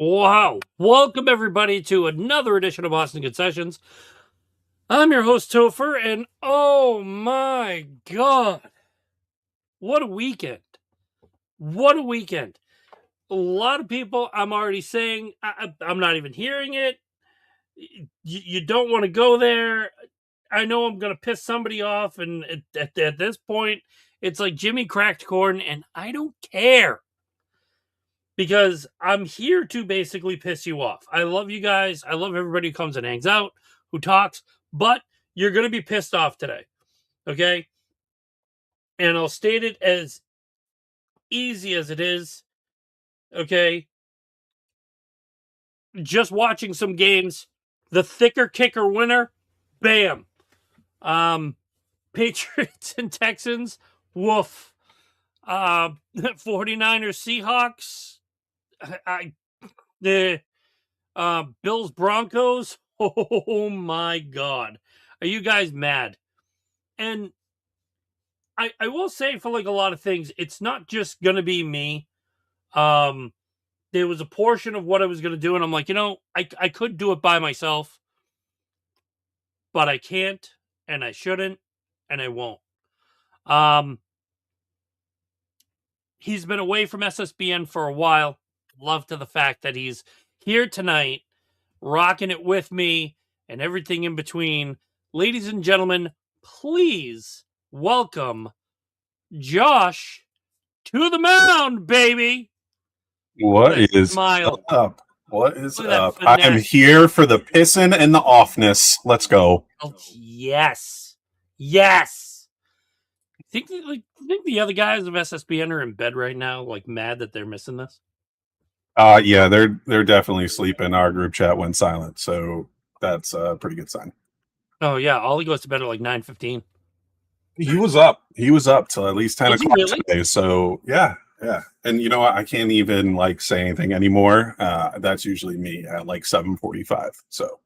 Wow. Welcome, everybody, to another edition of Boston Concessions. I'm your host, Topher, and oh my God, what a weekend. What a weekend. A lot of people, I'm already saying, I'm not even hearing it. You don't want to go there. I know I'm going to piss somebody off, and at this point, it's like Jimmy cracked corn, and I don't care. Because I'm here to basically piss you off. I love you guys. I love everybody who comes and hangs out, who talks, but you're going to be pissed off today. Okay? And I'll state it as easy as it is. Okay? Just watching some games, the thicker kicker winner, bam. Patriots and Texans, woof. 49ers Seahawks, the Bills Broncos. Oh my God. Are you guys mad? And I will say, for like a lot of things, it's not just gonna be me. There was a portion of what I was gonna do, and I'm like, I could do it by myself, but I can't, and I shouldn't, and I won't. He's been away from SSBN for a while. Love to the fact that he's here tonight, rocking it with me and everything in between. Ladies and gentlemen, please welcome Josh to the mound, baby. What is smile. up? What is up? I am here for the pissing and the offness. Let's go. Oh, yes. Yes. Think the other guys of SSBN are in bed right now, like mad that they're missing this? Yeah, they're definitely sleeping. Our group chat went silent, so that's a pretty good sign. Oh yeah, Ollie goes to bed at like 9:15. He was up. He was up till at least 10 o'clock really? today. So yeah. And you know what? I can't even like say anything anymore. That's usually me at like 7:45. So,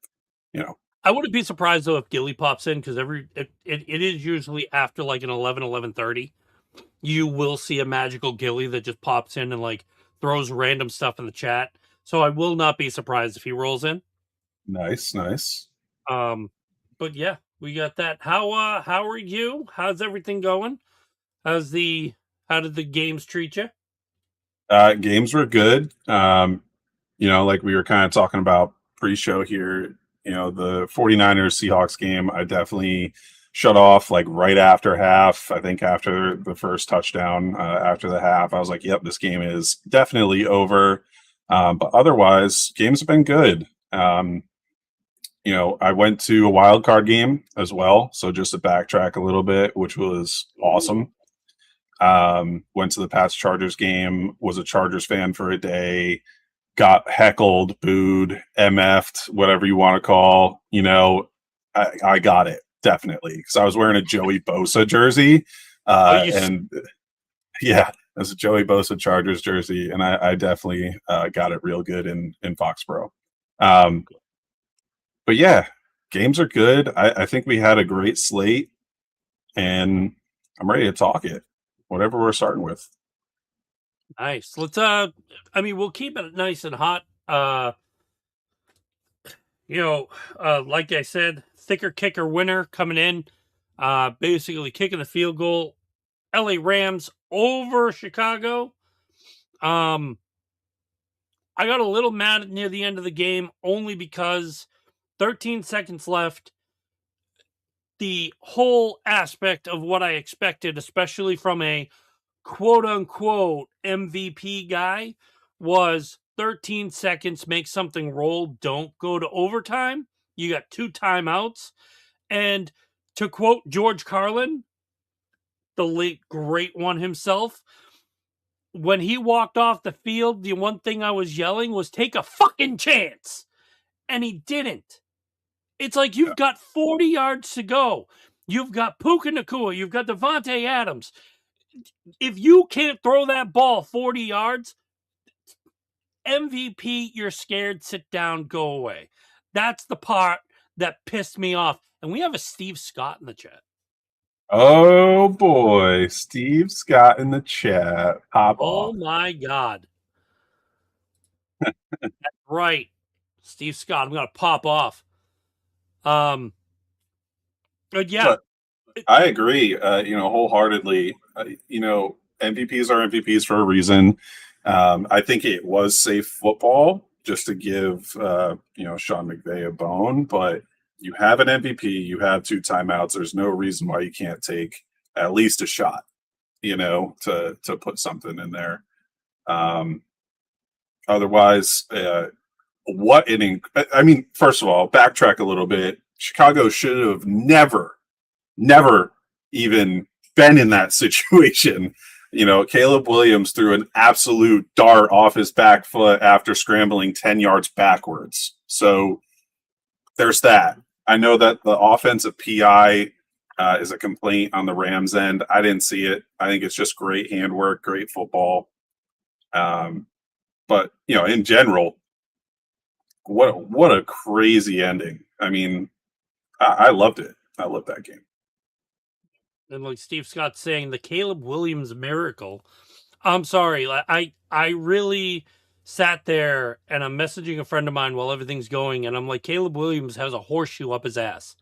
I wouldn't be surprised though if Gilly pops in, because it is usually after like an 11:30. You will see a magical Gilly that just pops in and like throws random stuff in the chat. So I will not be surprised if he rolls in. Nice. But yeah, we got that. How are you? How's everything going? How did the games treat you? Games were good. Like we were kind of talking about pre-show here, the 49ers Seahawks game, I definitely shut off like right after half. I think after the first touchdown, after the half, I was like, yep, this game is definitely over. But otherwise, games have been good. I went to a wild card game as well. So just to backtrack a little bit, which was awesome. Went to the Pats Chargers game, was a Chargers fan for a day, got heckled, booed, MF'd, whatever you want to call, I got it definitely because I was wearing a Joey Bosa jersey. And yeah, it was a Joey Bosa Chargers jersey. And I definitely got it real good in Foxborough. But yeah, games are good. I think we had a great slate and I'm ready to talk it. Whatever we're starting with. Nice. Let's we'll keep it nice and hot. Like I said, thicker kicker winner coming in, basically kicking the field goal. LA Rams over Chicago. I got a little mad near the end of the game only because 13 seconds left. The whole aspect of what I expected, especially from a quote-unquote MVP guy, was 13 seconds, make something roll, don't go to overtime. You got 2 timeouts. And to quote George Carlin, the late great one himself, when he walked off the field, the one thing I was yelling was, take a fucking chance. And he didn't. It's like you've got 40 yards to go. You've got Puka Nacua. You've got Devontae Adams. If you can't throw that ball 40 yards, MVP, you're scared, sit down, go away. That's the part that pissed me off. And we have a Steve Scott in the chat. Oh boy, Steve Scott in the chat. Pop off. Oh my God. Right. Steve Scott, I'm going to pop off. Um, but yeah, But I agree, wholeheartedly. MVPs are MVPs for a reason. I think it was safe football just to give, Sean McVay a bone. But you have an MVP, you have two timeouts. There's no reason why you can't take at least a shot, to put something in there. Um, Otherwise, what inning? I mean, first of all, backtrack a little bit. Chicago should have never even been in that situation. Caleb Williams threw an absolute dart off his back foot after scrambling 10 yards backwards. So there's that. I know that the offensive PI is a complaint on the Rams end. I didn't see it. I think it's just great handwork, great football. But in general, what a crazy ending. I mean, I loved it. I loved that game. and like Steve Scott saying, the Caleb Williams miracle. I'm sorry, I really sat there and I'm messaging a friend of mine while everything's going, and I'm like, Caleb Williams has a horseshoe up his ass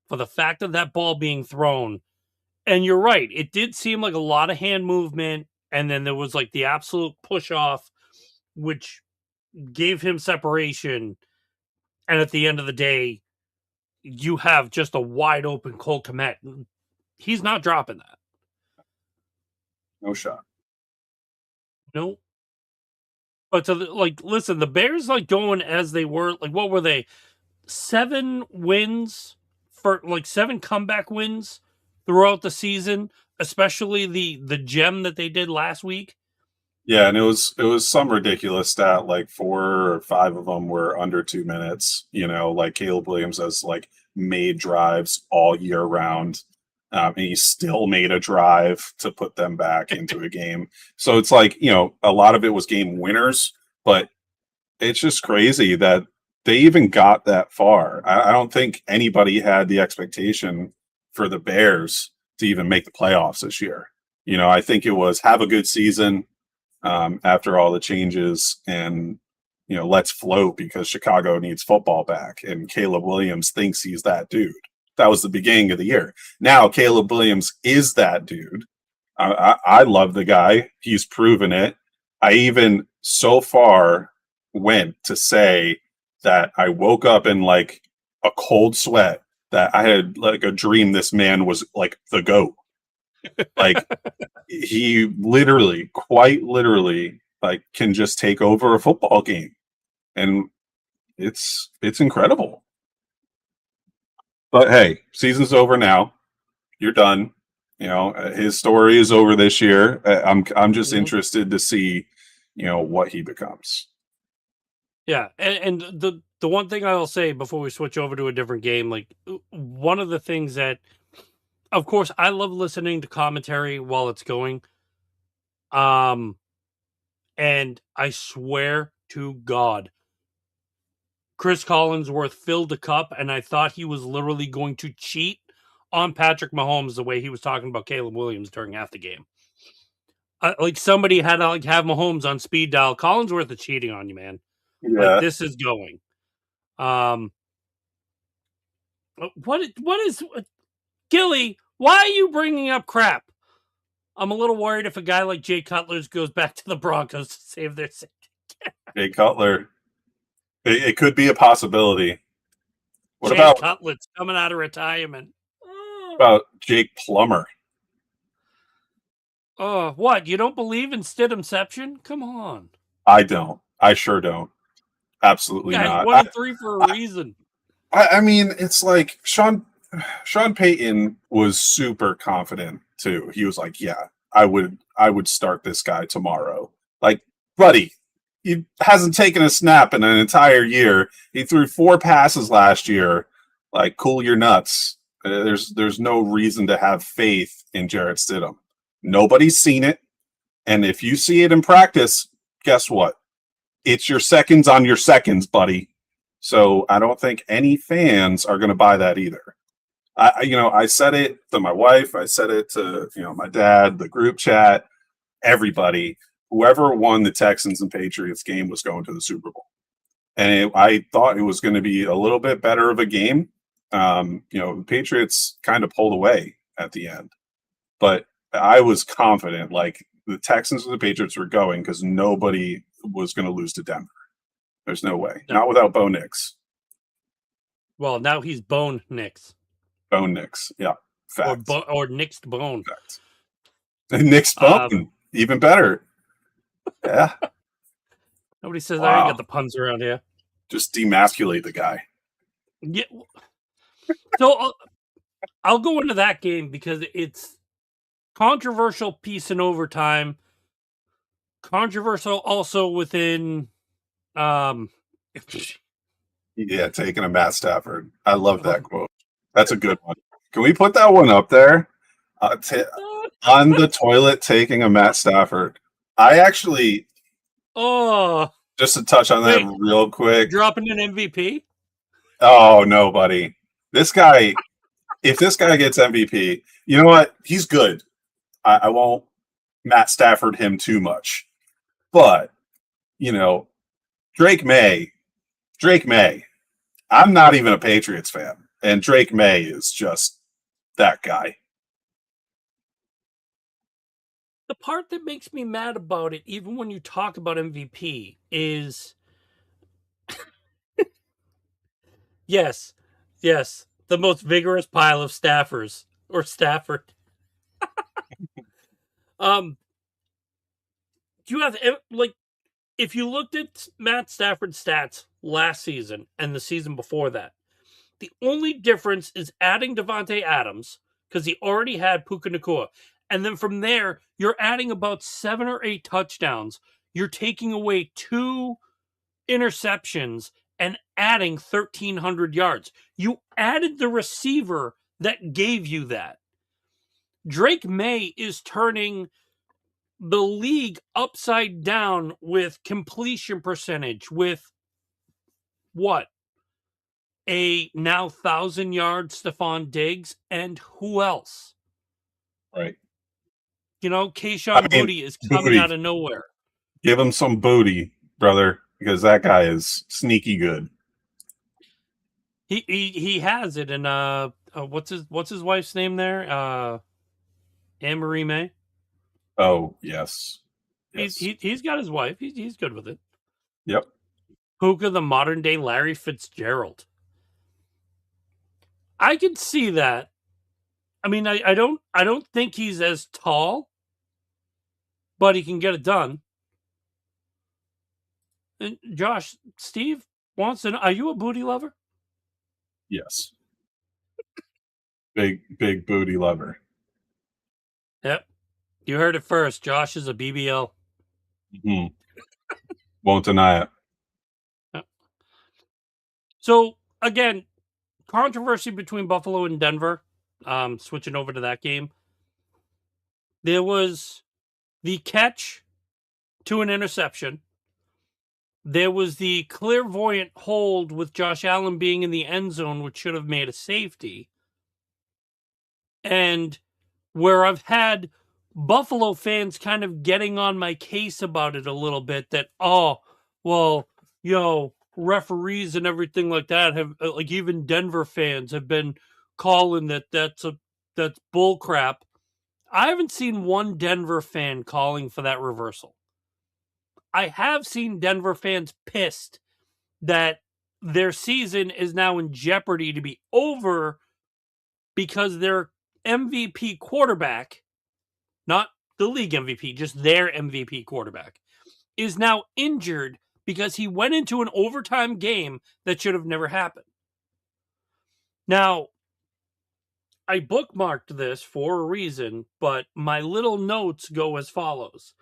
for the fact of that ball being thrown. And you're right, it did seem like a lot of hand movement, and then there was like the absolute push off, which gave him separation. And at the end of the day, you have just a wide open Cole Kmet. He's not dropping that. No shot. No. But listen, the Bears going as they were. Like, what were they? 7 wins for 7 comeback wins throughout the season, especially the gem that they did last week. Yeah, and it was some ridiculous stat, like 4 or 5 of them were under 2 minutes. Like Caleb Williams has made drives all year round, and he still made a drive to put them back into a game. So it's a lot of it was game winners, but it's just crazy that they even got that far. I don't think anybody had the expectation for the Bears to even make the playoffs this year. I think it was have a good season after all the changes, and let's float because Chicago needs football back, and Caleb Williams thinks he's that dude. That was the beginning of the year. Now Caleb Williams is that dude. I love the guy. He's proven it. I even so far went to say that I woke up in a cold sweat, that I had a dream this man was the GOAT. He literally, quite literally, can just take over a football game, and it's incredible. But hey, season's over now. You're done. His story is over this year. I'm just interested to see, what he becomes. Yeah, and the one thing I will say before we switch over to a different game, one of the things that, of course, I love listening to commentary while it's going. And I swear to God, Chris Collinsworth filled a cup, and I thought he was literally going to cheat on Patrick Mahomes the way he was talking about Caleb Williams during half the game. Somebody had to have Mahomes on speed dial. Collinsworth is cheating on you, man. Yeah. This is going. What is Gilly? Why are you bringing up crap? I'm a little worried if a guy like Jay Cutler goes back to the Broncos to save their safety. Jay Cutler, it could be a possibility. What Jay Cutler's coming out of retirement. About Jake Plummer? What? You don't believe in Stidhamception? Come on. I don't. I sure don't. Absolutely not. 1 and 3 for a reason. I mean, it's like Sean Payton was super confident too. He was like, "Yeah, I would start this guy tomorrow." Like, buddy, he hasn't taken a snap in an entire year. He threw 4 passes last year. Like, cool your nuts. There's no reason to have faith in Jarrett Stidham. Nobody's seen it, and if you see it in practice, guess what? It's your seconds on your seconds, buddy. So I don't think any fans are going to buy that either. I said it to my wife. I said it to my dad, the group chat, everybody. whoever won the Texans and Patriots game was going to the Super Bowl. And I thought it was going to be a little bit better of a game. The Patriots kind of pulled away at the end, but I was confident like the Texans and the Patriots were going because nobody was going to lose to Denver. There's no way. No. Not without Bo Nix. Well, now he's Bone Nix. Bone Nix. Yeah. Fact. Or Nixed Bone. Fact. Nix Bone. Even better. Yeah. Nobody says I ain't got the puns around here. Just demasculate the guy. Yeah. So I'll go into that game because it's controversial piece in overtime. Controversial also within yeah, taking a Matt Stafford. I love that quote. That's a good one. Can we put that one up there? On the toilet taking a Matt Stafford. I actually just to touch on that real quick. Dropping an MVP? Oh no, buddy. This guy, if this guy gets MVP, you know what? He's good. I won't Matt Stafford him too much. But, Drake May. I'm not even a Patriots fan. And Drake May is just that guy. The part that makes me mad about it, even when you talk about MVP, is yes, the most vigorous pile of staffers or Stafford. You have if you looked at Matt Stafford's stats last season and the season before that, the only difference is adding Devontae Adams because he already had Puka Nacua. And then from there, you're adding about 7 or 8 touchdowns. You're taking away 2 interceptions and adding 1,300 yards. You added the receiver that gave you that. Drake May is turning the league upside down with completion percentage, with what? A now 1,000-yard Stephon Diggs, and who else? Right. Keyshawn Booty is coming out of nowhere. Give him some booty, brother, because that guy is sneaky good. He has it, and what's his wife's name there? Anne-Marie May. Oh yes. He's got his wife. He's good with it. Yep. Puka, the modern day Larry Fitzgerald. I can see that. I mean, I don't think he's as tall, but he can get it done. And Josh, Steve wants to know, are you a booty lover? Yes. Big booty lover. Yep. You heard it first. Josh is a BBL. Mm-hmm. Won't deny it. Yep. So, again, controversy between Buffalo and Denver. Switching over to that game. There was the catch to an interception. There was the clairvoyant hold with Josh Allen being in the end zone, which should have made a safety. And where I've had Buffalo fans kind of getting on my case about it a little bit, that, referees and everything like that have, like, even Denver fans have been calling that's bull crap. I haven't seen one Denver fan calling for that reversal. I have seen Denver fans pissed that their season is now in jeopardy to be over because their MVP quarterback, not the league MVP, just their MVP quarterback, is now injured because he went into an overtime game that should have never happened. Now, I bookmarked this for a reason, but my little notes go as follows.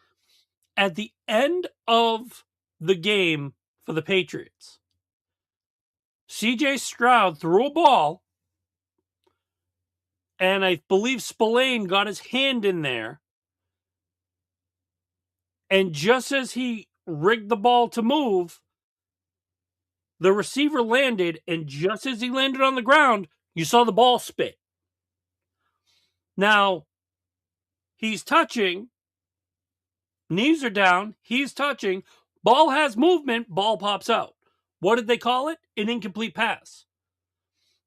At the end of the game for the Patriots, CJ Stroud threw a ball, and I believe Spillane got his hand in there. And just as he rigged the ball to move, the receiver landed, and just as he landed on the ground, you saw the ball spit. Now, he's touching Knees are down. He's touching. Ball has movement. Ball pops out. What did they call it? An incomplete pass.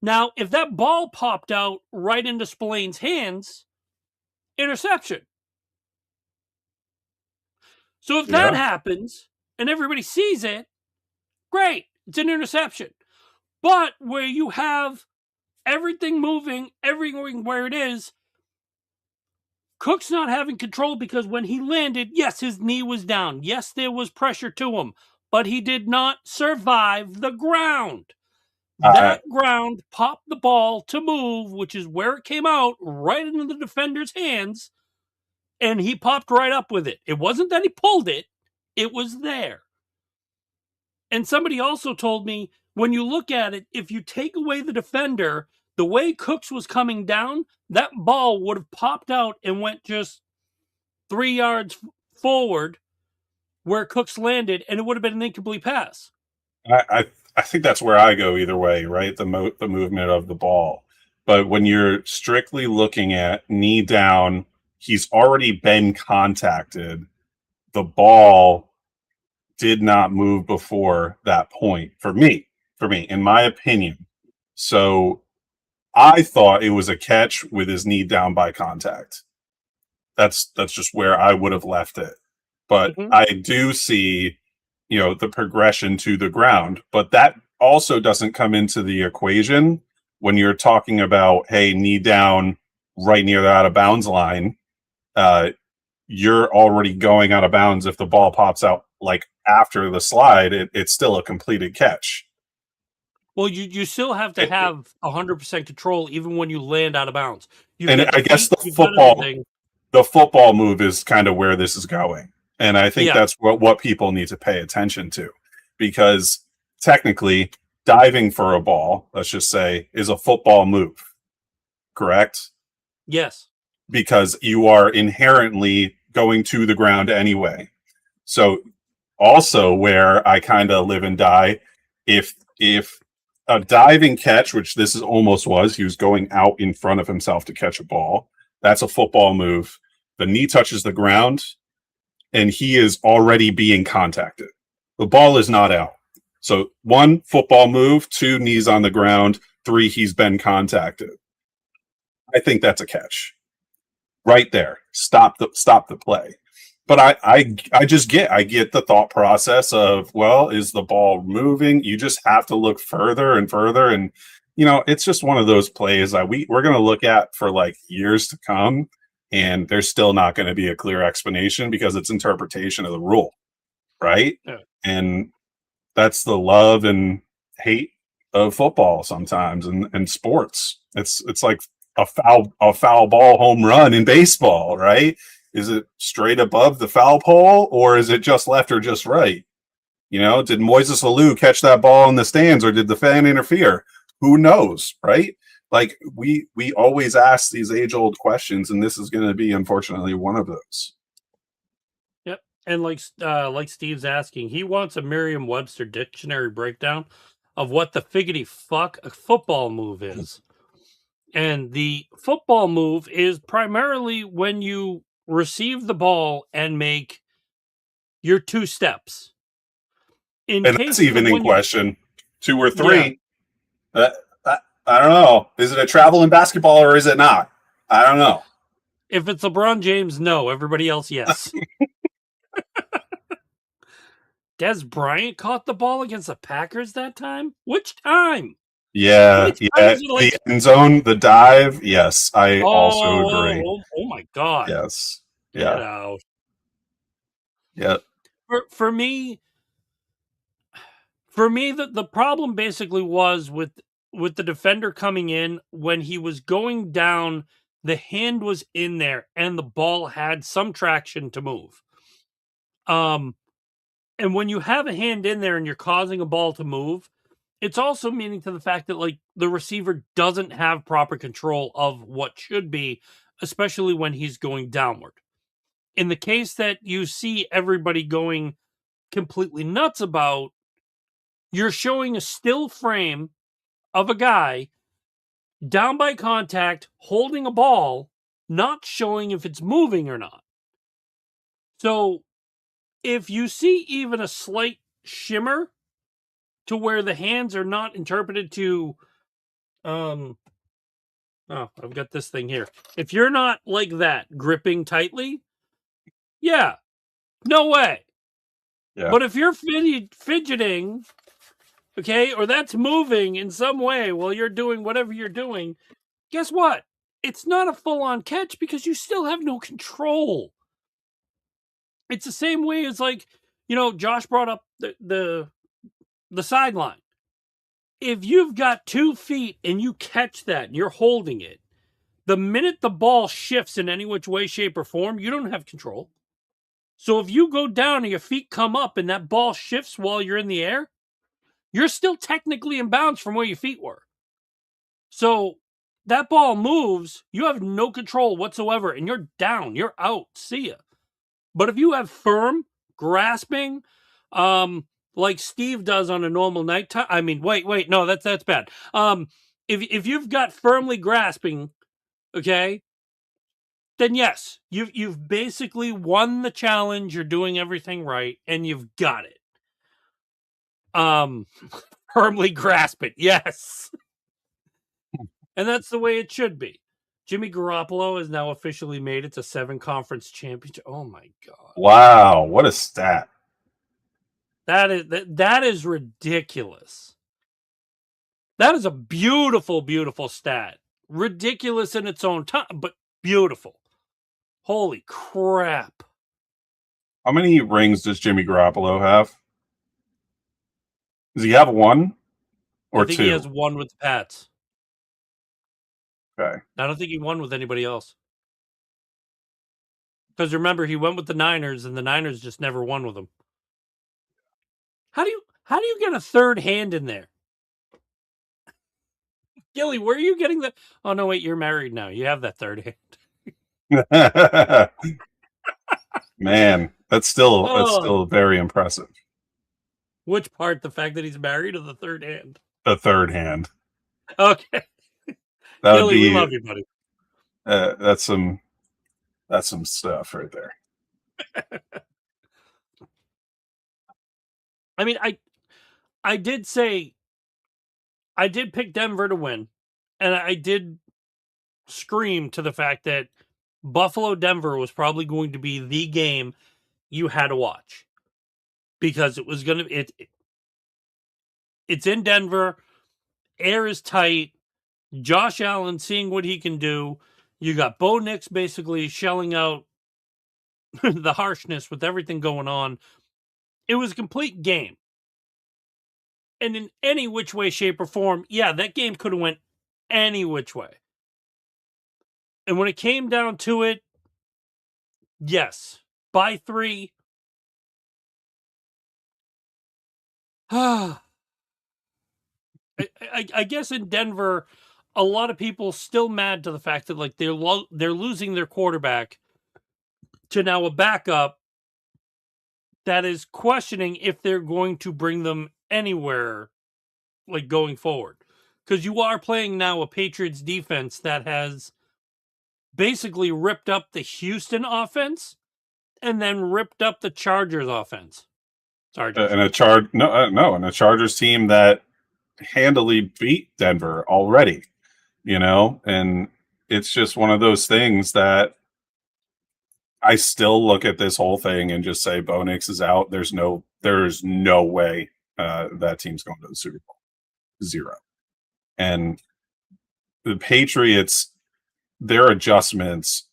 Now, if that ball popped out right into Spillane's hands, interception. So if that Yeah. happens and everybody sees it, great. It's an interception. But where you have everything moving, everything where it is, Cook's not having control because when he landed, yes, his knee was down. Yes, there was pressure to him, but he did not survive the ground. I, That ground popped the ball to move, which is where it came out, right into the defender's hands, and he popped right up with it. It wasn't that he pulled it, it was there. And somebody also told me when you look at it, if you take away the defender, the way Cooks was coming down, that ball would have popped out and went just 3 yards forward where Cooks landed, and it would have been an incomplete pass. I think that's where I go either way, right? The movement of the ball. But when you're strictly looking at knee down, he's already been contacted. The ball did not move before that point for me, in my opinion. So I thought it was a catch with his knee down by contact. That's just where I would have left it. But Mm-hmm. I do see, the progression to the ground, but that also doesn't come into the equation when you're talking about, hey, knee down right near the out of bounds line. You're already going out of bounds. If the ball pops out like after the slide, it's still a completed catch. Well, you still have to It, have 100% control even when you land out of bounds. You've and got the I guess feet, you've got everything. the football move is kind of where this is going. And I think Yeah. that's what people need to pay attention to, because technically diving for a ball, let's just say, is a football move, correct? Yes. Because you are inherently going to the ground anyway. So also where I kind of live and die, if a diving catch, which this is almost was, he was going out in front of himself to catch a ball. That's a football move. The knee touches the ground, and he is already being contacted. The ball is not out. So 1, football move, 2, knees on the ground, 3, he's been contacted. I think that's a catch. Right there. Stop the play. But I just get the thought process of, well, is the ball moving? You just have to look further and further, and it's just one of those plays that we're going to look at for like years to come, and there's still not going to be a clear explanation because it's interpretation of the rule, right? Yeah. And that's the love and hate of football sometimes, and sports. It's like a foul ball home run in baseball, right? Is it straight above the foul pole, or is it just left or just right? Did Moises Alou catch that ball in the stands, or did the fan interfere? Who knows, right? Like we always ask these age-old questions, and this is going to be, unfortunately, one of those. Yep. And like Steve's asking, he wants a Merriam-Webster dictionary breakdown of what the figgity fuck a football move is. And the football move is primarily when you receive the ball and make your 2 steps. In And that's cases of even in when you, question. 2 or yeah, 3. I don't know. Is it a travel in basketball or is it not? I don't know. if it's LeBron James, no. Everybody else, yes. Des Bryant caught the ball against the Packers that time? Which time? How Yeah, many yeah. times did The end zone, the dive. Yes, I also agree. oh my God. Yes. Get Yeah. out. Yeah. For me, the problem basically was with the defender coming in when he was going down, the hand was in there and the ball had some traction to move. And when you have a hand in there and you're causing a ball to move, it's also meaning to the fact that like the receiver doesn't have proper control of what should be, especially when he's going downward. In the case that you see everybody going completely nuts about, you're showing a still frame of a guy down by contact holding a ball, not showing if it's moving or not. So if you see even a slight shimmer to where the hands are not interpreted to, oh, I've got this thing here. If you're not like that, gripping tightly, yeah, no way. Yeah. But if you're fidgeting, okay, or that's moving in some way while you're doing whatever you're doing, guess what? It's not a full-on catch because you still have no control. It's the same way as, like, Josh brought up the sideline. If you've got 2 feet and you catch that and you're holding it, the minute the ball shifts in any which way, shape, or form, you don't have control. So if you go down and your feet come up and that ball shifts while you're in the air, you're still technically in bounds from where your feet were. So that ball moves, you have no control whatsoever, and you're down, you're out. See ya. But if you have firm grasping, like Steve does on a normal nighttime, I mean, wait, no, that's bad. If you've got firmly grasping, okay, then yes, you've basically won the challenge. You're doing everything right, and you've got it. Firmly grasp it, yes, and that's the way it should be. Jimmy Garoppolo has now officially made it to 7 conference championship. Oh my god! Wow, what a stat! That is ridiculous. That is a beautiful, beautiful stat. Ridiculous in its own time, but beautiful. Holy crap! How many rings does Jimmy Garoppolo have? Does he have one or I think 2? he has 1 with the Pats. Okay. I don't think he won with anybody else. Because remember, he went with the Niners, and the Niners just never won with him. How do you get a third hand in there? Gilly, where are you getting that? Oh no, wait, you're married now. You have that third hand. Man, that's Oh, still very impressive. which part? The fact that he's married or the third hand? The third hand. Okay, That would Gilly, we be love you, buddy. that's some stuff right there. I mean, I did say I did pick Denver to win, and I did scream to the fact that Buffalo Denver was probably going to be the game you had to watch because it was going to it's in Denver, air is tight, Josh Allen seeing what he can do. You got Bo Nix basically shelling out the harshness with everything going on. It was a complete game. And in any which way, shape, or form, yeah, that game could have went any which way. And when it came down to it, yes, by 3. I guess in Denver, a lot of people still mad to the fact that like they're losing their quarterback to now a backup that is questioning if they're going to bring them anywhere like going forward. Because you are playing now a Patriots defense that has basically ripped up the Houston offense and then ripped up the Chargers offense. Chargers. And a Chargers team that handily beat Denver already, and it's just one of those things that I still look at this whole thing and just say Bo Nix is out. There's no way that team's going to the Super Bowl. 0. And the Patriots, their adjustments,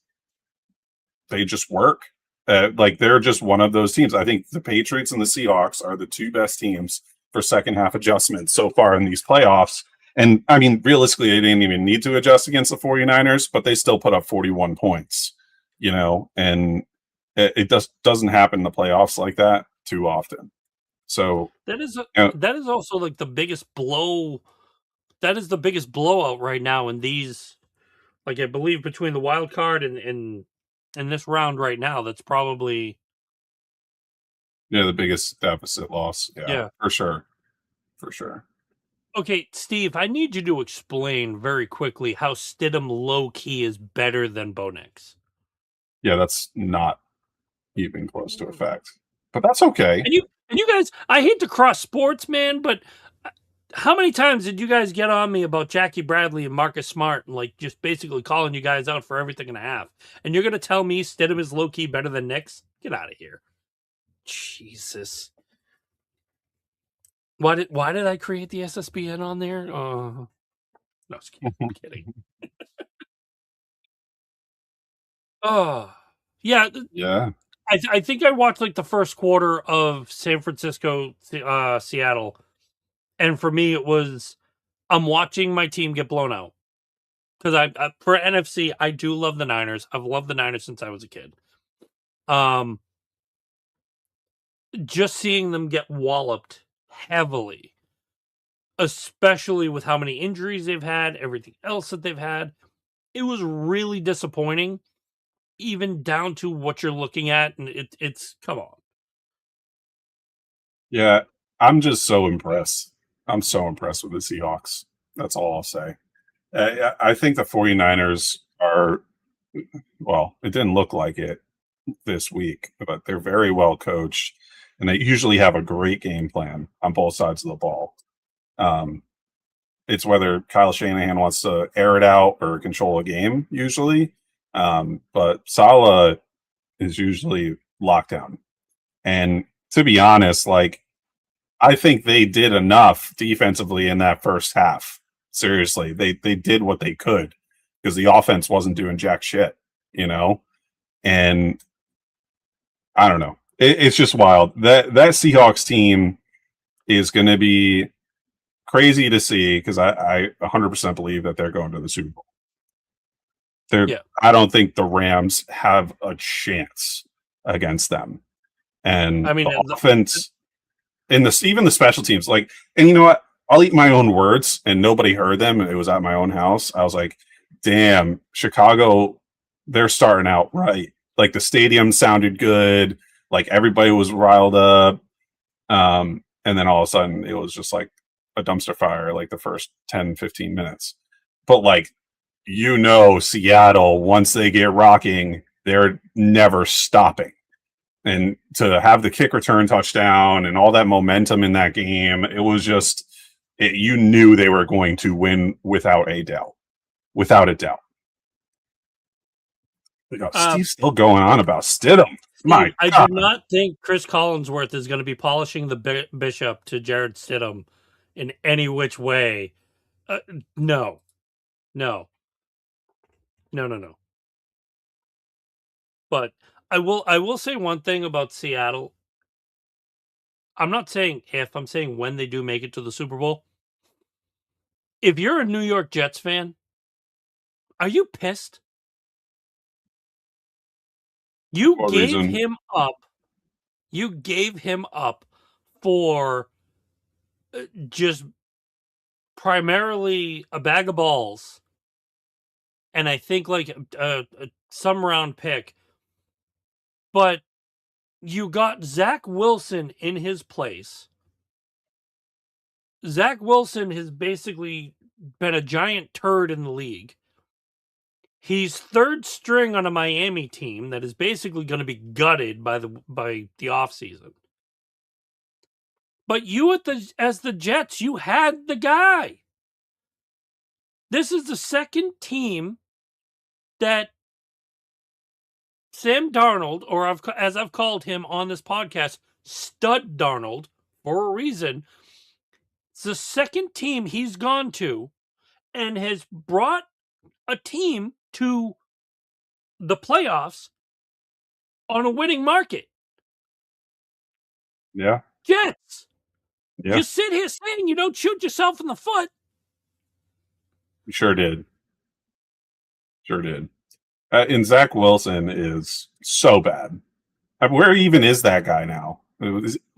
they just work. Like they're just one of those teams. I think the Patriots and the Seahawks are the 2 best teams for second half adjustments so far in these playoffs. And I mean, realistically, they didn't even need to adjust against the 49ers, but they still put up 41 points, and it doesn't happen in the playoffs like that too often. So that is also like the biggest blow. That is the biggest blowout right now in these, like I believe between the wild card and this round right now. That's probably the biggest deficit loss. Yeah. For sure. Okay, Steve, I need you to explain very quickly how Stidham low-key is better than Bo Nix. Yeah, that's not even close to a fact. but that's okay. And you guys, I hate to cross sports, man, but how many times did you guys get on me about Jackie Bradley and Marcus Smart and like just basically calling you guys out for everything and a half? And you're gonna tell me Stidham is low key better than Nix? Get out of here. Jesus. Why did I create the SSBN on there? No, just kidding. I'm kidding. Oh, yeah. Yeah. I think I watched like the first quarter of San Francisco, Seattle, and for me it was I'm watching my team get blown out because I for NFC I do love the Niners. I've loved the Niners since I was a kid. Just seeing them get walloped heavily, especially with how many injuries they've had, everything else that they've had, it was really disappointing. Even down to what you're looking at, and it's come on. Yeah. I'm just so impressed. I'm so impressed with the Seahawks. That's all I'll say. I think the 49ers are, well, it didn't look like it this week, but they're very well coached, and they usually have a great game plan on both sides of the ball. It's whether Kyle Shanahan wants to air it out or control a game, usually. But Saleh is usually locked down. And to be honest, like, I think they did enough defensively in that first half. Seriously, they did what they could because the offense wasn't doing jack shit, you know? And I don't know. It's just wild. That Seahawks team is going to be crazy to see because I 100% believe that they're going to the Super Bowl. I don't think the Rams have a chance against them. And I mean, the offense and even the special teams, like, and you know what? I'll eat my own words, and nobody heard them. It was at my own house. I was like, damn, Chicago, they're starting out right. Like, the stadium sounded good. Like, everybody was riled up. And then all of a sudden, it was just like a dumpster fire, like the first 10, 15 minutes. But, like, Seattle, once they get rocking, they're never stopping. And to have the kick return touchdown and all that momentum in that game, it was just, you knew they were going to win without a doubt. Without a doubt. Steve's still going on about Stidham. My I God. do not think Chris Collinsworth is going to be polishing the bishop to Jared Stidham in any which way. No. But I will say one thing about Seattle. I'm not saying if, I'm saying when they do make it to the Super Bowl. If you're a New York Jets fan, are you pissed? You gave him up. You gave him up for just primarily a bag of balls, and I think like some round pick. But you got Zach Wilson in his place. Zach Wilson has basically been a giant turd in the league. He's third string on a Miami team that is basically going to be gutted by the offseason. But you as the Jets, you had the guy. This is the second team that Sam Darnold, or as I've called him on this podcast, Stud Darnold, for a reason. It's the second team he's gone to and has brought a team to the playoffs on a winning market. Yeah. Jets. Yeah. You sit here saying you don't shoot yourself in the foot. You sure did. Sure did. And Zach Wilson is so bad. Where even is that guy now?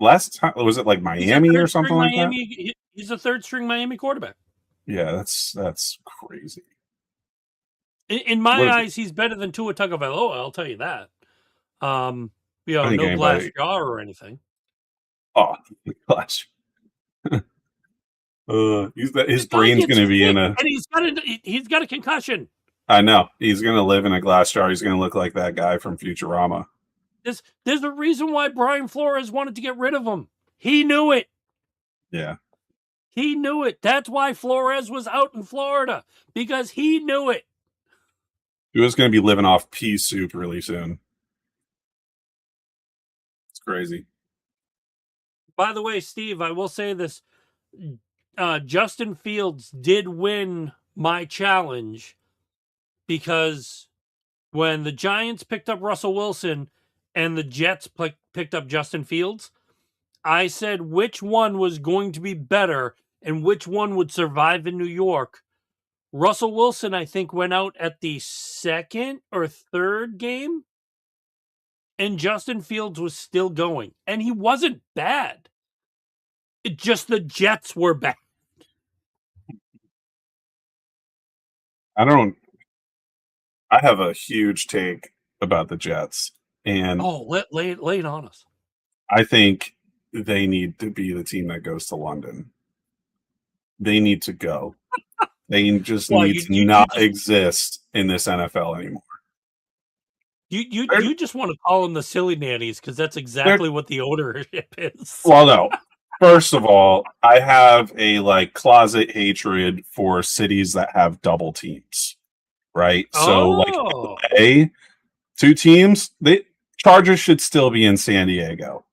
Last time, was it like Miami or something like that? He's a third string Miami quarterback. Yeah, that's crazy. In my eyes, he's better than Tua Tagovailoa. I'll tell you that. No glass jaw or anything. Oh, glass. His brain's going to be in a. And he's got a concussion. I know he's going to live in a glass jar. He's going to look like that guy from Futurama. There's a reason why Brian Flores wanted to get rid of him. He knew it. Yeah. He knew it. That's why Flores was out in Florida, because he knew it. He was going to be living off pea soup really soon. It's crazy. By the way, Steve, I will say this. Justin Fields did win my challenge, because when the Giants picked up Russell Wilson and the Jets picked up Justin Fields, I said which one was going to be better and which one would survive in New York. Russell Wilson, I think, went out at the second or third game, and Justin Fields was still going. And he wasn't bad. It just the Jets were bad. I have a huge take about the Jets, and Lay it on us. I think they need to be the team that goes to London. They need to go. They just need to not exist in this NFL anymore. You just want to call them the silly nannies, because that's exactly what the ownership is. Well, no. First of all, I have a closet hatred for cities that have double teams, right? So LA, 2 teams, Chargers should still be in San Diego.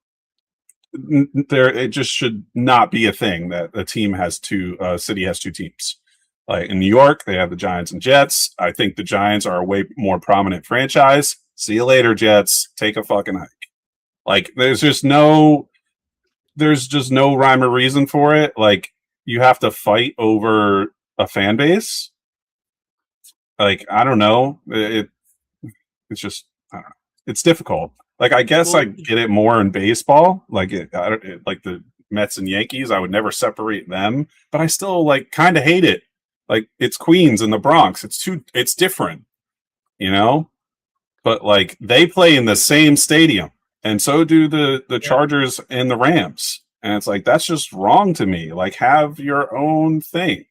It just should not be a thing that a team has city has 2 teams. Like in New York, they have the Giants and Jets. I think the Giants are a way more prominent franchise. See you later, Jets. Take a fucking hike. There's just no rhyme or reason for it. You have to fight over a fan base. I don't know. It's just, I don't know. It's difficult. I guess I get it more in baseball. Like the Mets and Yankees, I would never separate them, but I still kind of hate it. It's Queens and the Bronx. It's different, you know? But they play in the same stadium, and so do the Chargers and the Rams. And it's that's just wrong to me. Have your own thing.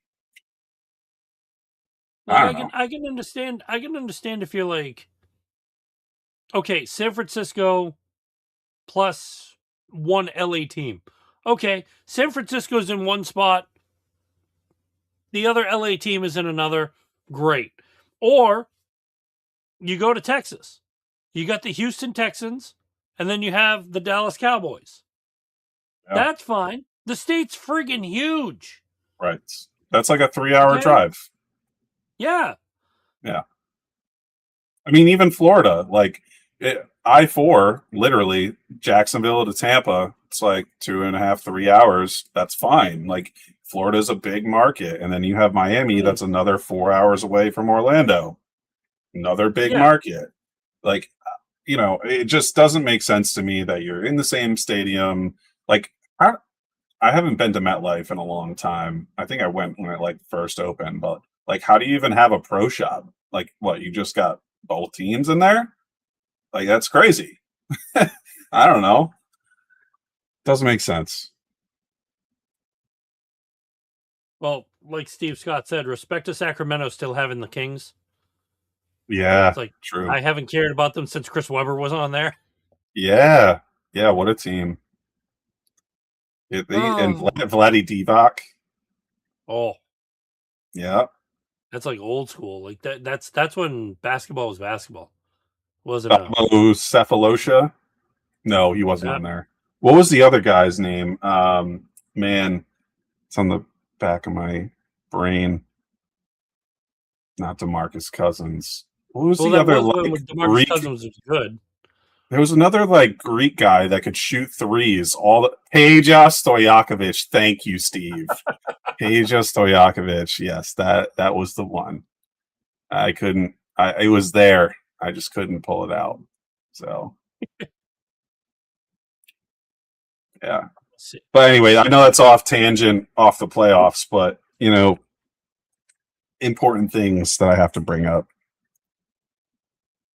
I can understand. I can understand if you're okay, San Francisco plus one LA team. Okay, San Francisco's in one spot, the other LA team is in another. Great. Or you go to Texas. You got the Houston Texans, and then you have the Dallas Cowboys. Yeah. That's fine. The state's friggin' huge. Right. That's a 3-hour drive. Yeah. Yeah. I mean, even Florida, I-4, literally, Jacksonville to Tampa, it's 2.5, 3 hours. That's fine. Florida's a big market. And then you have Miami, that's another 4 hours away from Orlando. Another big market. It just doesn't make sense to me that you're in the same stadium. I haven't been to MetLife in a long time. I think I went when it first opened, but how do you even have a pro shop? What, you just got both teams in there? That's crazy. I don't know. Doesn't make sense. Well, like Steve Scott said, respect to Sacramento still having the Kings. Yeah, true. I haven't cared about them since Chris Webber was on there. Yeah. Yeah, what a team. And Vladdy Divac. Oh. Yeah. That's old school. That's when basketball was basketball. Wasn't Cephalosha? No, he wasn't on there. What was the other guy's name? Man, it's on the back of my brain. Not DeMarcus Cousins. What was the other DeMarcus Cousins was good. There was another Greek guy that could shoot threes. Peja Stojakovic. Thank you, Steve. Peja Stojakovic. Yes, that was the one. It was there. I just couldn't pull it out. So yeah. But anyway, I know that's off tangent, off the playoffs, but important things that I have to bring up.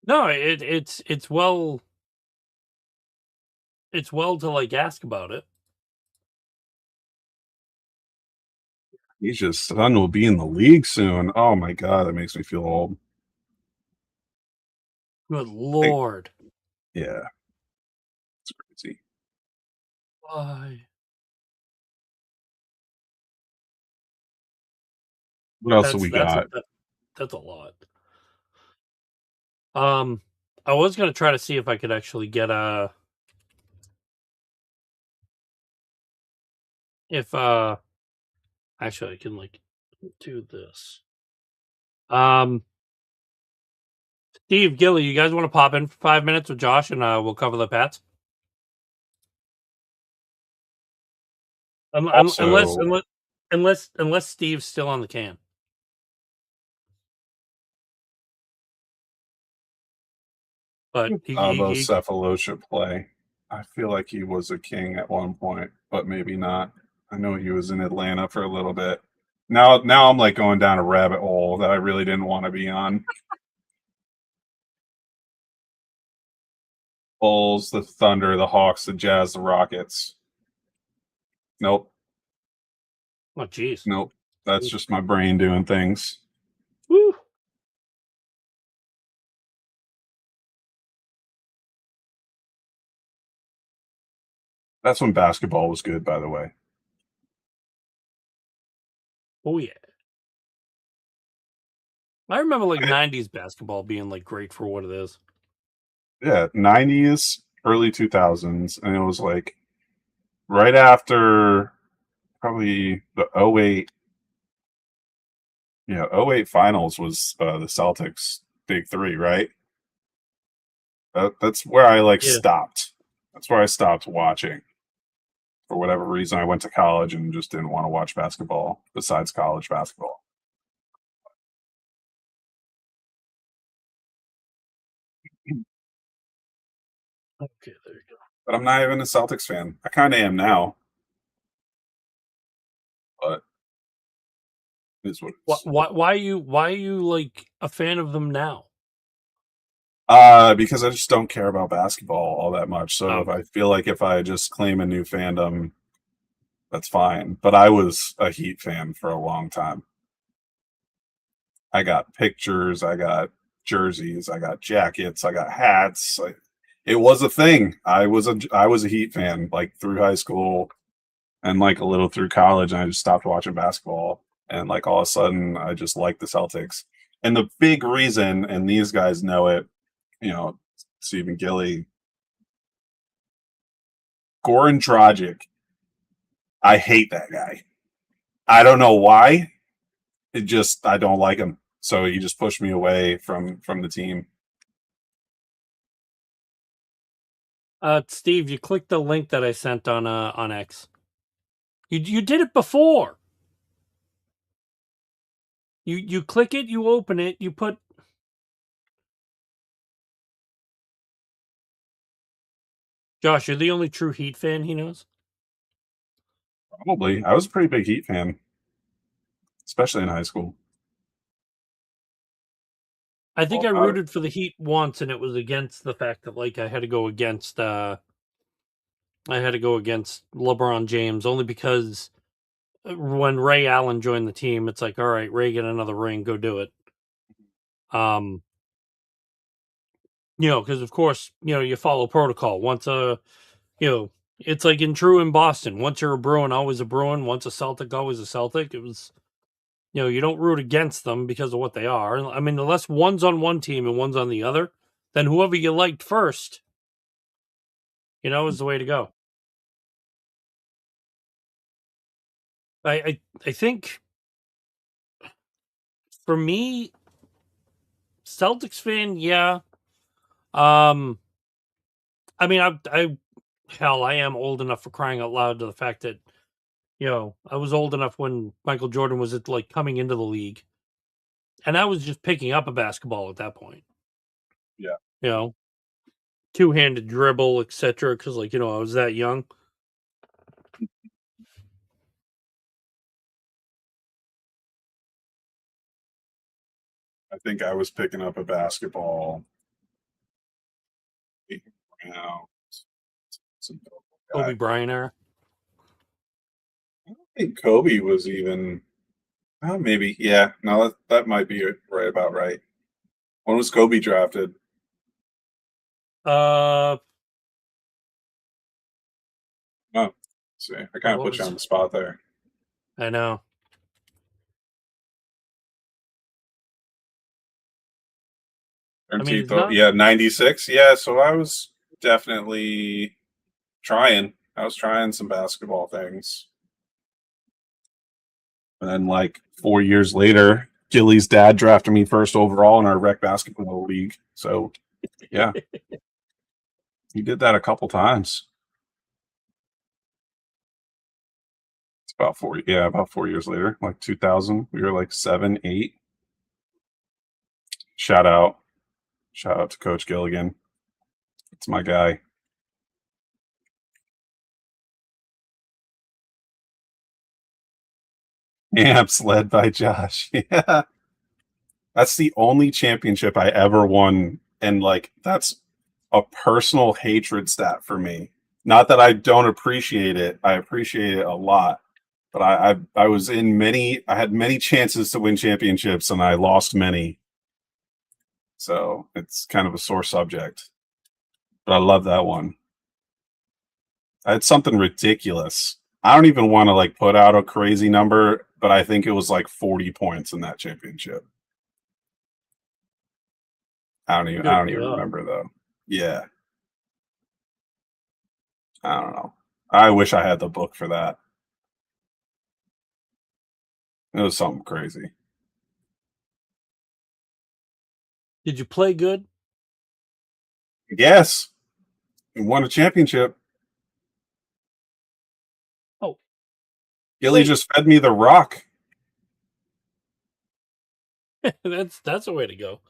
No, it's well to ask about it. His son will be in the league soon. Oh my god, that makes me feel old. Good Lord. Yeah. Why? What else have That's we that's a got? that's a lot. Um, I was gonna try to see if I could actually get a if actually I can like do this. Um, Steve, Gilly, you guys want to pop in for 5 minutes with Josh and we'll cover the Pats? Unless Also, unless Steve's still on the can. But he Cephalosha play. I feel like he was a king at one point, but maybe not. I know he was in Atlanta for a little bit. Now I'm like going down a rabbit hole that I really didn't want to be on. Bulls, the Thunder, the Hawks, the Jazz, the Rockets. Nope, oh jeez. nope. That's just my brain doing things. Woo. That's when basketball was good, by the way. Oh yeah. I remember like I, 90s basketball being like great for what it is. yeah, 90s, early 2000s, and it was like right after probably the '08. Yeah, '08 finals was the Celtics big three, right? That's where I like Yeah. stopped. That's where I stopped watching. For whatever reason, I went to college and just didn't want to watch basketball besides college basketball. Okay, there you go. But I'm not even a Celtics fan. I kind of am now, but it is what it is. Why are you like a fan of them now? Because I just don't care about basketball all that much. So if Okay. I feel like if I just claim a new fandom, that's fine. But I was a Heat fan for a long time. I got pictures, I got jerseys, I got jackets, I got hats. It was a thing. I was a Heat fan like through high school and like a little through college, and I just stopped watching basketball. And like all of a sudden, I just like the Celtics. And the big reason, and these guys know it, you know, Stephen Gilly, Goran Dragic. I hate that guy. I don't know why. It just I don't like him. So he just pushed me away from the team. Steve, you clicked the link that I sent on X. You did it before. You click it, you open it, you put Josh, you're the only true Heat fan he knows. Probably. I was a pretty big Heat fan, especially in high school. I think All I about it. rooted for the Heat once, and it was against the fact that like I had to go against LeBron James only because when Ray Allen joined the team, it's like, all right, Ray, get another ring, go do it. Um, because of course, you follow protocol. It's like in Boston. Once you're a Bruin, always a Bruin. Once a Celtic, always a Celtic. It was, you don't root against them because of what they are. I mean, unless one's on one team and one's on the other, then whoever you liked first, is the way to go. I think for me, Celtics fan, yeah. Um, I mean, I am old enough for crying out loud to the fact that I was old enough when Michael Jordan was like coming into the league, and I was just picking up a basketball at that point. Yeah. You know, two-handed dribble, etc. Because I was that young. I think I was picking up a basketball. Now, some guy. Kobe Bryant era. I don't think Kobe was even. Oh, maybe. Yeah. No, that might be right about right. When was Kobe drafted? Uh, Oh, See, I kind of What put you was? on the spot there. I know. I mean, it's not. Yeah, 96. Yeah, so I was definitely trying. I was trying some basketball things. And then, like 4 years later, Gilly's dad drafted me first overall in our rec basketball league. So, yeah, he did that a couple times. It's about 4 years later, like 2000. We were like 7, 8. Shout out, shout out to Coach Gilligan. It's my guy. Amps led by Josh. Yeah, that's the only championship I ever won, and like that's a personal hatred stat for me. Not that I don't appreciate it; I appreciate it a lot. But I was in many. I had many chances to win championships, and I lost many. So it's kind of a sore subject. But I love that one. I had something ridiculous. I don't even want to like put out a crazy number, but I think it was like 40 points in that championship. I don't even remember though. Yeah. I don't know. I wish I had the book for that. It was something crazy. Did you play good? Yes. We won a championship. Oh, Gilly just fed me the rock. that's a way to go.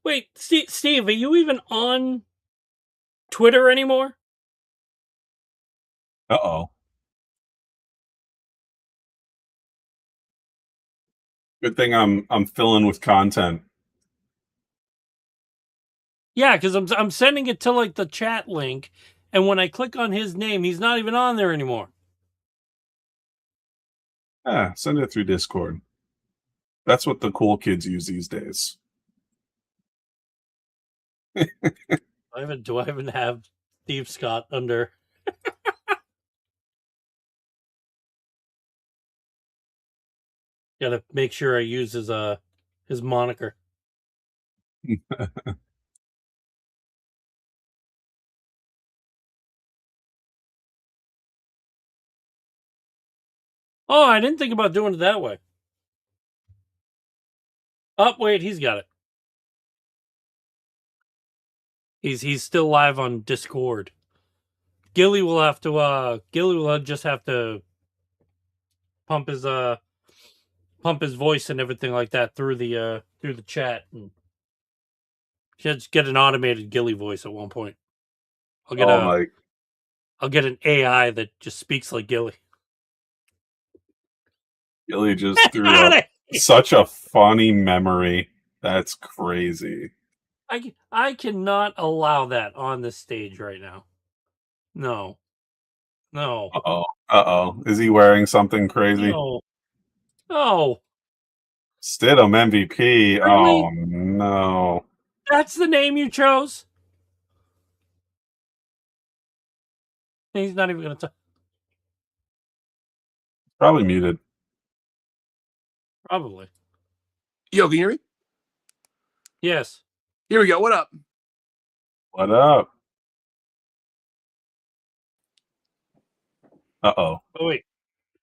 Wait, Steve, are you even on Twitter anymore? Uh-oh. Good thing I'm filling with content. Yeah, because I'm sending it to like the chat link, and when I click on his name, he's not even on there anymore. Yeah, send it through Discord. That's what the cool kids use these days. Do I even have Steve Scott under? Gotta make sure I use his moniker. Oh, I didn't think about doing it that way. Oh, wait, he's got it. He's still live on Discord. Gilly will just have to pump his voice and everything like that through the chat, and just get an automated Gilly voice at one point. I'll get an AI that just speaks like Gilly. Gilly just threw up such a funny memory. That's crazy. I cannot allow that on this stage right now. No. Uh-oh. Is he wearing something crazy? No. Stidham MVP. Really? Oh no. That's the name you chose? He's not even going to. Probably muted. Probably. Yo, can you hear me? Yes. Here we go. What up? What up? Uh-oh. Oh, wait.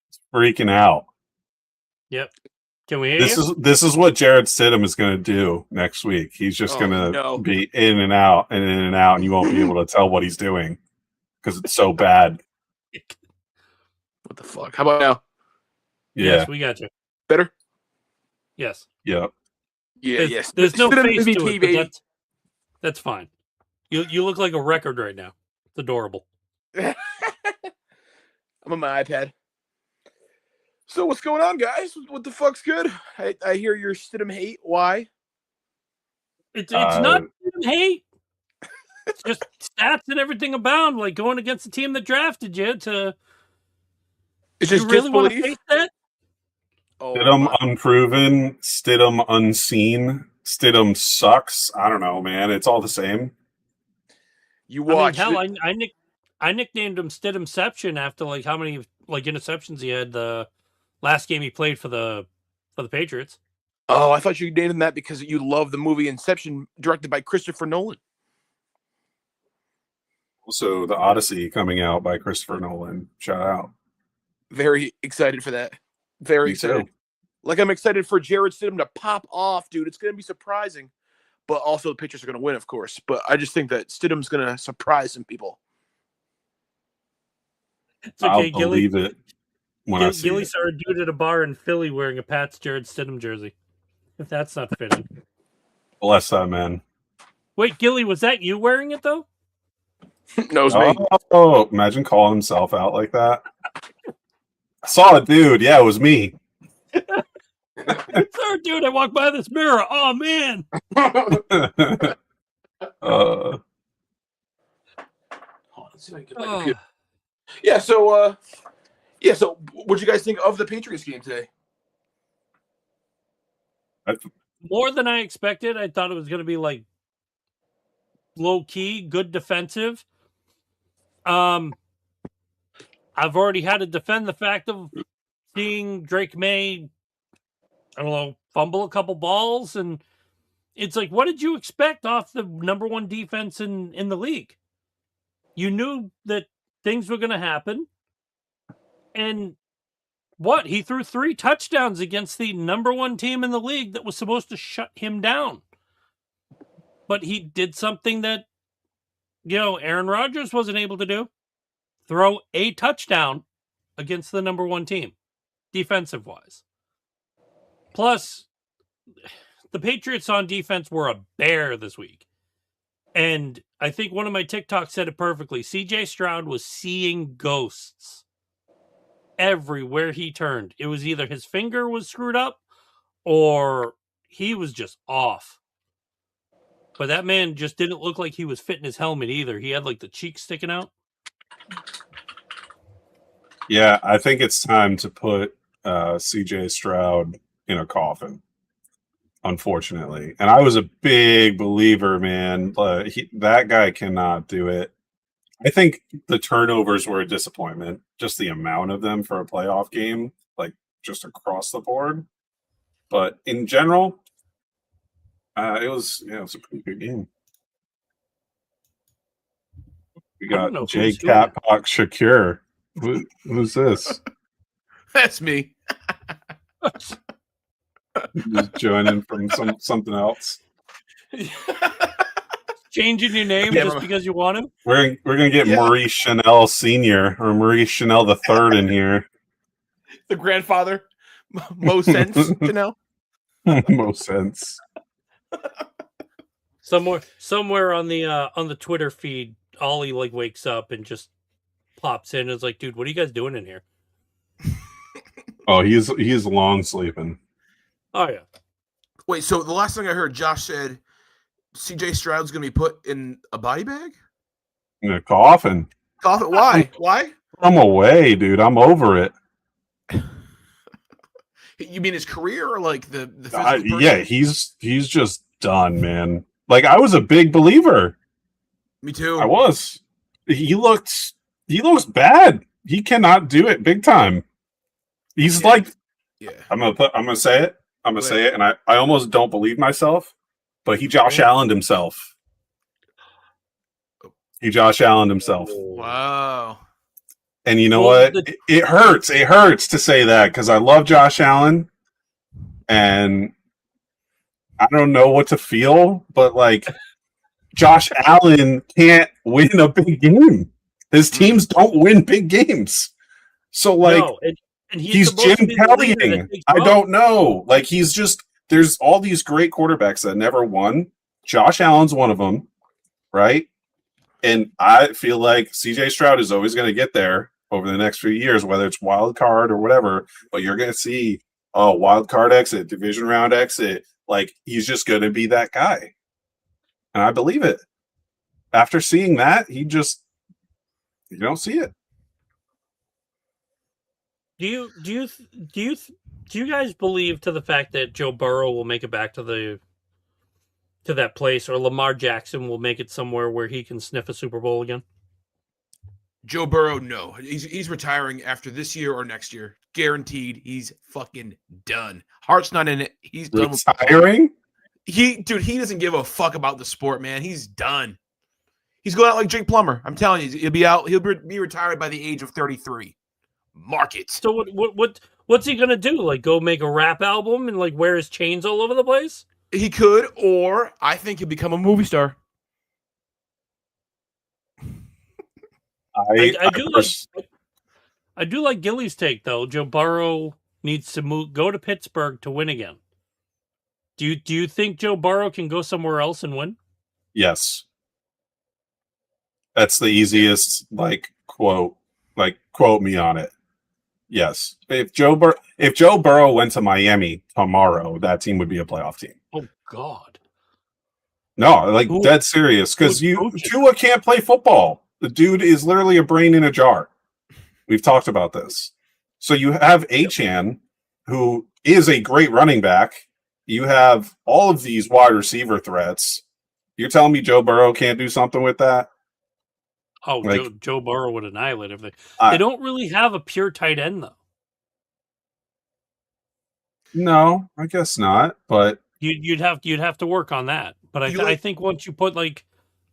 It's freaking out. Yep. Can we hear you? This is what Jared Stidham is going to do next week. He's just going to be in and out, and you won't be able to tell what he's doing because it's so bad. What the fuck? How about now? Yeah. Yes, we got you. Better? Yes. Yep. Yeah, yes. There's no Stidham face MVP, to it, baby. but that's fine. You look like a record right now. It's adorable. I'm on my iPad. So what's going on, guys? What the fuck's good? I hear your Stidham hate. Why? It's not hate. It's just stats and everything abound, like going against the team that drafted you. It's just you really want to disbelief? face that? Oh, Stidham unproven, Stidham unseen, Stidham sucks. I don't know, man. It's all the same. You watch. I mean, hell, I nicknamed him Stidhamception after like how many like interceptions he had the last game he played for the Patriots. Oh, I thought you named him that because you love the movie Inception, directed by Christopher Nolan. Also, The Odyssey coming out by Christopher Nolan. Shout out. Very excited for that. Very Me excited. too. Like I'm excited for Jared Stidham to pop off, dude. It's going to be surprising. But also the Patriots are going to win, of course. But I just think that Stidham's going to surprise some people. It's okay, I'll believe it when I see Gilly it. saw a dude at a bar in Philly wearing a Pat's Jared Stidham jersey. If that's not fitting. Bless that man. Wait, Gilly, was that you wearing it though? No, it was me. Oh, imagine calling himself out like that. I saw it, dude. Yeah, it was me. Sorry, dude, I walked by this mirror. Oh man. Let's see if I can get my computer. Yeah, so what'd you guys think of the Patriots game today? More than I expected. I thought it was going to be like low key, good defensive. I've already had to defend the fact of seeing Drake May, I don't know, fumble a couple balls, and it's like, what did you expect off the number one defense in the league? You knew that things were going to happen, and what? He threw 3 touchdowns against the number one team in the league that was supposed to shut him down. But he did something that, Aaron Rodgers wasn't able to do. Throw a touchdown against the number one team, defensive-wise. Plus, the Patriots on defense were a bear this week. And I think one of my TikToks said it perfectly. CJ Stroud was seeing ghosts everywhere he turned. It was either his finger was screwed up or he was just off. But that man just didn't look like he was fitting his helmet either. He had like the cheeks sticking out. Yeah, I think it's time to put CJ Stroud in a coffin, unfortunately. And I was a big believer, man. But that guy cannot do it. I think the turnovers were a disappointment, just the amount of them for a playoff game, like just across the board. But in general, it was a pretty good game. We got Jay Catpock Shakur. Who's this? That's me. Just joining from something else. Changing your name just because you want him? We're gonna get Maurice Chanel Sr. or Maurice Chanel the Third in here. The grandfather, Mo Sense Chanel. Mo Sense. Somewhere on the Twitter feed, Ollie like wakes up and just pops in and is like, "Dude, what are you guys doing in here?" Oh, he's long sleeping. Oh yeah. Wait, so the last thing I heard, Josh said CJ Stroud's gonna be put in a body bag? In a coffin. Coffin? Why? Why? I'm away, dude. I'm over it. You mean his career or like the physical person? Yeah, he's just done, man. Like I was a big believer. Me too. I was. He looks bad. He cannot do it big time. He's I'm gonna say it. I'm gonna say it, and I almost don't believe myself, but he Josh Allen'd himself. He Josh Allen'd himself. Wow. And you know what? It hurts. It hurts to say that because I love Josh Allen, and I don't know what to feel, but like Josh Allen can't win a big game. His teams don't win big games. So like and he's Jim Kellying. I don't know. Like there's all these great quarterbacks that never won. Josh Allen's one of them, right? And I feel like CJ Stroud is always going to get there over the next few years, whether it's wild card or whatever. But you're going to see wild card exit, division round exit. Like he's just going to be that guy, and I believe it. After seeing that, you don't see it. Do you guys believe to the fact that Joe Burrow will make it back to that place, or Lamar Jackson will make it somewhere where he can sniff a Super Bowl again? Joe Burrow, no. He's retiring after this year or next year. Guaranteed. He's fucking done. Heart's not in it. He's done with Retiring? he doesn't give a fuck about the sport, man. He's done. He's going out like Jake Plummer. I'm telling you, he'll be retired by the age of 33. Mark it. So what's he gonna do? Like go make a rap album and like wear his chains all over the place? He could, or I think he'll become a movie star. I do like Gilly's take though. Joe Burrow needs to go to Pittsburgh to win again. Do you think Joe Burrow can go somewhere else and win? Yes. That's the easiest quote me on it. Yes. If Joe Burrow went to Miami tomorrow, that team would be a playoff team. Oh God. No, dead serious, because Tua can't play football. The dude is literally a brain in a jar. We've talked about this. So you have Achane, who is a great running back. You have all of these wide receiver threats. You're telling me Joe Burrow can't do something with that? Oh, Joe Burrow would annihilate everything. They don't really have a pure tight end, though. No, I guess not. But you'd have to work on that. But I think once you put like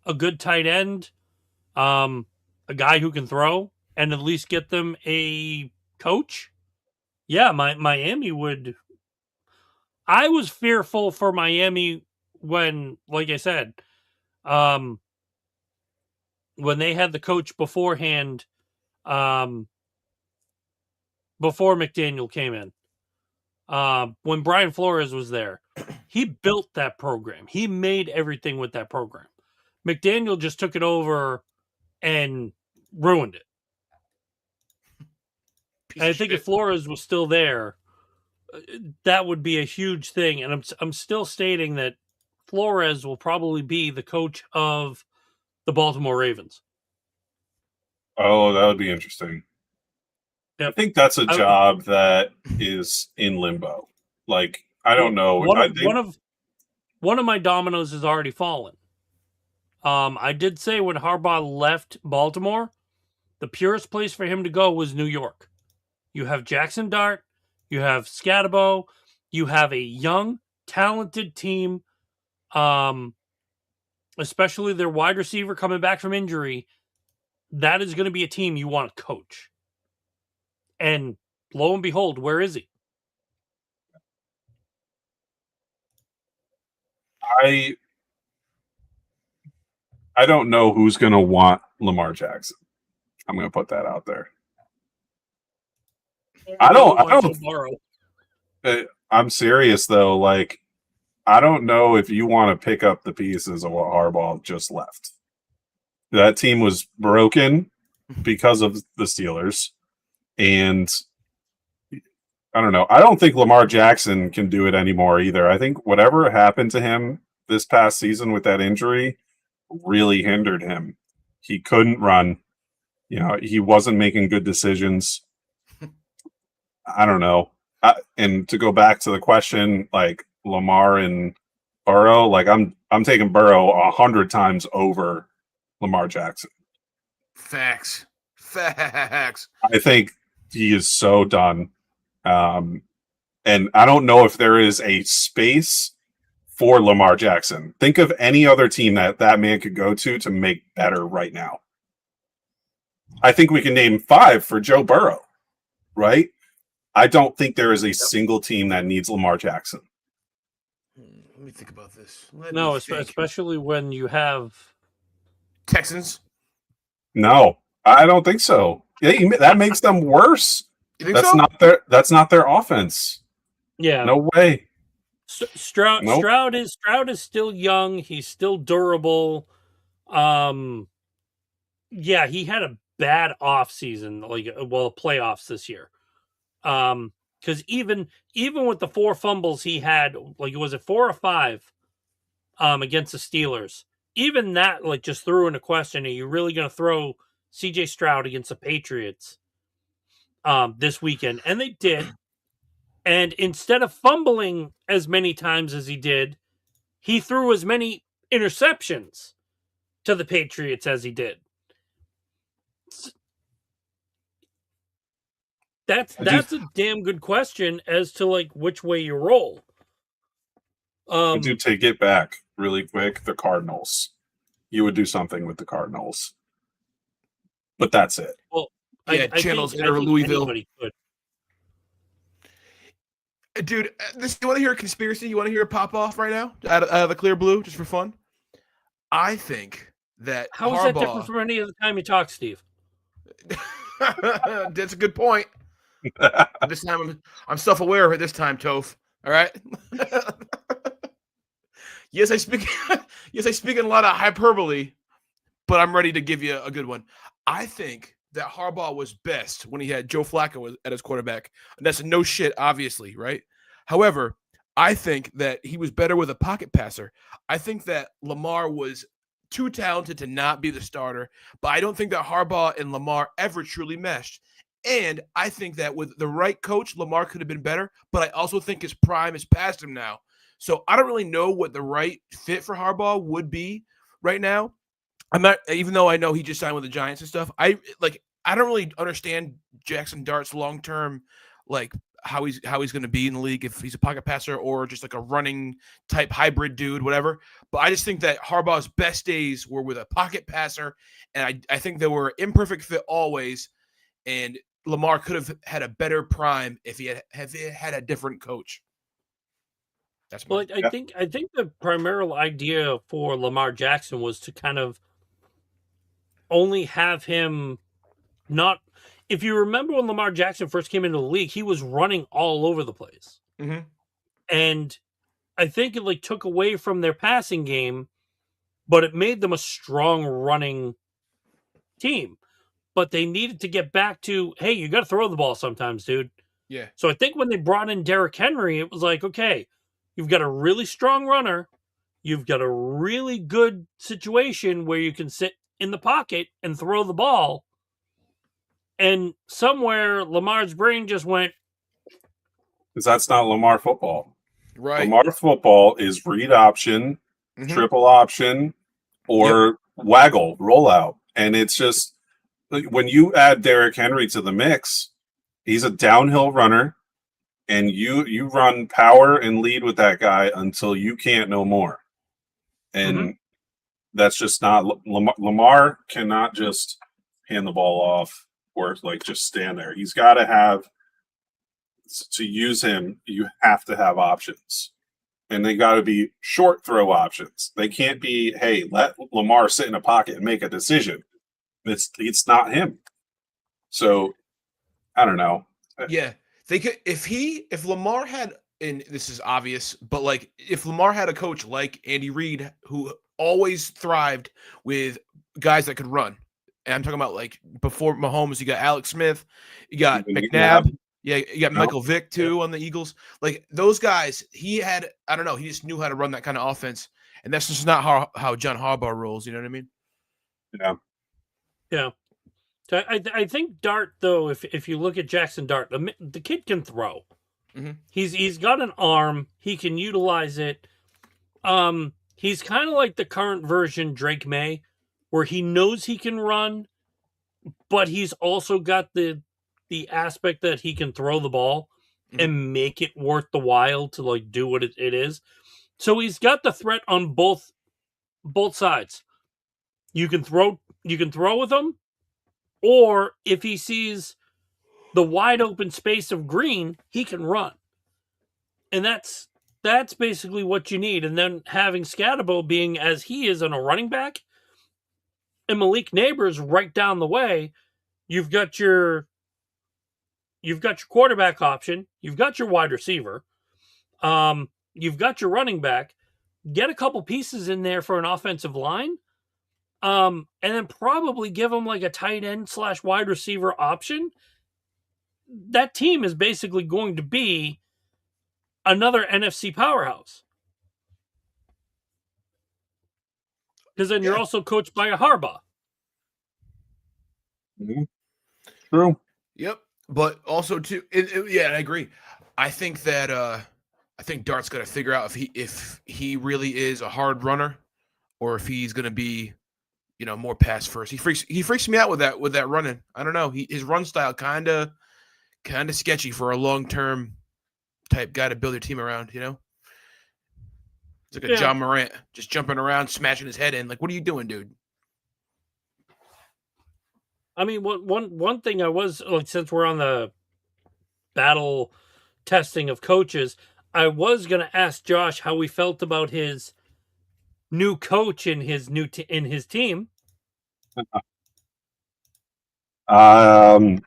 a good tight end, a guy who can throw, and at least get them a coach, yeah, Miami would. I was fearful for Miami when, like I said, when they had the coach beforehand, before McDaniel came in, when Brian Flores was there, he built that program. He made everything with that program. McDaniel just took it and ruined it. And I think if Flores was still there, that would be a huge thing. And I'm still stating that Flores will probably be the coach of the Baltimore Ravens. Oh, that would be interesting. Yep. I think that's a job that is in limbo. Like, I don't know. One of my dominoes has already fallen. I did say when Harbaugh left Baltimore, the purest place for him to go was New York. You have Jackson Dart, you have Scatabo, you have a young, talented team, especially their wide receiver coming back from injury. That is going to be a team you want to coach. And lo and behold, where is he? I don't know who's going to want Lamar Jackson. I'm going to put that out there. I'm serious though. Like, I don't know if you want to pick up the pieces of what Harbaugh just left. That team was broken because of the Steelers. And I don't know. I don't think Lamar Jackson can do it anymore either. I think whatever happened to him this past season with that injury really hindered him. He couldn't run. He wasn't making good decisions. I don't know. And to go back to the question, like Lamar and Burrow, like I'm taking Burrow 100 times over Lamar Jackson. Facts. I think he is so done. And I don't know if there is a space for Lamar Jackson. Think of any other team that man could go to make better right now. I think we can name 5 for Joe Burrow, right? I don't think there is a single team that needs Lamar Jackson. Let me think about this. Especially when you have Texans. No, I don't think so. That makes them worse. You think so? That's not their offense. Yeah. No way. Stroud is still young. He's still durable. Yeah, he had a bad off season, the playoffs this year. Because even with the 4 fumbles he had, was it 4 or 5 against the Steelers? Even that just threw into question, are you really going to throw CJ Stroud against the Patriots this weekend? And they did. And instead of fumbling as many times as he did, he threw as many interceptions to the Patriots as he did. That's a damn good question as to like which way you roll. I do take it back really quick. The Cardinals. You would do something with the Cardinals, but that's it. Well, Yeah, channels enter Louisville. Anybody could. Dude, you want to hear a conspiracy? You want to hear a pop off right now out of the clear blue, just for fun? I think that How is that different from any other time you talk, Steve? That's a good point. This time I'm self-aware at this time, Toph. All right. Yes, I speak in a lot of hyperbole, but I'm ready to give you a good one. I think that Harbaugh was best when he had Joe Flacco at his quarterback. And that's no shit, obviously, right? However, I think that he was better with a pocket passer. I think that Lamar was too talented to not be the starter, but I don't think that Harbaugh and Lamar ever truly meshed. And I think that with the right coach, Lamar could have been better, but I also think his prime is past him now. So I don't really know what the right fit for Harbaugh would be right now. I'm not, even though I know he just signed with the Giants and stuff. I don't really understand Jackson Dart's long term, like how he's going to be in the league, if he's a pocket passer or just like a running type hybrid dude, whatever. But I just think that Harbaugh's best days were with a pocket passer, and I think they were imperfect fit always. And Lamar could have had a better prime if he had a different coach. That's well, I think the primary idea for Lamar Jackson was to kind of only have him not. If you remember when Lamar Jackson first came into the league, he was running all over the place, and I think it like took away from their passing game, but it made them a strong running team. But they needed to get back to, hey, you got to throw the ball sometimes, dude. Yeah. So I think when they brought in Derrick Henry, it was like, okay, you've got a really strong runner. You've got a really good situation where you can sit in the pocket and throw the ball. And somewhere Lamar's brain just went. Because that's not Lamar football. Right. Lamar football is read option, triple option, or waggle, rollout. And it's just, when you add Derrick Henry to the mix, he's a downhill runner, and you run power and lead with that guy until you can't no more. And that's just not Lamar cannot just hand the ball off or like just stand there. He's got to have, to use him, you have to have options. And they got to be short throw options. They can't be, hey, let Lamar sit in a pocket and make a decision. It's not him. So I don't know. Yeah. They could, if Lamar had, and this is obvious, but like if Lamar had a coach like Andy Reid who always thrived with guys that could run. And I'm talking about like before Mahomes, you got Alex Smith, you got McNabb. Yeah, you got Michael Vick too on the Eagles. Like those guys, he had, I don't know, he just knew how to run that kind of offense. And that's just not how John Harbaugh rolls, you know what I mean? Yeah. Yeah. So I think Dart, though, if you look at Jackson Dart, the kid can throw. He's got an arm. He can utilize it. He's kind of like the current version Drake May, where he knows he can run, but he's also got the aspect that he can throw the ball and make it worth the while to like do what it is. So he's got the threat on both sides. You can throw with him, or if he sees the wide open space of green, he can run. And that's basically what you need. And then having Scatabo being as he is on a running back, and Malik Neighbors right down the way, you've got your quarterback option, you've got your wide receiver, you've got your running back. Get a couple pieces in there for an offensive line, and then probably give them like a tight end / wide receiver option. That team is basically going to be another NFC powerhouse. Because then you're also coached by a Harbaugh. True. Yep. But also too, I agree. I think that I think Dart's got to figure out if he really is a hard runner, or if he's going to be, more pass first. He freaks me out with that running. I don't know. His run style kind of kind of sketchy for a long-term type guy to build your team around, you know? It's like a John Morant just jumping around, smashing his head in. Like, what are you doing, dude? I mean, one thing I was like, since we're on the battle testing of coaches, I was going to ask Josh how we felt about his new coach in his in his team. I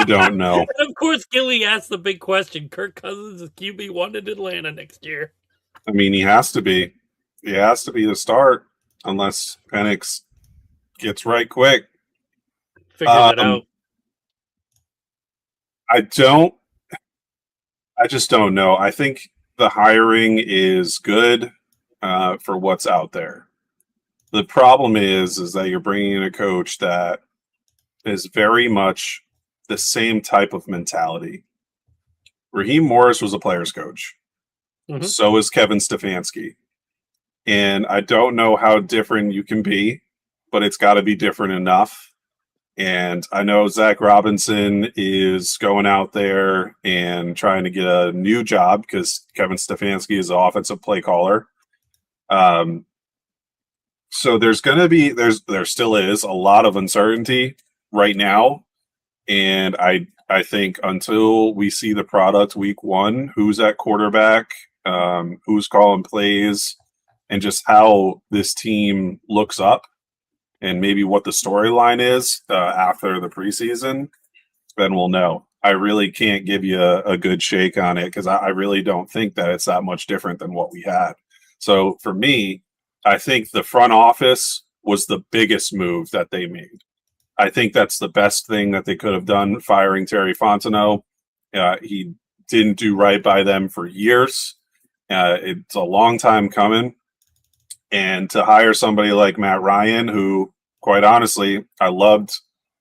don't know. And of course, Gilly asked the big question: Kirk Cousins is QB1 in Atlanta next year. I mean, he has to be. He has to be the start unless Penix gets right quick. Figure that out. I just don't know. I think the hiring is good for what's out there. The problem is that you're bringing in a coach that is very much the same type of mentality. Raheem Morris was a player's coach. Mm-hmm. So is Kevin Stefanski. And I don't know how different you can be, but it's got to be different enough. And I know Zach Robinson is going out there and trying to get a new job because Kevin Stefanski is the offensive play caller. So there's going to be there still is a lot of uncertainty right now, and I think until we see the product week one, who's at quarterback, who's calling plays, and just how this team looks up, and maybe what the storyline is after the preseason, then we'll know. I really can't give you a good shake on it because I really don't think that it's that much different than what we had. So for me, I think the front office was the biggest move that they made. I think that's the best thing that they could have done, firing Terry Fontenot. He didn't do right by them for years. It's a long time coming. And to hire somebody like Matt Ryan, who, quite honestly, I loved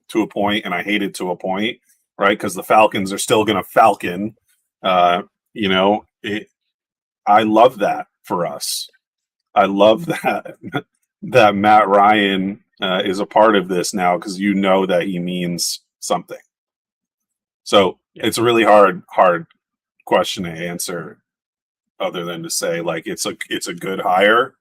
to a point and I hated to a point, right? Because the Falcons are still going to Falcon. I love that for us. I love that that Matt Ryan is a part of this now because you know that he means something. So it's a really hard question to answer, other than to say like it's a good hire.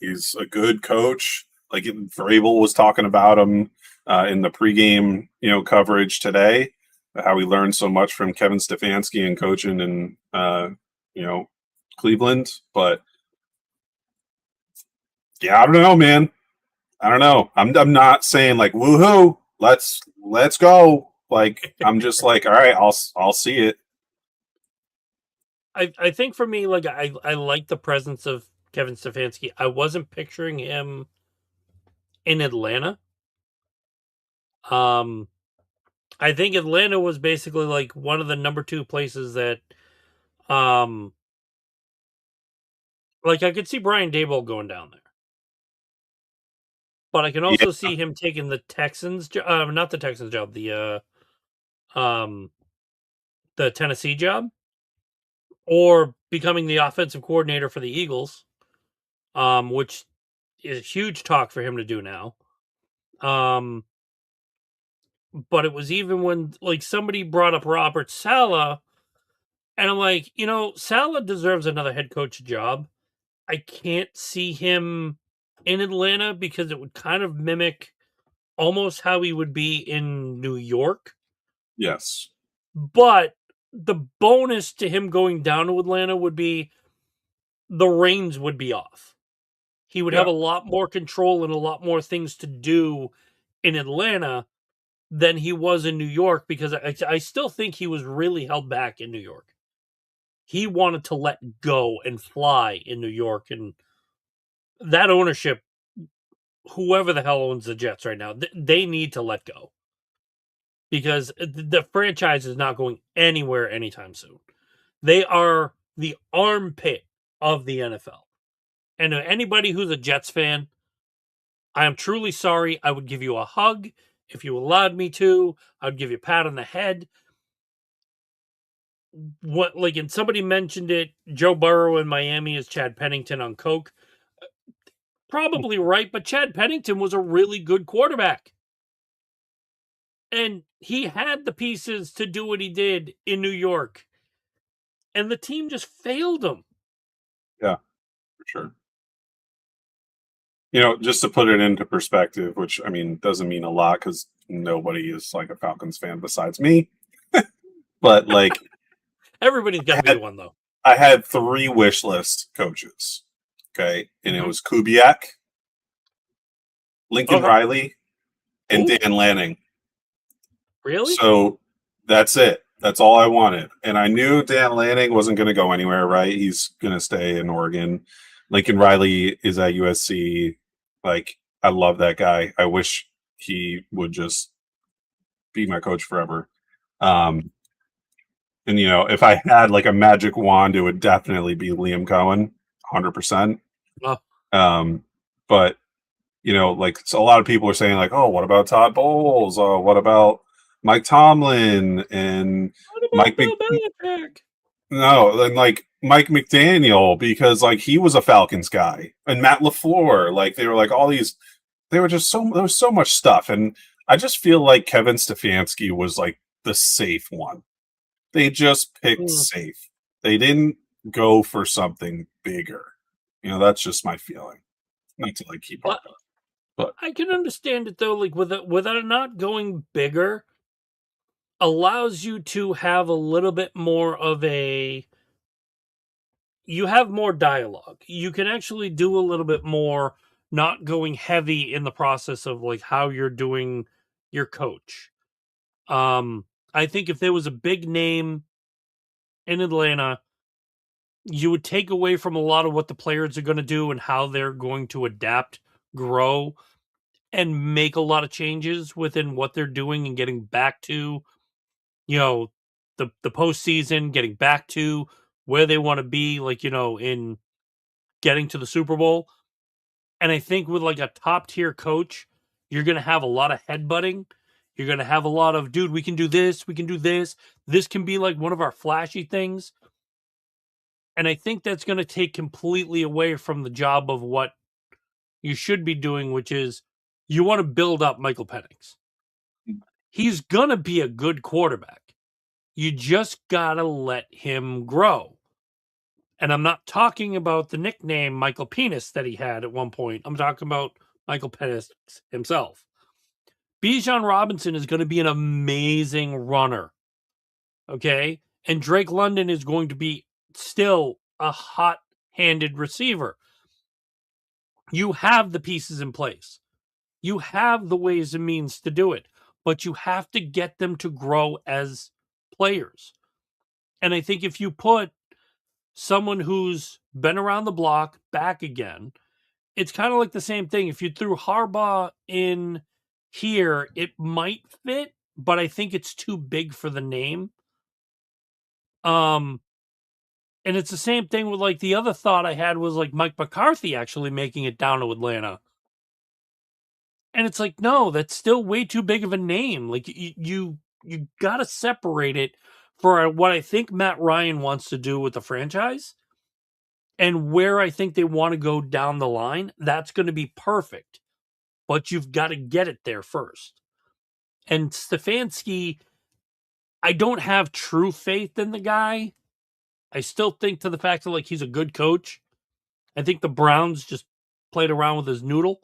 He's a good coach. Like Vrabel was talking about him in the pregame coverage today, how he learned so much from Kevin Stefanski and coaching in Cleveland, but. Yeah, I don't know, man. I don't know. I'm not saying like woohoo, let's go. Like I'm just like, all right, I'll see it. I think for me, like I like the presence of Kevin Stefanski. I wasn't picturing him in Atlanta. I think Atlanta was basically like one of the number 2 places that like I could see Brian Daboll going down there. But I can also see him taking the Texans not the Texans job, the Tennessee job, or becoming the offensive coordinator for the Eagles, which is huge talk for him to do now. But it was even when like somebody brought up Robert Saleh, and I'm like, Saleh deserves another head coach job. I can't see him in Atlanta because it would kind of mimic almost how he would be in New York. Yes. But the bonus to him going down to Atlanta would be the reins would be off. He would have a lot more control and a lot more things to do in Atlanta than he was in New York, because I still think he was really held back in New York. He wanted to let go and fly in New York, and that ownership, whoever the hell owns the Jets right now, they need to let go, because the franchise is not going anywhere anytime soon. They are the armpit of the NFL. And to anybody who's a Jets fan, I am truly sorry. I would give you a hug if you allowed me to. I would give you a pat on the head. And somebody mentioned it, Joe Burrow in Miami is Chad Pennington on coke. Probably right, but Chad Pennington was a really good quarterback. And he had the pieces to do what he did in New York. And the team just failed him. Yeah, for sure. Just to put it into perspective, which I mean doesn't mean a lot because nobody is like a Falcons fan besides me. But like, everybody's got to be one though. I had 3 wish list coaches. Okay, and it was Kubiak, Lincoln Riley, and Dan Lanning. Really? So that's it. That's all I wanted. And I knew Dan Lanning wasn't going to go anywhere, right? He's going to stay in Oregon. Lincoln Riley is at USC. Like, I love that guy. I wish he would just be my coach forever. And, if I had like a magic wand, it would definitely be Liam Cohen, 100%. But, like so a lot of people are saying like, oh, what about Todd Bowles? Oh, what about Mike Tomlin and Mike Belichick? No, then like Mike McDaniel, because like he was a Falcons guy, and Matt LaFleur, like they were like all these, there was so much stuff, and I just feel like Kevin Stefanski was like the safe one. They just picked safe. They didn't go for something bigger. That's just my feeling. Not to like keep up. But I can understand it though, like without not going bigger, allows you to have a little bit more of you have more dialogue. You can actually do a little bit more, not going heavy in the process of like how you're doing your coach. I think if there was a big name in Atlanta, you would take away from a lot of what the players are going to do and how they're going to adapt, grow, and make a lot of changes within what they're doing and getting back to, the postseason, getting back to where they want to be, like, in getting to the Super Bowl. And I think with like a top tier coach, you're going to have a lot of headbutting. You're going to have a lot of, dude, we can do this. We can do this. This can be like one of our flashy things. And I think that's going to take completely away from the job of what you should be doing, which is you want to build up Michael Penix. He's going to be a good quarterback. You just got to let him grow. And I'm not talking about the nickname Michael Penis that he had at one point. I'm talking about Michael Penix himself. Bijan Robinson is going to be an amazing runner. Okay? And Drake London is going to be still a hot-handed receiver. You have the pieces in place. You have the ways and means to do it. But you have to get them to grow as players. And I think if you put someone who's been around the block back again, it's kind of like the same thing. If you threw Harbaugh in here, it might fit, but I think it's too big for the name. And it's the same thing with like the other thought I had was like Mike McCarthy actually making it down to Atlanta. And it's like, no, that's still way too big of a name. Like you got to separate it for what I think Matt Ryan wants to do with the franchise and where I think they want to go down the line. That's going to be perfect, but you've got to get it there first. And Stefanski, I don't have true faith in the guy. I still think to the fact that like he's a good coach. I think the Browns just played around with his noodle.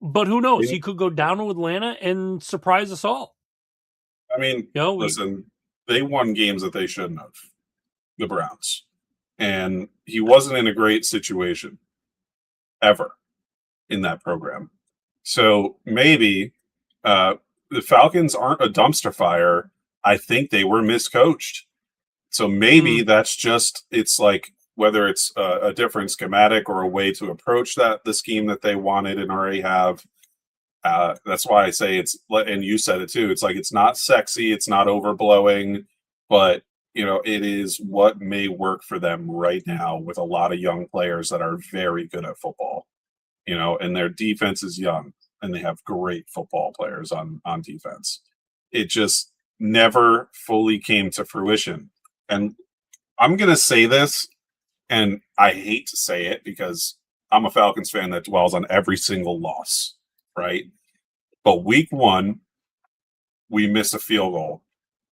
But who knows? He could go down to Atlanta and surprise us all. I mean, listen, they won games that they shouldn't have, the Browns. And he wasn't in a great situation ever in that program. So maybe the Falcons aren't a dumpster fire. I think they were miscoached. So maybe that's just, it's like, whether it's a different schematic or a way to approach the scheme that they wanted and already have. That's why I say it's, and you said it too, it's like, it's not sexy, it's not overblowing, but it is what may work for them right now with a lot of young players that are very good at football, and their defense is young and they have great football players on defense. It just never fully came to fruition. And I'm going to say this, and I hate to say it because I'm a Falcons fan that dwells on every single loss, right? But week 1, we miss a field goal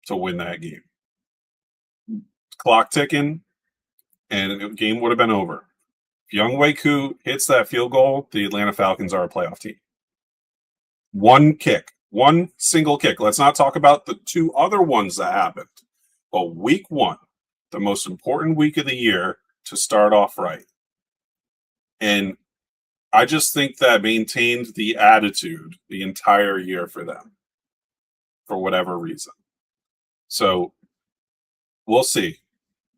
to win that game. Clock ticking, and the game would have been over. If Younghoe Koo hits that field goal, the Atlanta Falcons are a playoff team. One kick, one single kick. Let's not talk about the two other ones that happened. But week one, the most important week of the year to start off right. And I just think that maintained the attitude the entire year for them, for whatever reason. So we'll see.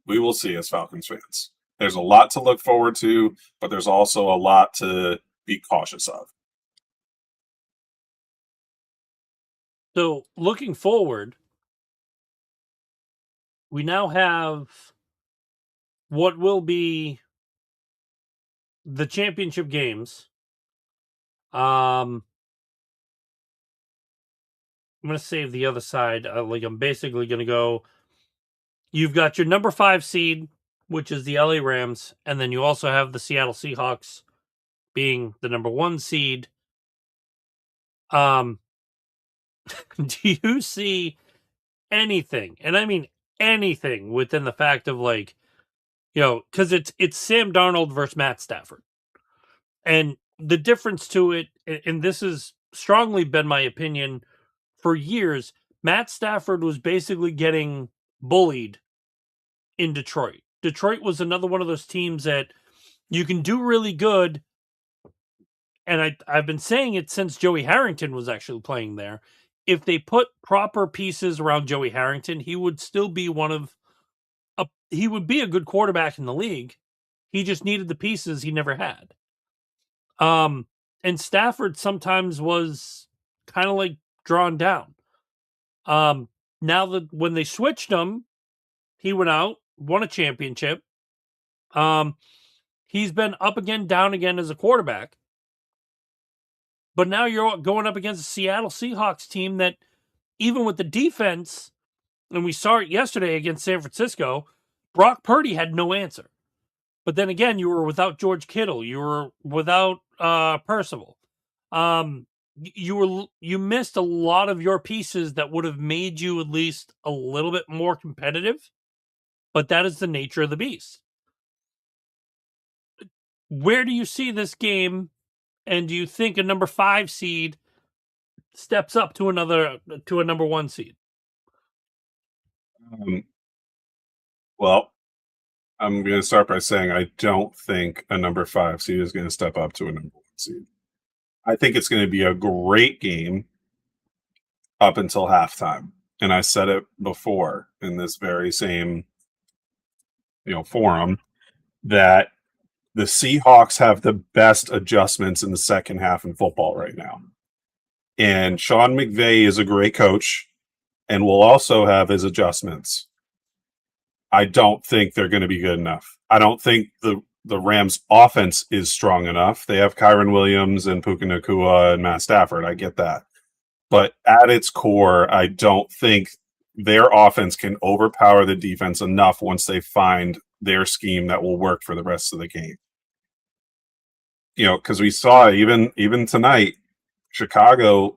We will see as Falcons fans. There's a lot to look forward to, but there's also a lot to be cautious of. So looking forward, we now have what will be the championship games. I'm going to save the other side. I'm basically going to go. You've got your number 5 seed, which is the LA Rams, and then you also have the Seattle Seahawks being the number 1 seed. Do you see anything, and I mean anything, within the fact of because it's Sam Darnold versus Matt Stafford, and the difference to it, and this has strongly been my opinion for years, Matt Stafford was basically getting bullied in Detroit. Detroit was another one of those teams that you can do really good, and I've been saying it since Joey Harrington was actually playing there. If they put proper pieces around Joey Harrington, he would still be he would be a good quarterback in the league. He just needed the pieces he never had. And Stafford sometimes was kind of drawn down. Now that when they switched him, he went out, won a championship. He's been up again, down again as a quarterback. But now you're going up against a Seattle Seahawks team that, even with the defense, and we saw it yesterday against San Francisco, Brock Purdy had no answer. But then again, you were without George Kittle. You were without Percival. You missed a lot of your pieces that would have made you at least a little bit more competitive. But that is the nature of the beast. Where do you see this game? And do you think a number 5 seed steps up to a number 1 seed? Well, I'm going to start by saying I don't think a number 5 seed is going to step up to a number 1 seed. I think it's going to be a great game up until halftime. And I said it before in this very same forum that the Seahawks have the best adjustments in the second half in football right now. And Sean McVay is a great coach and will also have his adjustments. I don't think they're going to be good enough. I don't think the Rams' offense is strong enough. They have Kyron Williams and Puka Nacua and Matt Stafford. I get that. But at its core, I don't think their offense can overpower the defense enough once they find their scheme that will work for the rest of the game. Because we saw even tonight, Chicago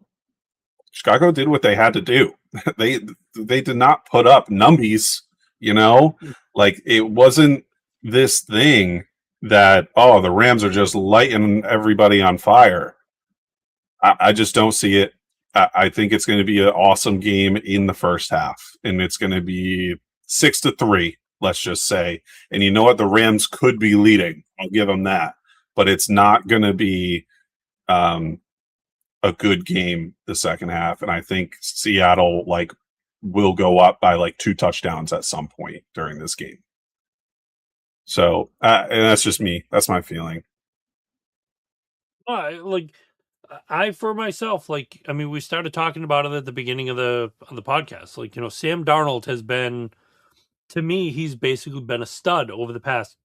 did what they had to do. They did not put up numbies, it wasn't this thing that, the Rams are just lighting everybody on fire. I just don't see it. I think it's going to be an awesome game in the first half, and it's going to be 6-3, let's just say. And you know what? The Rams could be leading. I'll give them that. But it's not going to be a good game the second half. And I think Seattle will go up by 2 touchdowns at some point during this game. So, and that's just me. That's my feeling. I for myself, we started talking about it at the beginning of the podcast. Sam Darnold has been, to me, he's basically been a stud over the past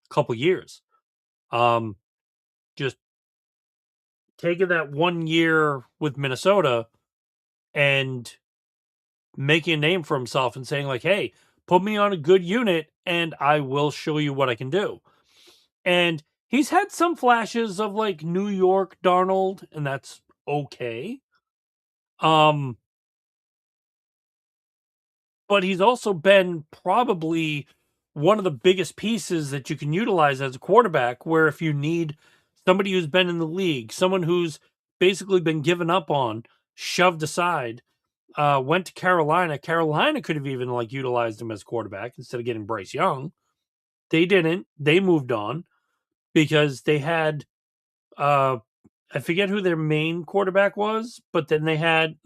couple years. Just taking that 1 year with Minnesota and making a name for himself and saying hey, put me on a good unit and I will show you what I can do. And he's had some flashes of New York Darnold, and that's okay. but he's also been probably one of the biggest pieces that you can utilize as a quarterback, where if you need somebody who's been in the league, someone who's basically been given up on, shoved aside, went to Carolina. Carolina could have even like utilized him as quarterback instead of getting Bryce Young. They didn't. They moved on because they had I forget who their main quarterback was, but then they had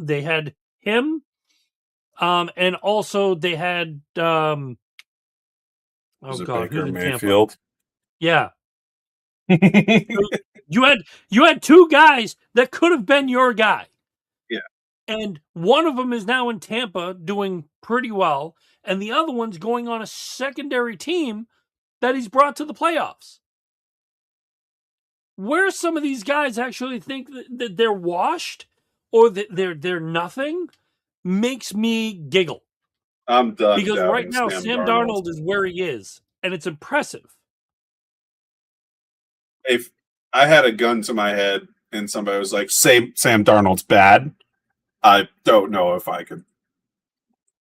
him. And also they had oh Was it god, Baker who's in Tampa? Mayfield? Yeah. You had two guys that could have been your guy. Yeah. And one of them is now in Tampa doing pretty well, and the other one's going on a secondary team that he's brought to the playoffs. Where some of these guys actually think that they're washed or that they're nothing makes me giggle. I'm done Because right doubting now Sam Sam Darnold. Darnold is where he is, and it's impressive. If I had a gun to my head and somebody was like, "Say Sam Darnold's bad," I don't know if I could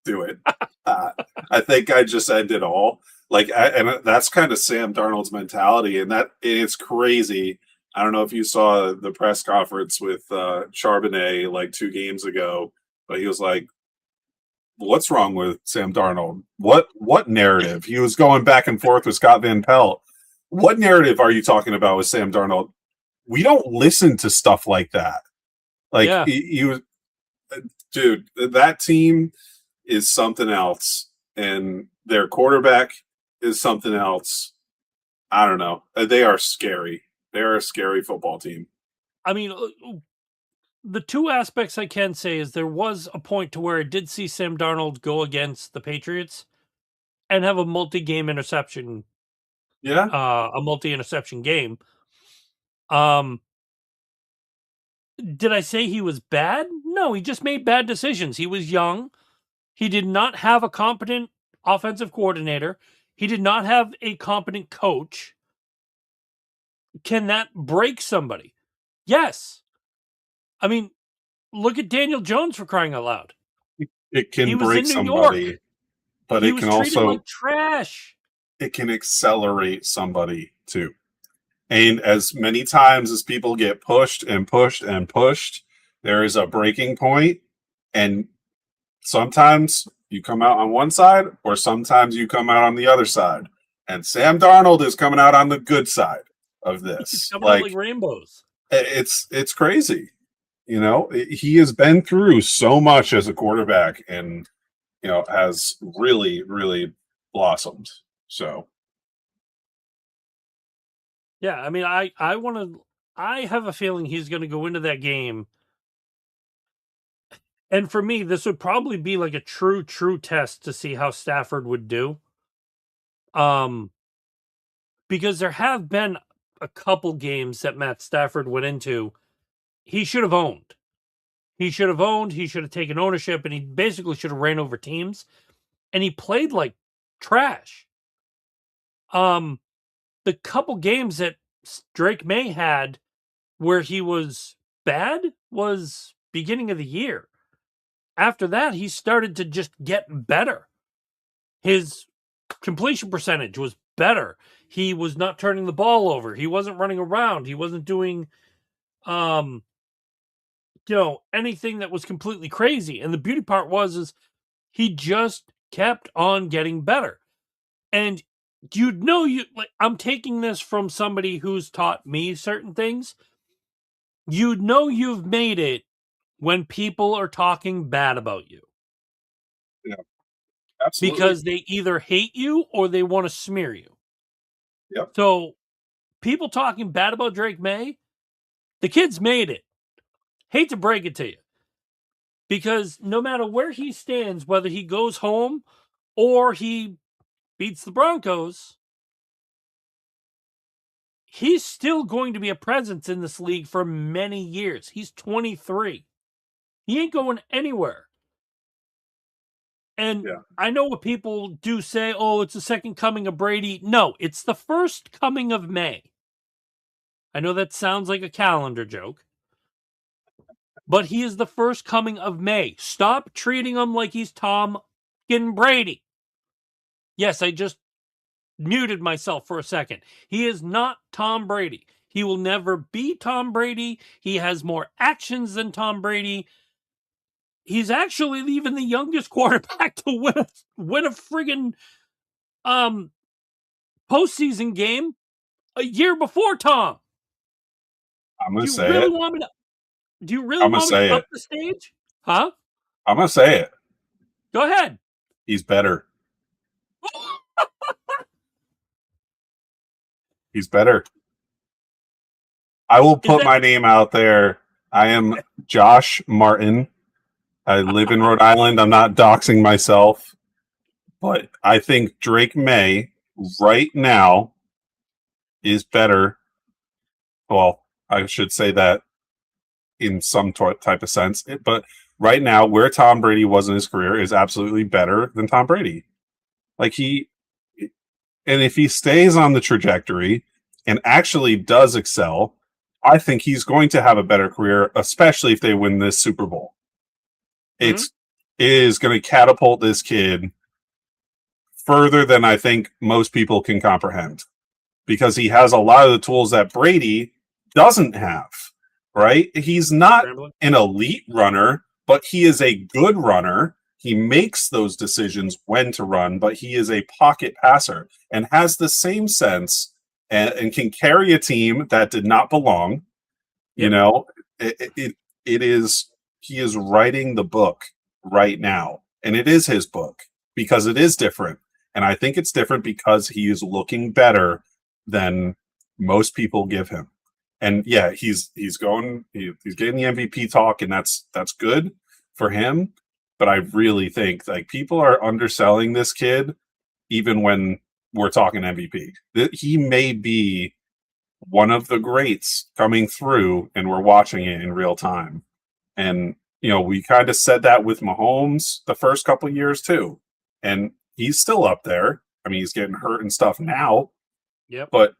do it. I think I just end it all. And that's kind of Sam Darnold's mentality, and it's crazy. I don't know if you saw the press conference with Charbonnet like 2 games ago, but he was like, "What's wrong with Sam Darnold? What narrative?" He was going back and forth with Scott Van Pelt. What narrative are you talking about with Sam Darnold? We don't listen to stuff like that. Like Yeah. he was, dude. That team is something else, and their quarterback is something else. I don't know. They are scary. They are a scary football team. I mean, the two aspects I can say is there was a point to where I did see Sam Darnold go against the Patriots and have a multi-game interception, Yeah. a multi-interception game. Did I say he was bad? No, he just made bad decisions. He was young. He did not have a competent offensive coordinator. He did not have a competent coach. Can that break somebody? Yes. I mean, look at Daniel Jones, for crying out loud. It can He was break in New somebody, York. but He it was can treated also like trash. it can accelerate somebody too. And as many times as people get pushed and pushed and pushed, there is a breaking point, and sometimes you come out on one side, or sometimes you come out on the other side. And Sam Darnold is coming out on the good side of He's this. coming out like rainbows. It's crazy. You know, he has been through so much as a quarterback, and has really, really blossomed. So Yeah, I mean, I have a feeling he's going to go into that game. And for me, this would probably be like a true test to see how Stafford would do. Because there have been a couple games that Matt Stafford went into, he should have owned. He should have owned, he should have taken ownership, and he basically should have ran over teams. And he played like trash. The couple games that Drake May had where he was bad was beginning of the year. After that, he started to just get better. His completion percentage was better. He was not turning the ball over. He wasn't running around. He wasn't doing anything that was completely crazy. And the beauty part is he just kept on getting better. And I'm taking this from somebody who's taught me certain things. You've made it when people are talking bad about you. yeah, absolutely. Because they either hate you or they want to smear you. Yep. So people talking bad about Drake May, the kid's made it. Hate to break it to you. Because no matter where he stands, whether he goes home or he beats the Broncos, he's still going to be a presence in this league for many years. He's 23. He ain't going anywhere. And I know what people do say, oh, it's the second coming of Brady. No, it's the first coming of May. I know that sounds like a calendar joke. But he is the first coming of May. Stop treating him like he's Tom freaking Brady. Yes, I just muted myself for a second. He is not Tom Brady. He will never be Tom Brady. He has more actions than Tom Brady. He's actually even the youngest quarterback to win a friggin' postseason game a year before Tom. I'm gonna Do you say really it. want me to? Do you really I'm gonna want me to say up it. the stage? Huh? I'm gonna say it. Go ahead. He's better. He's better. I will Is put that my name out there. I am Josh Martin. I live in Rhode Island. I'm not doxing myself, but I think Drake May right now is better. Well, I should say that in some type of sense, but right now, where Tom Brady was in his career is absolutely better than Tom Brady. Like and if he stays on the trajectory and actually does excel, I think he's going to have a better career, especially if they win this Super Bowl. Mhm. It is going to catapult this kid further than I think most people can comprehend, because he has a lot of the tools that Brady doesn't have, right? He's not Scrambling? an elite runner, but he is a good runner. He makes those decisions when to run, but he is a pocket passer and has the same sense, and can carry a team that did not belong. You Yep. know, it is, he is writing the book right now, and it is his book because it is different. And I think it's different because he is looking better than most people give him. And yeah, he's getting the MVP talk, and that's good for him. But I really think like people are underselling this kid, even when we're talking MVP. He may be one of the greats coming through, and we're watching it in real time. And we kind of said that with Mahomes the first couple of years too, and he's still up there. I mean, he's getting hurt and stuff now, Yep. but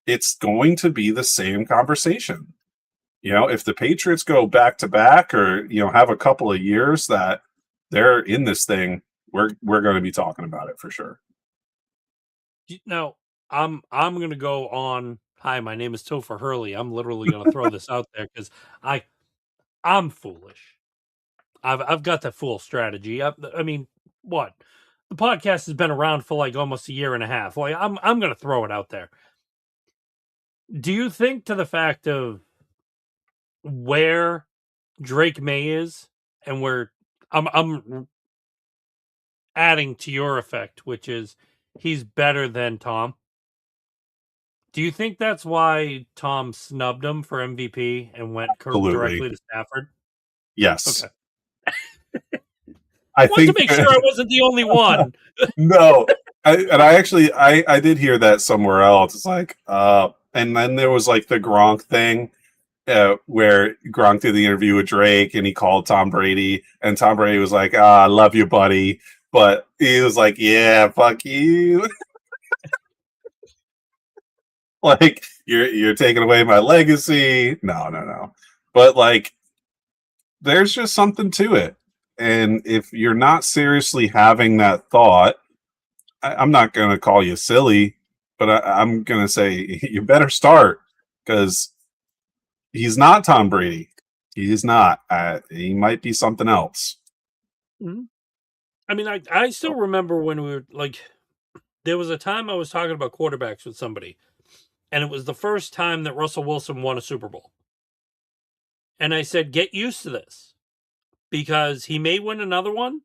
it's going to be the same conversation. If the Patriots go back to back, or have a couple of years that they're in this thing, we're going to be talking about it for sure. Now, I'm going to go on. Hi, my name is Topher Hurley. I'm literally going to throw this out there because I'm foolish. I've got that fool strategy. I mean, what? The podcast has been around for like almost a year and a half. Like I'm going to throw it out there. Do you think, to the fact of where Drake May is and where I'm adding to your effect, which is he's better than Tom? Do you think that's why Tom snubbed him for MVP and went Absolutely. directly to Stafford? Yes. Okay. I Want to think make sure I wasn't the only one. no. I did hear that somewhere else. It's like, and then there was like the Gronk thing, where Gronk did the interview with Drake and he called Tom Brady, and Tom Brady was like, I love you, buddy. But he was like, yeah, fuck you. Like, you're taking away my legacy. No. But like, there's just something to it. And if you're not seriously having that thought, I'm not going to call you silly, but I'm going to say you better start, because he's not Tom Brady. He's not. He might be something else. Mhm. I mean, I still remember when we were like, there was a time I was talking about quarterbacks with somebody, and it was the first time that Russell Wilson won a Super Bowl. And I said, get used to this, because he may win another one,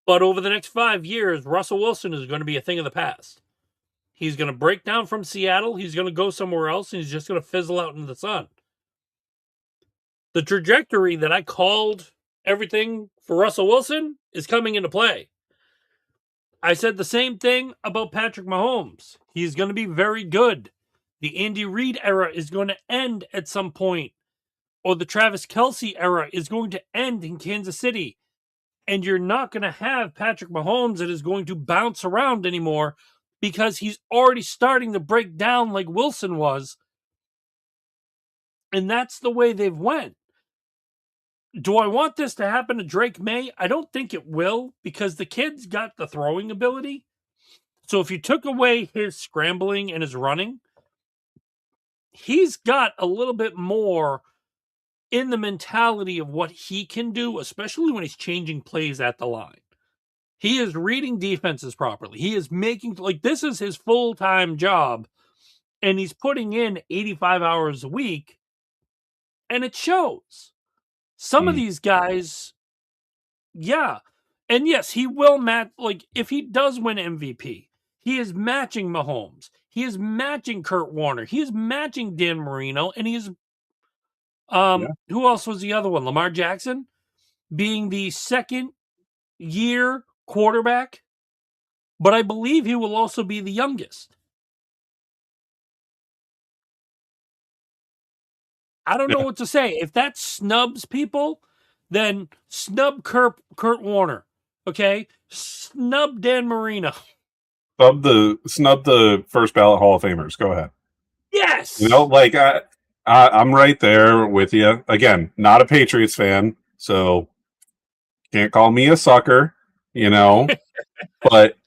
but over the next 5 years, Russell Wilson is going to be a thing of the past. He's going to break down from Seattle. He's going to go somewhere else, and he's just going to fizzle out into the sun. The trajectory that I called everything for Russell Wilson is coming into play. I said the same thing about Patrick Mahomes. He's going to be very good. The Andy Reid era is going to end at some point, or the Travis Kelce era is going to end in Kansas City. And you're not going to have Patrick Mahomes that is going to bounce around anymore, because he's already starting to break down like Wilson was. And that's the way they've went. Do I want this to happen to Drake May? I don't think it will, because the kid's got the throwing ability. So if you took away his scrambling and his running, he's got a little bit more in the mentality of what he can do, especially when he's changing plays at the line. He is reading defenses properly. He is making, like, this is his full-time job, and he's putting in 85 hours a week, and it shows. Some of these guys, yeah. And yes, he will match, like, if he does win MVP, he is matching Mahomes. He is matching Kurt Warner. He is matching Dan Marino, and he is, who else was the other one? Lamar Jackson being the second year quarterback, but I believe he will also be the youngest. I don't know what to say. If that snubs people, then snub Kurt Warner. Okay? Snub Dan Marino. Snub the first ballot Hall of Famers. Go ahead. Yes. You know, like I'm right there with you. Again, not a Patriots fan, so can't call me a sucker, you know. But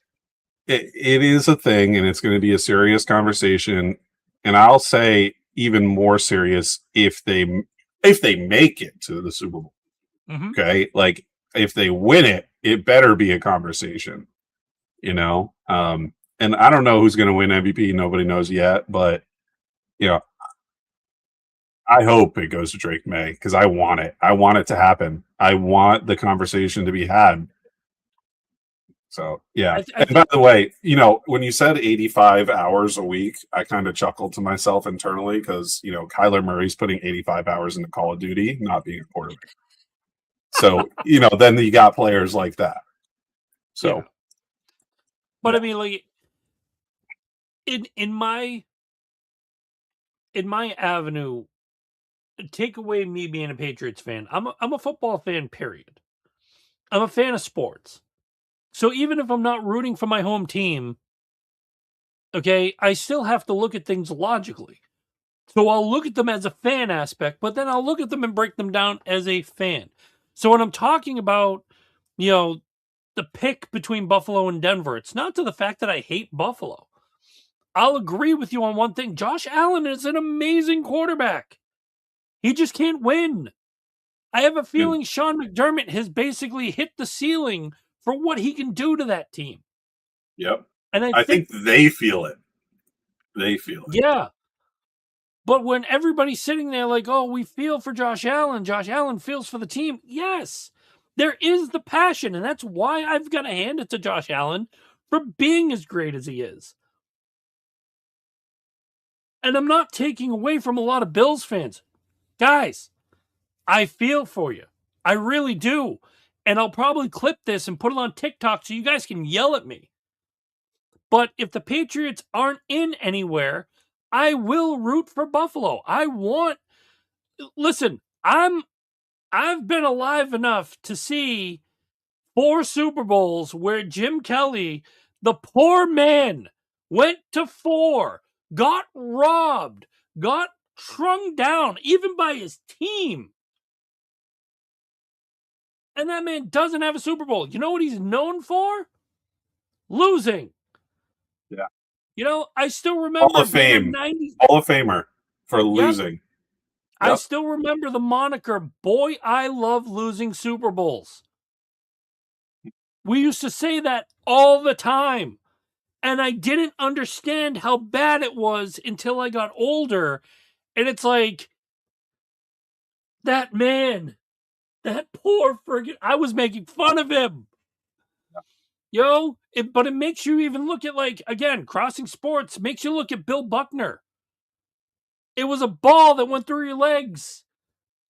it is a thing, and it's going to be a serious conversation. And I'll say even more serious if they make it to the Super Bowl. Mm-hmm. Okay, like if they win it, it better be a conversation, you know. And I don't know who's going to win MVP. Nobody knows yet, but you know, I hope it goes to Drake May because I want it. I want it to happen. I want the conversation to be had. So, yeah. And by the way, you know, when you said 85 hours a week, I kind of chuckled to myself internally because, you know, Kyler Murray's putting 85 hours into Call of Duty, not being a quarterback. So, you know, then you got players like that. So, yeah. But I mean, like, in my avenue, take away me being a Patriots fan. I'm a football fan, period. I'm a fan of sports. So even if I'm not rooting for my home team, okay, I still have to look at things logically. So I'll look at them as a fan aspect, but then I'll look at them and break them down as a fan. So when I'm talking about, you know, the pick between Buffalo and Denver, it's not to the fact that I hate Buffalo. I'll agree with you on one thing. Josh Allen is an amazing quarterback. He just can't win. I have a feeling Sean McDermott has basically hit the ceiling for what he can do to that team. Yep. And I think they feel it. They feel it. Yeah. But when everybody's sitting there like, oh, we feel for Josh Allen feels for the team. Yes, there is the passion. And that's why I've got to hand it to Josh Allen for being as great as he is. And I'm not taking away from a lot of Bills fans. Guys, I feel for you. I really do. And I'll probably clip this and put it on TikTok so you guys can yell at me. But if the Patriots aren't in anywhere, I will root for Buffalo. Listen, I've been alive enough to see 4 Super Bowls where Jim Kelly, the poor man, went to 4, got robbed, got strung down, even by his team. And that man doesn't have a Super Bowl. You know what he's known for? Losing. Yeah. You know, I still remember Hall of Fame. Hall of Famer for losing. Yep. I still remember the moniker, boy, I love losing Super Bowls. We used to say that all the time. And I didn't understand how bad it was until I got older. And it's like, that man, that poor friggin', I was making fun of him. But it makes you even look at, like, again, crossing sports makes you look at Bill Buckner. It was a ball that went through your legs.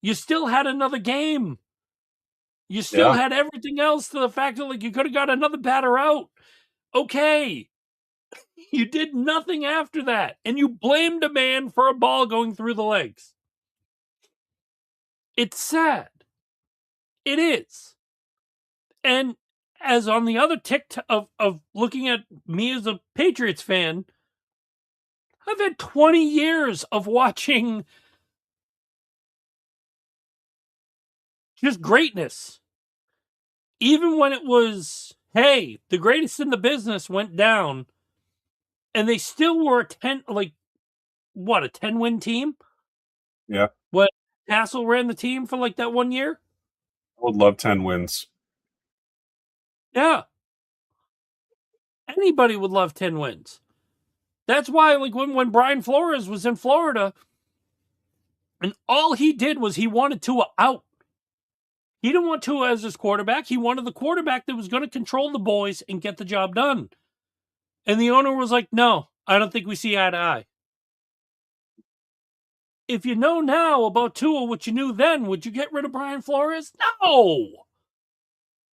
You still had another game. You still had everything else to the fact that, like, you could have got another batter out. Okay. You did nothing after that. And you blamed a man for a ball going through the legs. It's sad. It is. And as on the other tick of looking at me as a Patriots fan, I've had 20 years of watching just greatness. Even when it was, hey, the greatest in the business went down, and they still were a 10-win team? Yeah. What, Castle ran the team for like that 1 year? I would love 10 wins. Yeah. Anybody would love 10 wins. That's why, like, when Brian Flores was in Florida, and all he did was he wanted Tua out. He didn't want Tua as his quarterback. He wanted the quarterback that was going to control the boys and get the job done. And the owner was like, no, I don't think we see eye to eye. If you know now about Tua what you knew then, would you get rid of Brian Flores? No.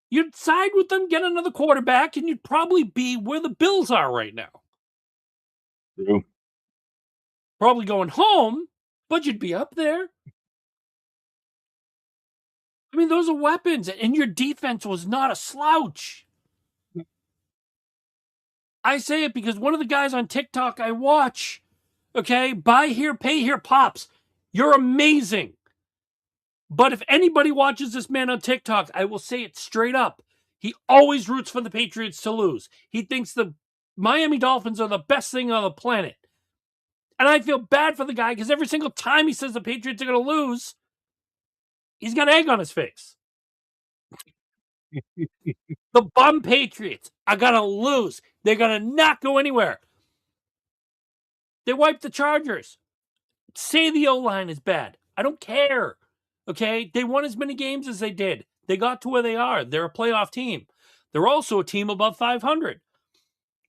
You'd side with them, get another quarterback, and you'd probably be where the Bills are right now. True. Probably going home, but you'd be up there. I mean, those are weapons, and your defense was not a slouch. I say it because one of the guys on TikTok I watch, okay, buy here, pay here, Pops. You're amazing. But if anybody watches this man on TikTok, I will say it straight up. He always roots for the Patriots to lose. He thinks the Miami Dolphins are the best thing on the planet. And I feel bad for the guy because every single time he says the Patriots are going to lose, he's got egg on his face. The bum Patriots are going to lose. They're going to not go anywhere. They wiped the Chargers. Say the O-line is bad. I don't care. Okay? They won as many games as they did. They got to where they are. They're a playoff team. They're also a team above 500.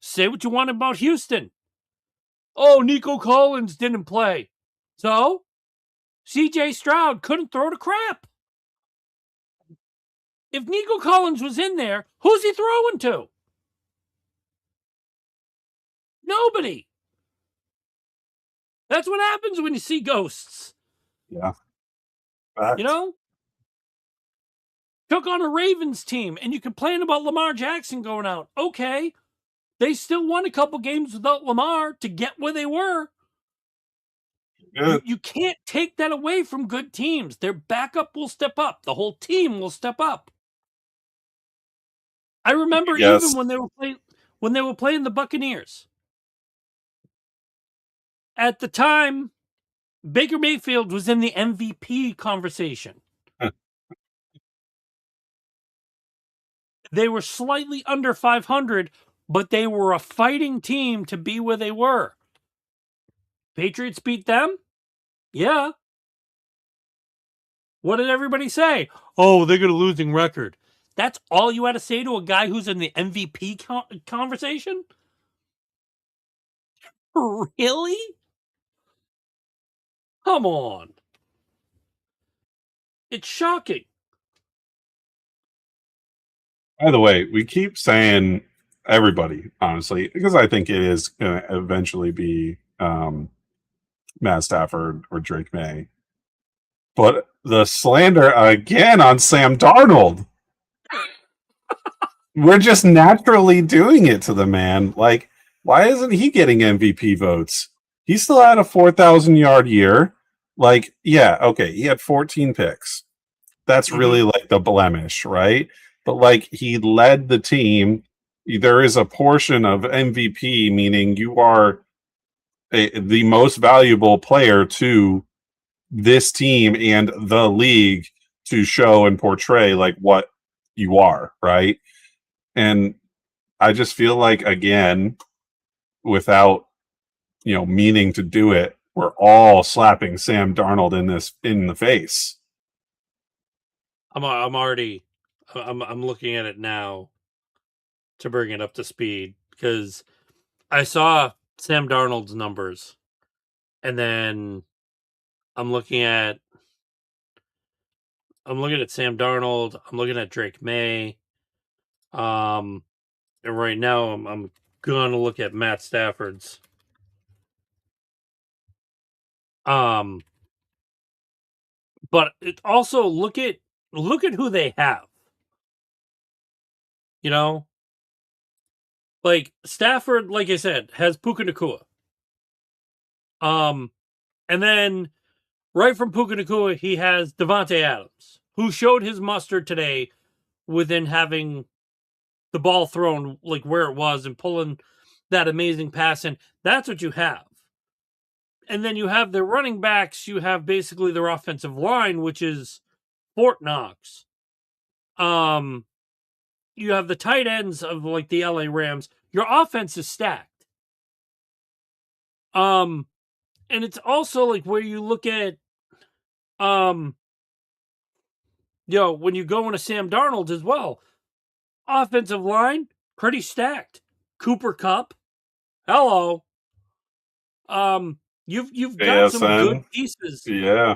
Say what you want about Houston. Oh, Nico Collins didn't play. So? CJ Stroud couldn't throw to crap. If Nico Collins was in there, who's he throwing to? Nobody. That's what happens when you see ghosts. Yeah. Fact. You know? Took on a Ravens team, and you complain about Lamar Jackson going out. Okay. They still won a couple games without Lamar to get where they were. You can't take that away from good teams. Their backup will step up. The whole team will step up. I remember even when they were playing the Buccaneers. At the time, Baker Mayfield was in the MVP conversation. They were slightly under 500, but they were a fighting team to be where they were. Patriots beat them? Yeah. What did everybody say? Oh, they got a losing record. That's all you had to say to a guy who's in the MVP conversation? Really? Come on. It's shocking. By the way, we keep saying everybody, honestly, because I think it is going to eventually be Matt Stafford or Drake May. But the slander again on Sam Darnold. We're just naturally doing it to the man. Like, why isn't he getting MVP votes? He still had a 4,000-yard year. Like, yeah, okay, he had 14 picks. That's really like the blemish, right? But like, he led the team. There is a portion of MVP, meaning you are the most valuable player to this team and the league to show and portray like what you are, right? And I just feel like, again, without meaning to do it, we're all slapping Sam Darnold in the face. I'm looking at it now to bring it up to speed because I saw Sam Darnold's numbers, and then I'm looking at Sam Darnold. I'm looking at Drake May. And right now I'm gonna look at Matt Stafford's. But it also look at who they have. Like Stafford, like I said, has Puka Nacua. And then right from Puka Nacua, he has Devontae Adams, who showed his mustard today within having the ball thrown like where it was and pulling that amazing pass in. That's what you have. And then you have their running backs. You have basically their offensive line, which is Fort Knox. You have the tight ends of like the LA Rams. Your offense is stacked. And it's also like where you look at, when you go into Sam Darnold as well, offensive line pretty stacked. Cooper Kupp, hello. You've got some ASN. good pieces. Yeah.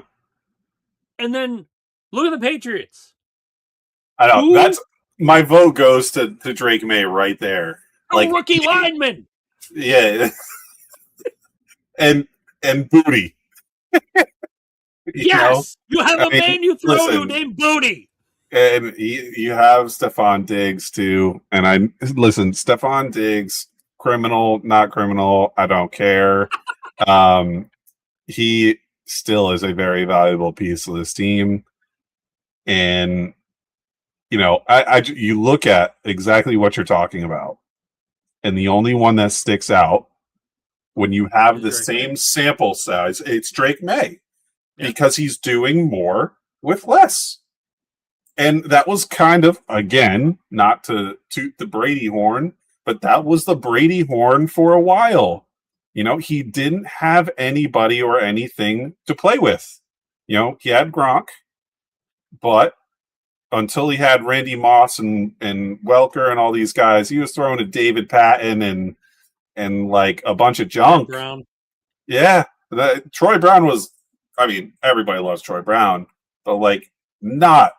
And then look at the Patriots. I know. That's my vote goes to Drake May right there. Like rookie lineman. Yeah. and Booty. Yes. You have a man you throw to named Booty. And you have Stephon Diggs too. And Stephon Diggs, criminal, not criminal, I don't care. He still is a very valuable piece of this team. And you look at exactly what you're talking about, and the only one that sticks out when you have the same sample size, it's Drake May, because he's doing more with less. And that was kind of, again, not to toot the Brady horn, but that was the Brady horn for a while. He didn't have anybody or anything to play with. He had Gronk, but until he had Randy Moss and Welker and all these guys, he was throwing to David Patton and like a bunch of junk. Brown. Yeah. Troy Brown was, everybody loves Troy Brown, but like not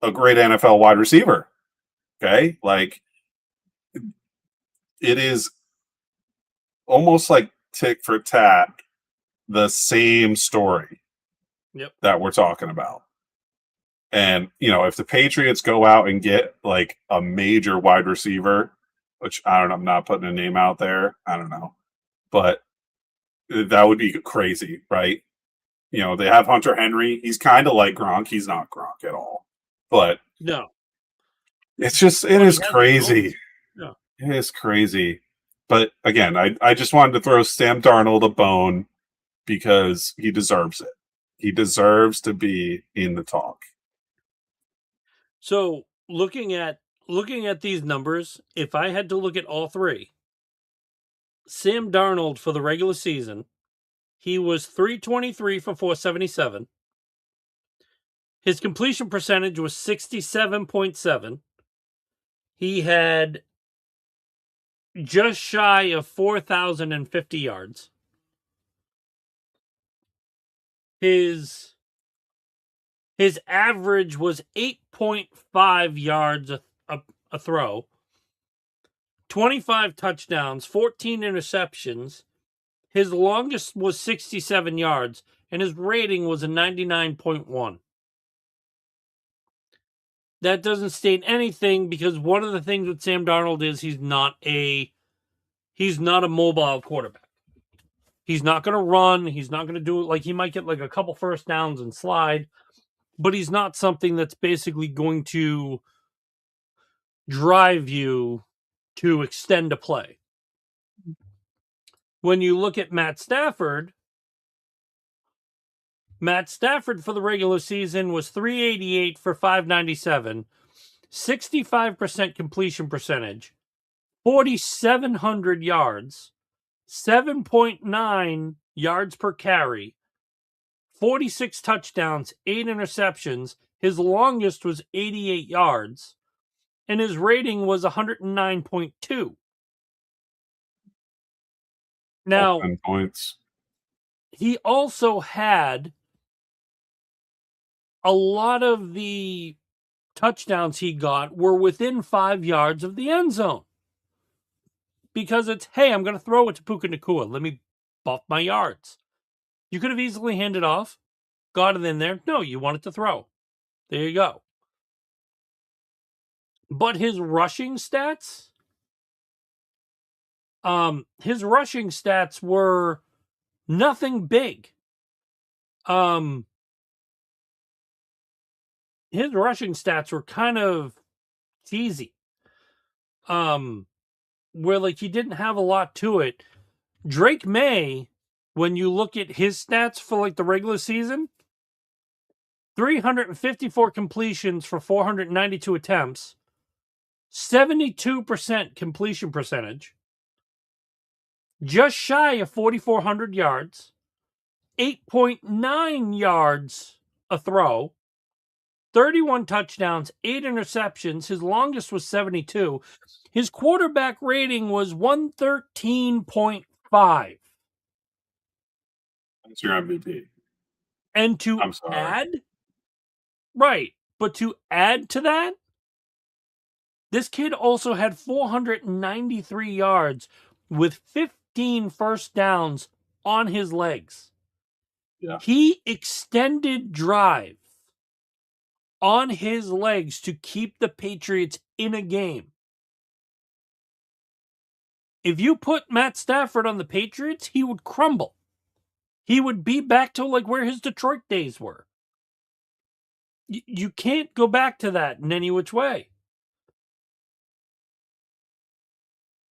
a great NFL wide receiver. Okay. Like it is almost like tick for tat, the same story that we're talking about. And, if the Patriots go out and get like a major wide receiver, which I don't know, I'm not putting a name out there. I don't know, but that would be crazy, right? They have Hunter Henry. He's kind of like Gronk. He's not Gronk at all, but no, it is crazy. Yeah. It is crazy. But again, I just wanted to throw Sam Darnold a bone because he deserves it. He deserves to be in the talk. So looking at these numbers, if I had to look at all three, Sam Darnold for the regular season, he was 323 for 477. His completion percentage was 67.7. He had just shy of 4,050 yards. His average was 8.5 yards a throw, 25 touchdowns, 14 interceptions. His longest was 67 yards, and his rating was a 99.1. That doesn't state anything because one of the things with Sam Darnold is he's not a mobile quarterback. He's not going to run. He's not going to do it. Like, he might get like a couple first downs and slide, but he's not something that's basically going to drive you to extend a play. When you look at Matt Stafford for the regular season was 388 for 597, 65% completion percentage, 4,700 yards, 7.9 yards per carry, 46 touchdowns, 8 interceptions. His longest was 88 yards, and his rating was 109.2. Now, 10 points. He also had a lot of the touchdowns he got were within 5 yards of the end zone. Because it's, hey, I'm going to throw it to Puka Nacua. Let me buff my yards. You could have easily handed off, got it in there. No, you wanted to throw. There you go. But his rushing stats, were nothing big. his rushing stats were kind of cheesy. Where like he didn't have a lot to it. Drake May, when you look at his stats for like the regular season, 354 completions for 492 attempts, 72% completion percentage, just shy of 4,400 yards, 8.9 yards a throw, 31 touchdowns, 8 interceptions. His longest was 72. His quarterback rating was 113.5. That's your MVP. And to I'm sorry. add, right, but to add to that, this kid also had 493 yards with 15 first downs on his legs. Yeah. He extended drives on his legs to keep the Patriots in a game. If you put Matt Stafford on the Patriots, he would crumble. He would be back to like where his Detroit days were. You can't go back to that in any which way.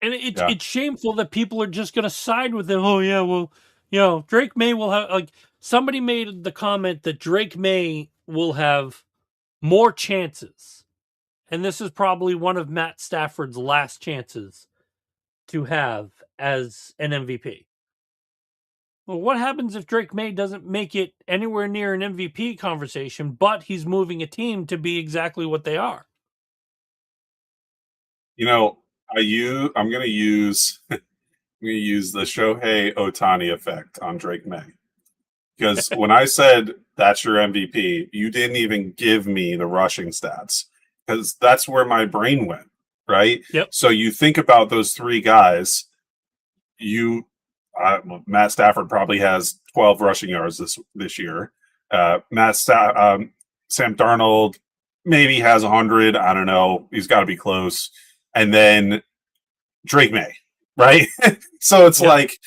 And it's shameful that people are just going to side with him. Oh, yeah, well, Drake May will have, like, somebody made the comment that Drake May will have more chances. And this is probably one of Matt Stafford's last chances to have as an MVP. Well, what happens if Drake May doesn't make it anywhere near an MVP conversation, but he's moving a team to be exactly what they are? I'm going to use the Shohei Ohtani effect on Drake May. Because when I said that's your MVP, you didn't even give me the rushing stats. Because that's where my brain went, right? Yep. So you think about those three guys, Matt Stafford probably has 12 rushing yards this year. Sam Darnold maybe has 100. I don't know. He's got to be close. And then Drake May, right? So it's like,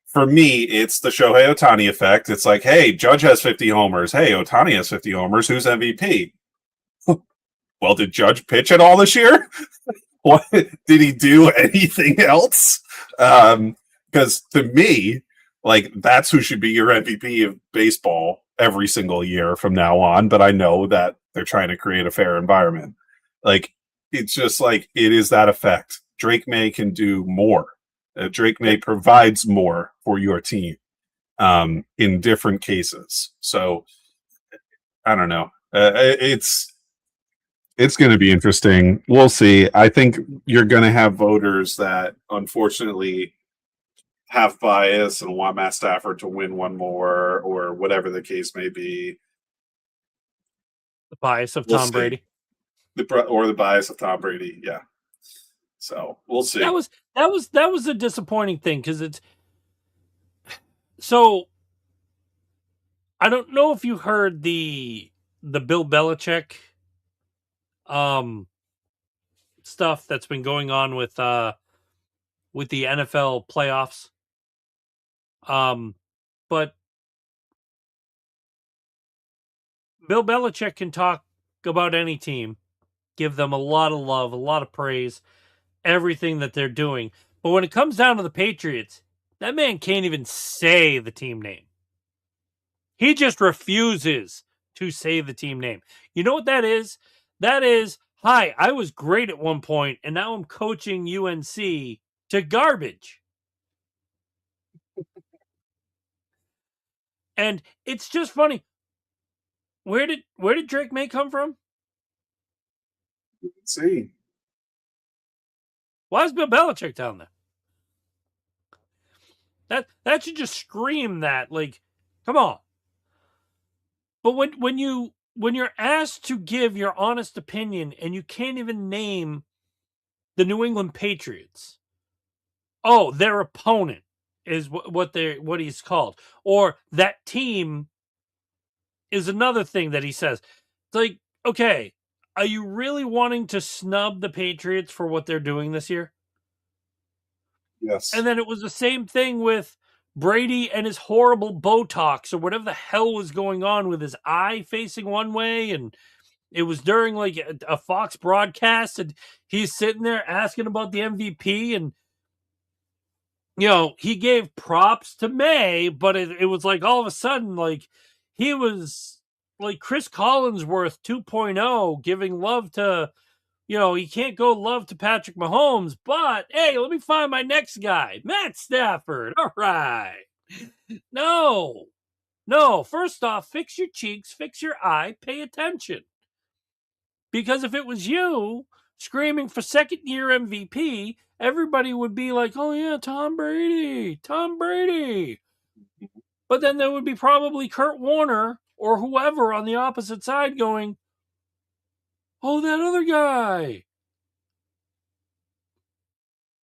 for me, it's the Shohei Ohtani effect. It's like, hey, Judge has 50 homers. Hey, Ohtani has 50 homers. Who's MVP? Well, did Judge pitch at all this year? What did he do anything else? Because to me, like, that's who should be your MVP of baseball every single year from now on. But I know that they're trying to create a fair environment. Like, it's just like, it is that effect. Drake May can do more. Drake May provides more for your team in different cases. So, I don't know. It's going to be interesting. We'll see. I think you're going to have voters that, unfortunately, have bias and want Matt Stafford to win one more or whatever the case may be. The bias of Tom Brady. The bias of Tom Brady, yeah. So we'll see. That was a disappointing thing because it's so. I don't know if you heard the Bill Belichick stuff that's been going on with the NFL playoffs. But Bill Belichick can talk about any team, give them a lot of love, a lot of praise, everything that they're doing. But when it comes down to the Patriots, that man can't even say the team name. He just refuses to say the team name. You know what that is? That is, hi, I was great at one point, and now I'm coaching UNC to garbage. And it's just funny. Where did Drake May come from? Let's see. Why is Bill Belichick down there? That should just scream that. Like, come on. But when you're asked to give your honest opinion and you can't even name the New England Patriots, oh, their opponent is what he's called, or that team is another thing that he says. It's like, okay, are you really wanting to snub the Patriots for what they're doing this year? Yes. And then it was the same thing with Brady and his horrible Botox or whatever the hell was going on with his eye facing one way and It was during like a Fox broadcast, and he's sitting there asking about the MVP, and he gave props to May, but it was like all of a sudden, like he was like Chris Collinsworth 2.0, giving love to, he can't go love to Patrick Mahomes, but hey, let me find my next guy, Matt Stafford. All right. No. First off, fix your cheeks, fix your eye, pay attention. Because if it was you screaming for second year MVP, everybody would be like, oh yeah, Tom Brady. But then there would be probably Kurt Warner or whoever on the opposite side going, oh, that other guy.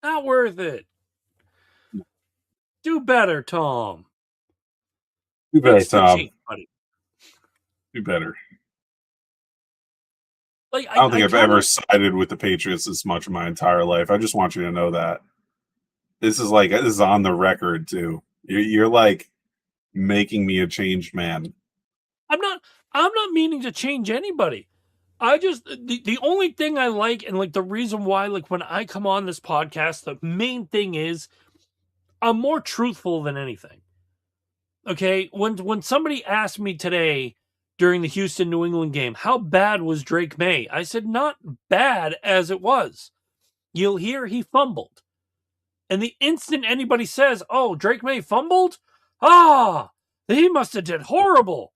Not worth it. Do better, Tom. Do better, Fix the Tom. cheek, buddy. Do better. Like, I don't think I've ever sided with the Patriots this much in my entire life. I just want you to know that. This is on the record too. You're like making me a changed man. I'm not meaning to change anybody. I just the only thing I like, and like the reason why, like when I come on this podcast, the main thing is I'm more truthful than anything. Okay, when somebody asked me today during the Houston New England game, how bad was Drake May? I said not bad as it was. You'll hear he fumbled. And the instant anybody says, "Oh, Drake May fumbled?" He must have did horrible.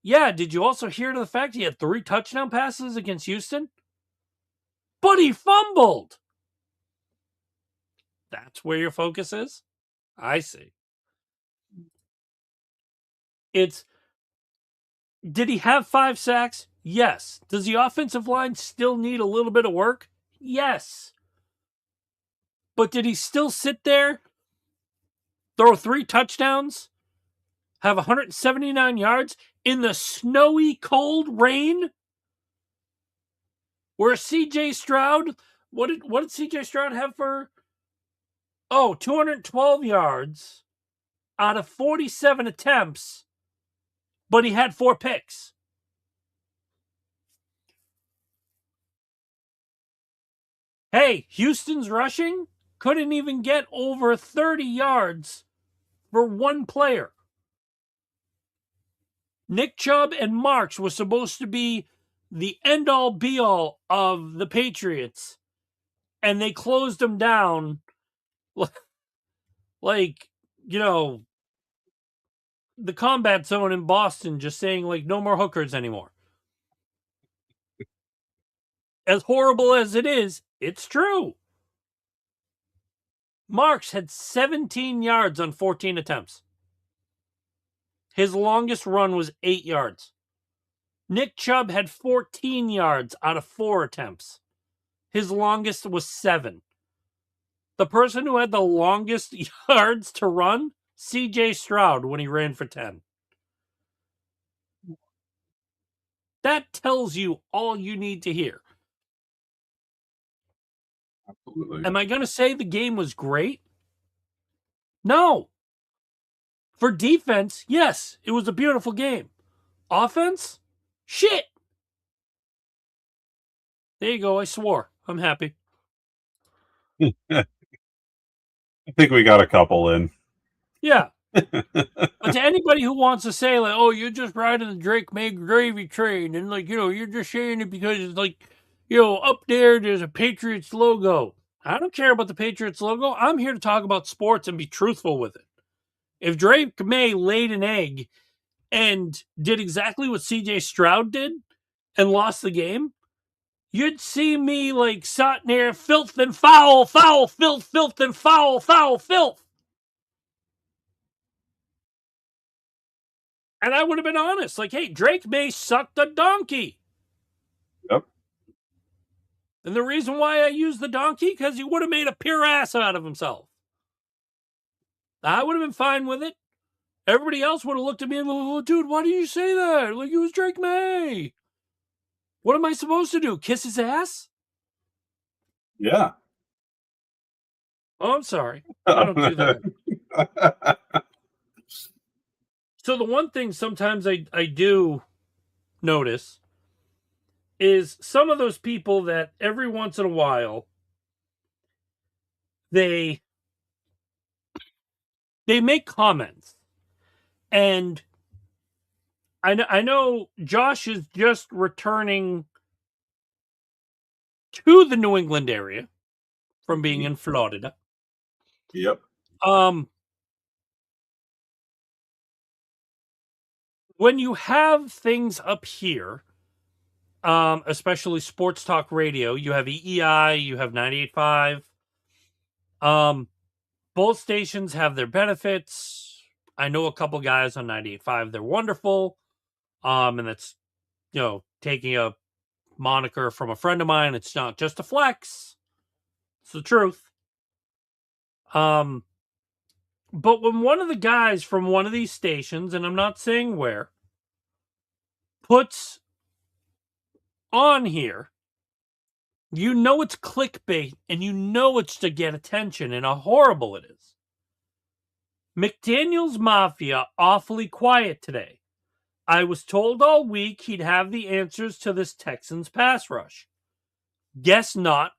Yeah, did you also hear to the fact he had 3 touchdown passes against Houston? But he fumbled. That's where your focus is? I see. Did he have 5 sacks? Yes. Does the offensive line still need a little bit of work? Yes. But did he still sit there, throw 3 touchdowns, have 179 yards in the snowy, cold rain? Where CJ Stroud, what did CJ Stroud have for? 212 yards out of 47 attempts, but he had 4 picks. Hey, Houston's rushing couldn't even get over 30 yards for one player. Nick Chubb and Marks was supposed to be the end-all be-all of the Patriots, and they closed them down like, the combat zone in Boston, just saying, like, no more hookers anymore. As horrible as it is, it's true. Marks had 17 yards on 14 attempts. His longest run was 8 yards. Nick Chubb had 14 yards out of 4 attempts. His longest was 7. The person who had the longest yards to run, CJ Stroud, when he ran for 10. That tells you all you need to hear. Absolutely. Am I going to say the game was great? No. For defense, yes, it was a beautiful game. Offense? Shit. There you go. I swore. I'm happy. I think we got a couple in. Yeah. But to anybody who wants to say, like, oh, you're just riding the Drake May gravy train, and, like, you're just saying it because it's like, up there's a Patriots logo. I don't care about the Patriots logo. I'm here to talk about sports and be truthful with it. If Drake May laid an egg and did exactly what CJ Stroud did and lost the game, you'd see me like sat near filth and foul, filth and foul, filth. And I would have been honest, like, hey, Drake May sucked a donkey. Yep. And the reason why I used the donkey, because he would have made a pure ass out of himself. I would have been fine with it. Everybody else would have looked at me and like, oh, dude, why do you say that? Like, it was Drake May. What am I supposed to do? Kiss his ass? Yeah. Oh, I'm sorry. I don't do that. So the one thing sometimes I do notice is some of those people that every once in a while they make comments, and I know Josh is just returning to the New England area from being in Florida. Yep. When you have things up here, especially sports talk radio, you have EEI, you have 98.5. Both stations have their benefits. I know a couple guys on 98.5. They're wonderful. And that's, taking a moniker from a friend of mine. It's not just a flex. It's the truth. But when one of the guys from one of these stations, and I'm not saying where, puts on here, you know it's clickbait, and you know it's to get attention, and how horrible it is. McDaniel's Mafia awfully quiet today. I was told all week he'd have the answers to this Texans pass rush. Guess not, ?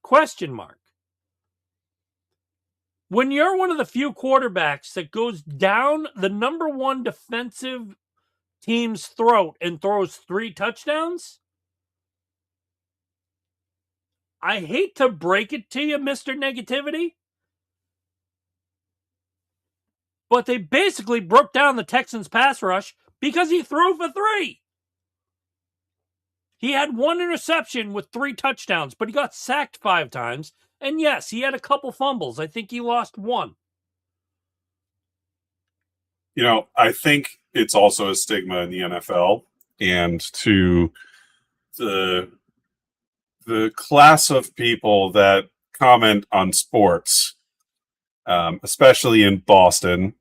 When you're one of the few quarterbacks that goes down the number one defensive team's throat and throws 3 touchdowns, I hate to break it to you, Mr. Negativity, but they basically broke down the Texans pass rush because he threw for 3. He had 1 interception with 3 touchdowns, but he got sacked 5 times. And yes, he had a couple fumbles. I think he lost 1. I think it's also a stigma in the NFL, and to the class of people that comment on sports, especially in Boston,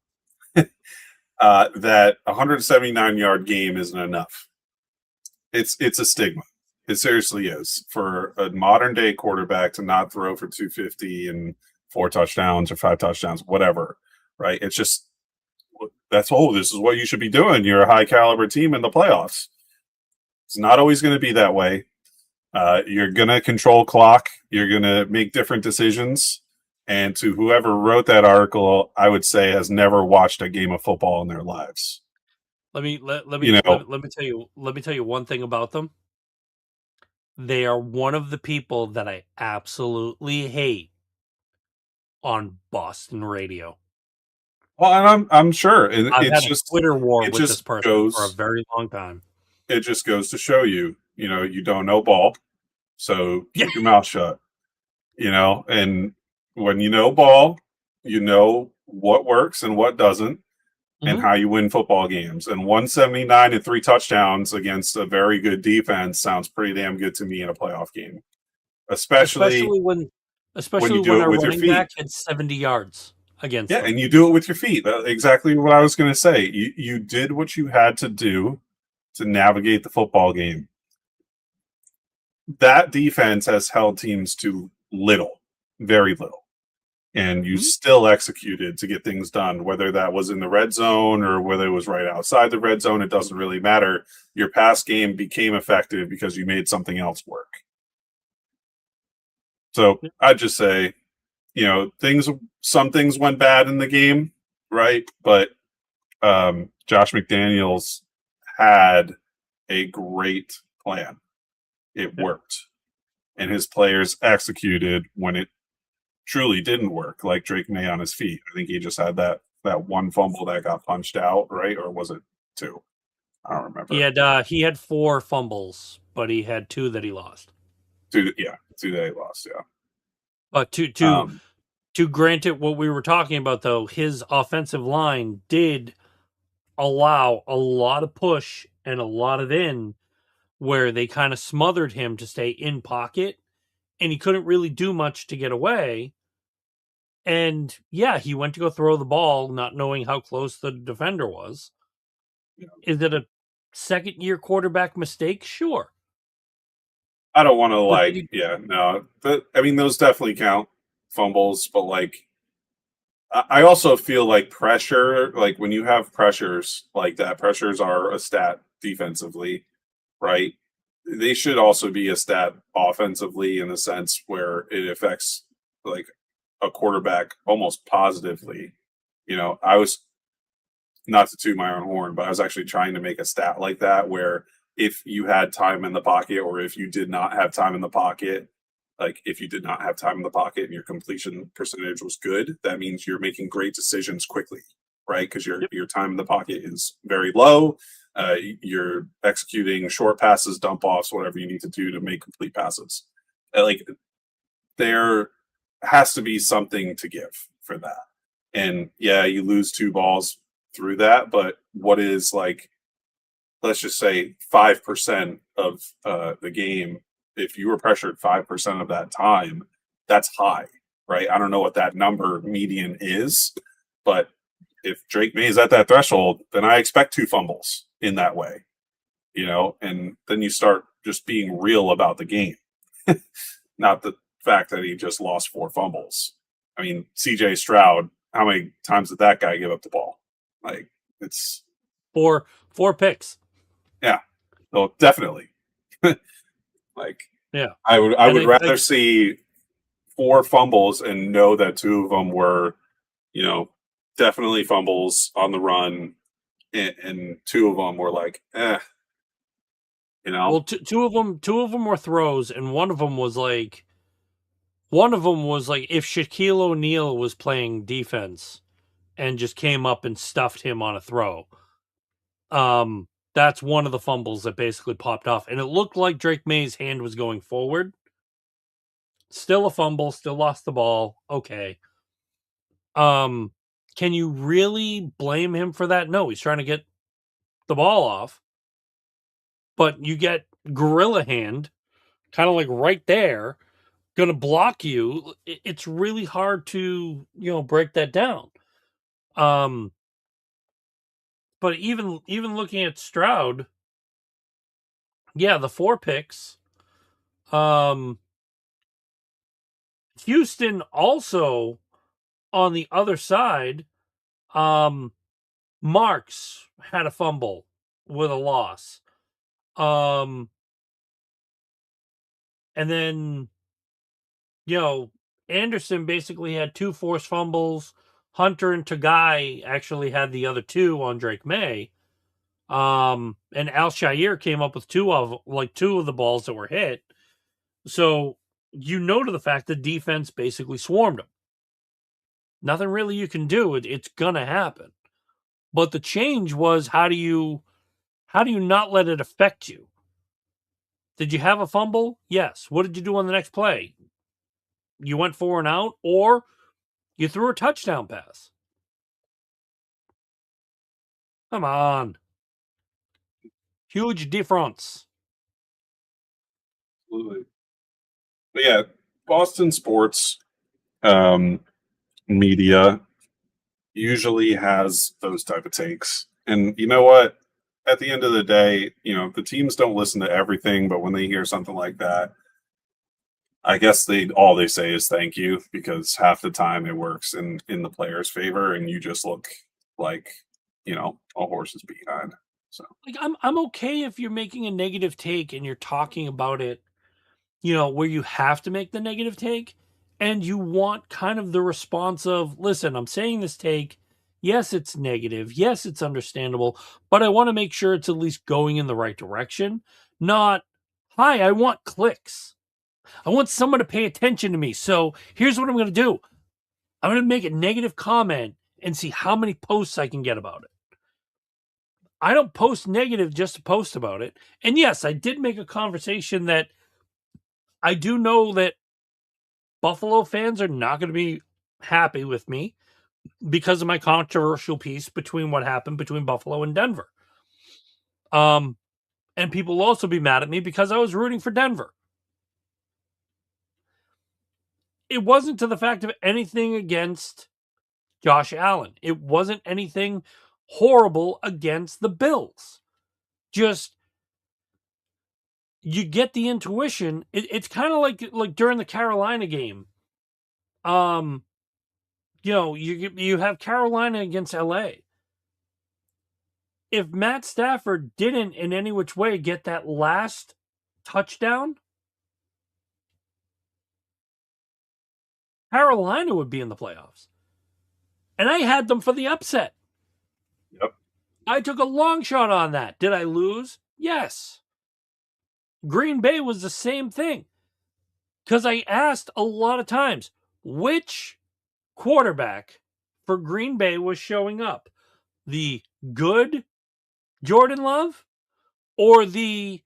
that 179-yard game isn't enough. It's a stigma. It seriously is, for a modern day quarterback to not throw for 250 and 4 touchdowns or 5 touchdowns, whatever. Right? It's just this is what you should be doing. You're a high caliber team in the playoffs. It's not always going to be that way. You're going to control clock. You're going to make different decisions. And to whoever wrote that article, I would say has never watched a game of football in their lives. Let me tell you one thing about them. They are one of the people that I absolutely hate on Boston radio. Well, and I'm sure I've had a Twitter war with this person for a very long time. It just goes to show you, you don't know ball, so keep your mouth shut. And when you know ball, you know what works and what doesn't, and how you win football games. And 179 and 3 touchdowns against a very good defense sounds pretty damn good to me in a playoff game. Especially when you do it with your feet. Back had 70 yards against them. And you do it with your feet. Exactly what I was going to say. You did what you had to do to navigate the football game. That defense has held teams to little, very little. And you still executed to get things done, whether that was in the red zone or whether it was right outside the red zone. It doesn't really matter. Your pass game became effective because you made something else work. So I'd just say, some things went bad in the game, right? But Josh McDaniels had a great plan. It worked. And his players executed when it truly didn't work, like Drake May on his feet. I think he just had that one fumble that got punched out, right? Or was it 2? I don't remember. He had 4 fumbles, but he had 2 that he lost. 2 that he lost, yeah. But to grant it what we were talking about, though, his offensive line did allow a lot of push and a lot of in, where they kind of smothered him to stay in pocket, and he couldn't really do much to get away. And he went to go throw the ball, not knowing how close the defender was. Is it a second-year quarterback mistake? Sure. I don't want to those definitely count, fumbles, but I also feel like pressure, when you have pressures like that, pressures are a stat defensively, right? they should also be a stat offensively in the sense where it affects like a quarterback almost positively. I was not to toot my own horn, but I was actually trying to make a stat like that where if you had time in the pocket or if you did not have time in the pocket, like if you did not have time in the pocket and your completion percentage was good, that means you're making great decisions quickly, right? Because your time in the pocket is very low. You're executing short passes, dump offs, whatever you need to do to make complete passes. Like there has to be something to give for that. And yeah, you lose 2 balls through that, but what is like, let's just say 5% of the game, if you were pressured 5% of that time, that's high, right? I don't know what that number median is, but if Drake May is at that threshold, then I expect 2 fumbles in that way, and then you start just being real about the game, not the fact that he just lost 4 fumbles. I mean, CJ Stroud, how many times did that guy give up the ball? Like, it's 4 picks. Yeah. Well, definitely. Like, Yeah. I would rather see 4 fumbles and know that 2 of them were, definitely fumbles on the run, and 2 of them were like, Well, two of them were throws, and one of them was like if Shaquille O'Neal was playing defense and just came up and stuffed him on a throw. That's one of the fumbles that basically popped off, and it looked like Drake May's hand was going forward. Still a fumble, still lost the ball. Okay. Can you really blame him for that? No, he's trying to get the ball off. But you get gorilla hand, kind of like right there, gonna block you. It's really hard to, break that down. But even looking at Stroud, yeah, the 4 picks. Houston also on the other side, Marks had a fumble with a loss. And then, Anderson basically had 2 forced fumbles. Hunter and Tagai actually had the other 2 on Drake May. And Al-Shaair came up with 2 of the balls that were hit. So, to the fact that defense basically swarmed him. Nothing really you can do. It's gonna happen. But the change was how do you not let it affect you? Did you have a fumble? Yes. What did you do on the next play? You went 4 and out, or you threw a touchdown pass. Come on. Huge difference. Absolutely. But yeah, Boston sports media usually has those type of takes. And you know what? At the end of the day, the teams don't listen to everything, but when they hear something like that, I guess all they say is thank you, because half the time it works in the player's favor and you just look like, a horse's behind. So Like I'm okay if you're making a negative take and you're talking about it, where you have to make the negative take and you want kind of the response of, listen, I'm saying this take. Yes, it's negative. Yes, it's understandable, but I want to make sure it's at least going in the right direction. Not, hi, I want clicks. I want someone to pay attention to me. So here's what I'm going to do. I'm going to make a negative comment and see how many posts I can get about it. I don't post negative just to post about it. And yes, I did make a conversation that I do know that Buffalo fans are not going to be happy with me because of my controversial piece between what happened between Buffalo and Denver. And people will also be mad at me because I was rooting for Denver. It wasn't to the fact of anything against Josh Allen. It wasn't anything horrible against the Bills. Just, you get the intuition. It's kind of like during the Carolina game. You have Carolina against LA. If Matt Stafford didn't in any which way get that last touchdown, Carolina would be in the playoffs. And I had them for the upset. Yep. I took a long shot on that. Did I lose? Yes. Green Bay was the same thing. Because I asked a lot of times, which quarterback for Green Bay was showing up? The good Jordan Love or the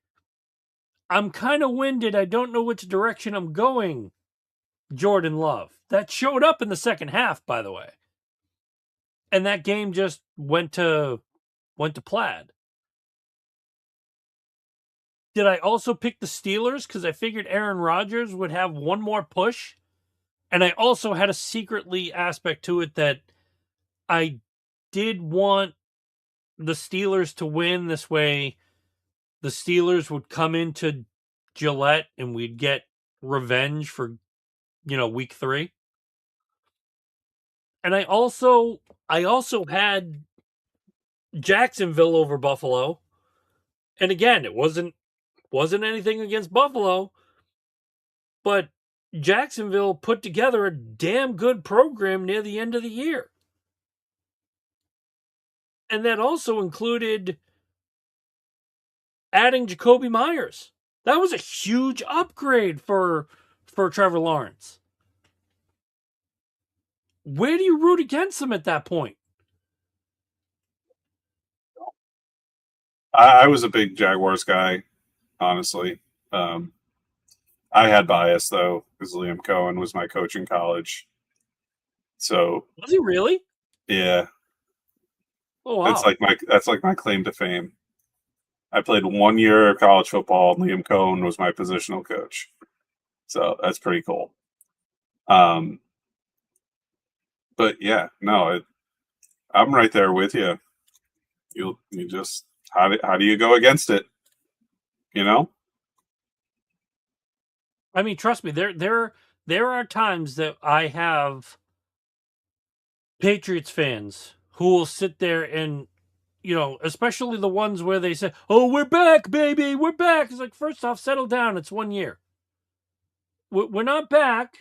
I'm kind of winded, I don't know which direction I'm going Jordan Love? That showed up in the second half, by the way. And that game just went to plaid. Did I also pick the Steelers because I figured Aaron Rodgers would have one more push? And I also had a secretly aspect to it that I did want the Steelers to win. This way, the Steelers would come into Gillette and we'd get revenge for, week 3. And I also had Jacksonville over Buffalo. And again, it wasn't anything against Buffalo, but Jacksonville put together a damn good program near the end of the year. And that also included adding Jacoby Myers. That was a huge upgrade for Trevor Lawrence. Where do you root against him at that point? I was a big Jaguars guy, honestly. I had bias though, because Liam Cohen was my coach in college. So was he really? Yeah. Oh wow. That's like my claim to fame. I played 1 year of college football. Liam Cohen was my positional coach. So that's pretty cool. But yeah, no, I'm right there with you. You just how do you go against it? I mean, trust me, there are times that I have Patriots fans who will sit there and, especially the ones where they say, "Oh, we're back, baby, we're back." It's like, first off, settle down. It's 1 year. We're not back.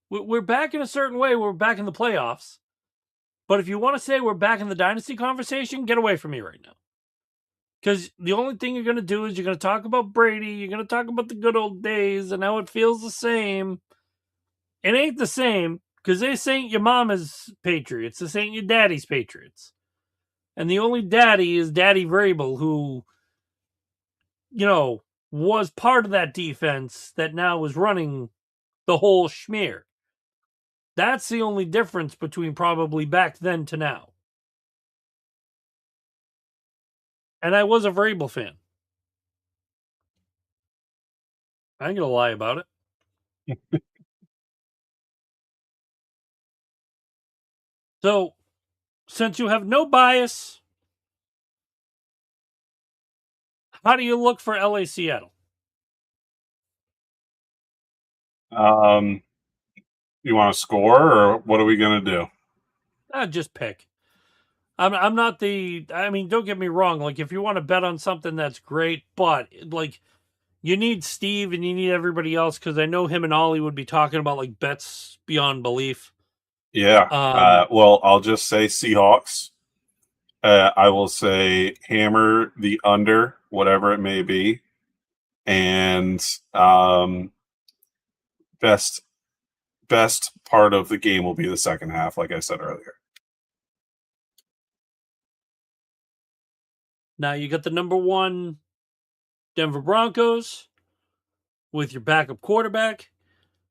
We're back in a certain way. We're back in the playoffs. But if you want to say we're back in the dynasty conversation, get away from me right now. Because the only thing you're going to do is you're going to talk about Brady. You're going to talk about the good old days and how it feels the same. It ain't the same because this ain't your mama's Patriots. This ain't your daddy's Patriots. And the only daddy is Daddy Vrabel, who, was part of that defense that now is running the whole schmear. That's the only difference between probably back then to now. And I was a Vrabel fan. I ain't going to lie about it. So, since you have no bias, how do you look for LA Seattle? You want to score, or what are we going to do? Just pick. I'm not the. I mean, don't get me wrong. Like, if you want to bet on something, that's great. But like, you need Steve and you need everybody else because I know him and Ollie would be talking about like bets beyond belief. Yeah. Well, I'll just say Seahawks. I will say hammer the under, whatever it may be, and best part of the game will be the second half, like I said earlier. Now you got the number 1 Denver Broncos with your backup quarterback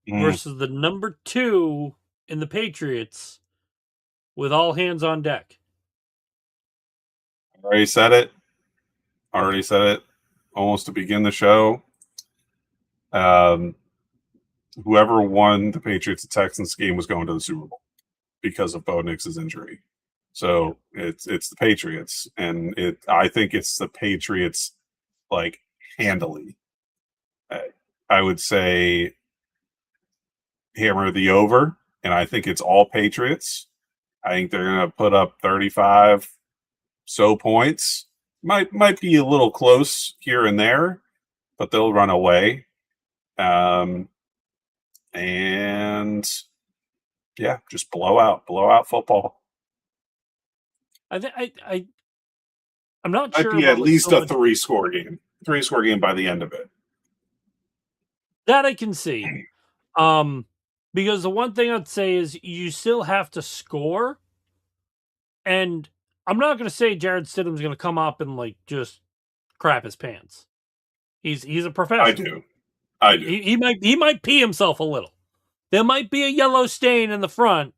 versus the number 2 in the Patriots with all hands on deck. Already said it almost to begin the show. Whoever won the Patriots and Texans game was going to the Super Bowl because of Bo Nix's injury. So it's the Patriots, and I think it's the Patriots like handily. I would say hammer the over, and I think it's all Patriots. I think they're going to put up 35 points. Might be a little close here and there, but they'll run away. And yeah, just blow out football. I'm not Might sure be about at like least so a much 3-score game. 3-score game by the end of it. that I can see. Because the one thing I'd say is you still have to score, and I'm not going to say Jared Stidham's going to come up and like just crap his pants. He's a professional. I do. He might pee himself a little. There might be a yellow stain in the front,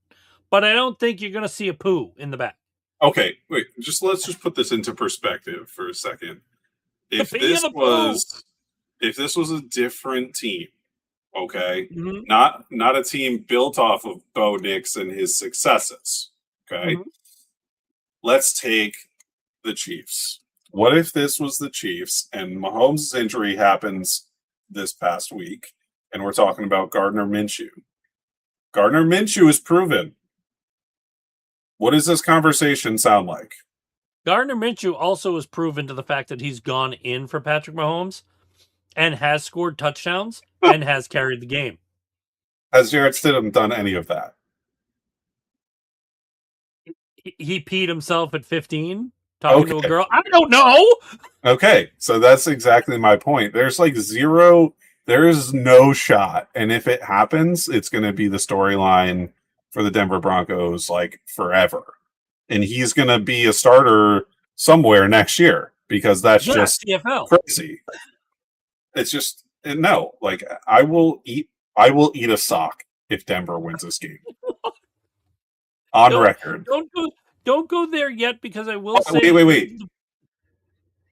but I don't think you're going to see a poo in the back. Okay, wait. Let's just put this into perspective for a second. If this was a different team, okay, Mm-hmm. not a team built off of Bo Nix and his successes, okay. Mm-hmm. Let's take the Chiefs. What if this was the Chiefs and Mahomes' injury happens this past week, and we're talking about Gardner Minshew? Gardner Minshew is proven. What does this conversation sound like? Gardner Minshew also is proven to the fact that he's gone in for Patrick Mahomes and has scored touchdowns and has carried the game. Has Jarrett Stidham done any of that? He peed himself at 15 talking to a girl. I don't know. Okay, so that's exactly my point. There's like zero, there is no shot. And if it happens, it's going to be the storyline for the Denver Broncos like forever. And he's going to be a starter somewhere next year because that's just CFL. crazy. It's just, no, like I will eat a sock if Denver wins this game. On record. Don't go there yet because I will say. Wait.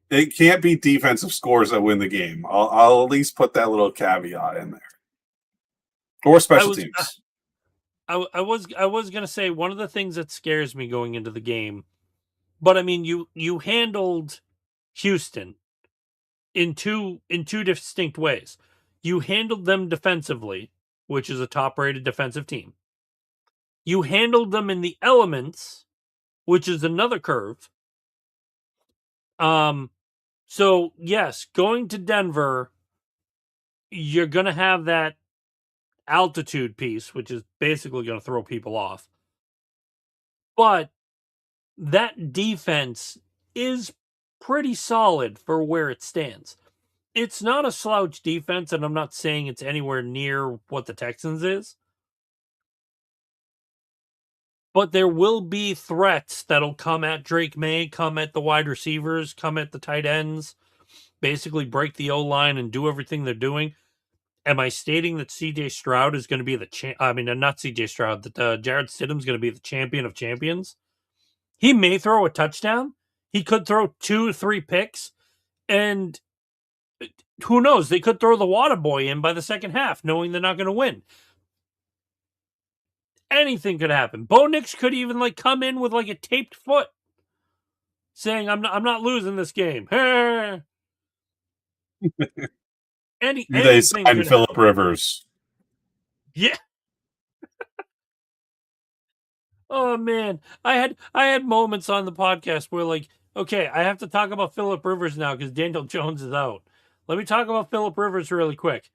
It can't be defensive scores that win the game. I'll at least put that little caveat in there. Or special teams. I was gonna say one of the things that scares me going into the game, but I mean you handled Houston in two distinct ways. You handled them defensively, which is a top-rated defensive team. You handled them in the elements, which is another curve. So yes, going to Denver, you're gonna have that altitude piece, which is basically going to throw people off. But that defense is pretty solid for where it stands. It's not a slouch defense, and I'm not saying it's anywhere near what the Texans is. But there will be threats that'll come at Drake May, come at the wide receivers, come at the tight ends, basically break the O-line and do everything they're doing. Am I stating that CJ Stroud is going to be not CJ Stroud, that Jared Stidham's going to be the champion of champions? He may throw a touchdown. He could throw 2-3 picks. And who knows? They could throw the water boy in by the second half, knowing they're not going to win. Anything could happen. Bo Nix could even come in with a taped foot, saying, "I'm not losing this game." They signed Phillip Rivers. Yeah. Oh man, I had moments on the podcast where okay, I have to talk about Phillip Rivers now because Daniel Jones is out. Let me talk about Phillip Rivers really quick.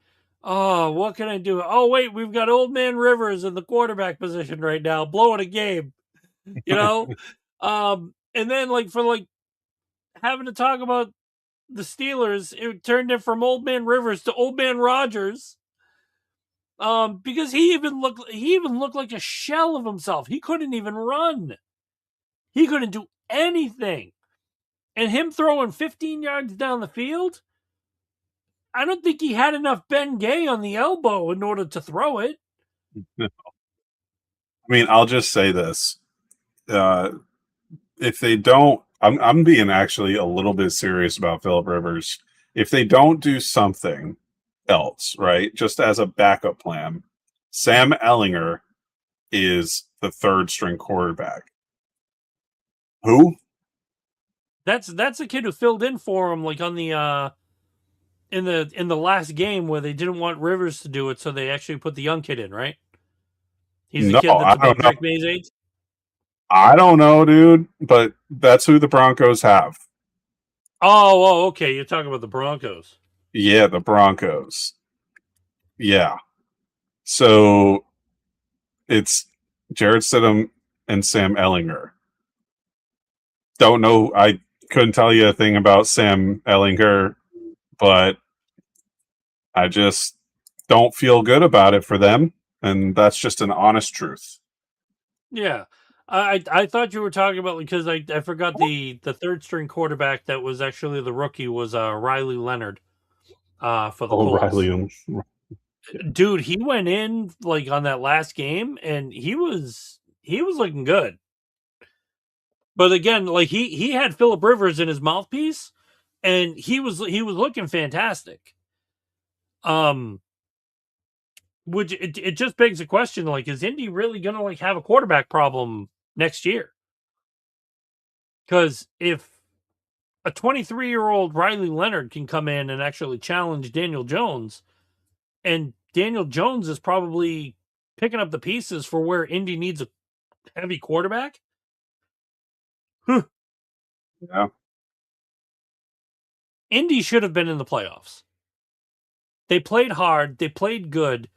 Oh, what can I do? Oh wait, we've got old man Rivers in the quarterback position right now, blowing a game. And then for having to talk about the Steelers, it turned it from old man Rivers to old man Rodgers. Because he even looked like a shell of himself. He couldn't even run. He couldn't do anything. And him throwing 15 yards down the field, I don't think he had enough Ben Gay on the elbow in order to throw it. No. I mean, I'll just say this. If they don't, I'm being actually a little bit serious about Phillip Rivers. If they don't do something else, right, just as a backup plan, Sam Ehlinger is the third string quarterback. Who? That's a kid who filled in for him on the in the last game where they didn't want Rivers to do it, so they actually put the young kid in, right? He's the kid that's about Drake May's age. I don't know, dude, but that's who the Broncos have. Oh, okay. You're talking about the Broncos. Yeah, the Broncos. Yeah. So it's Jared Stidham and Sam Ellinger. Don't know. I couldn't tell you a thing about Sam Ellinger, but I just don't feel good about it for them. And that's just an honest truth. Yeah. I thought you were talking about, because I forgot the third string quarterback that was actually the rookie was Riley Leonard for the Oh, Colts. Riley. Dude, he went in like on that last game and he was looking good. But again, like he had Phillip Rivers in his mouthpiece and he was looking fantastic. Which it just begs the question, like, is Indy really gonna like have a quarterback problem next year? Because if a 23-year-old Riley Leonard can come in and actually challenge Daniel Jones, and Daniel Jones is probably picking up the pieces for where Indy needs a heavy quarterback. Yeah. Indy should have been in the playoffs. They played hard. They played good.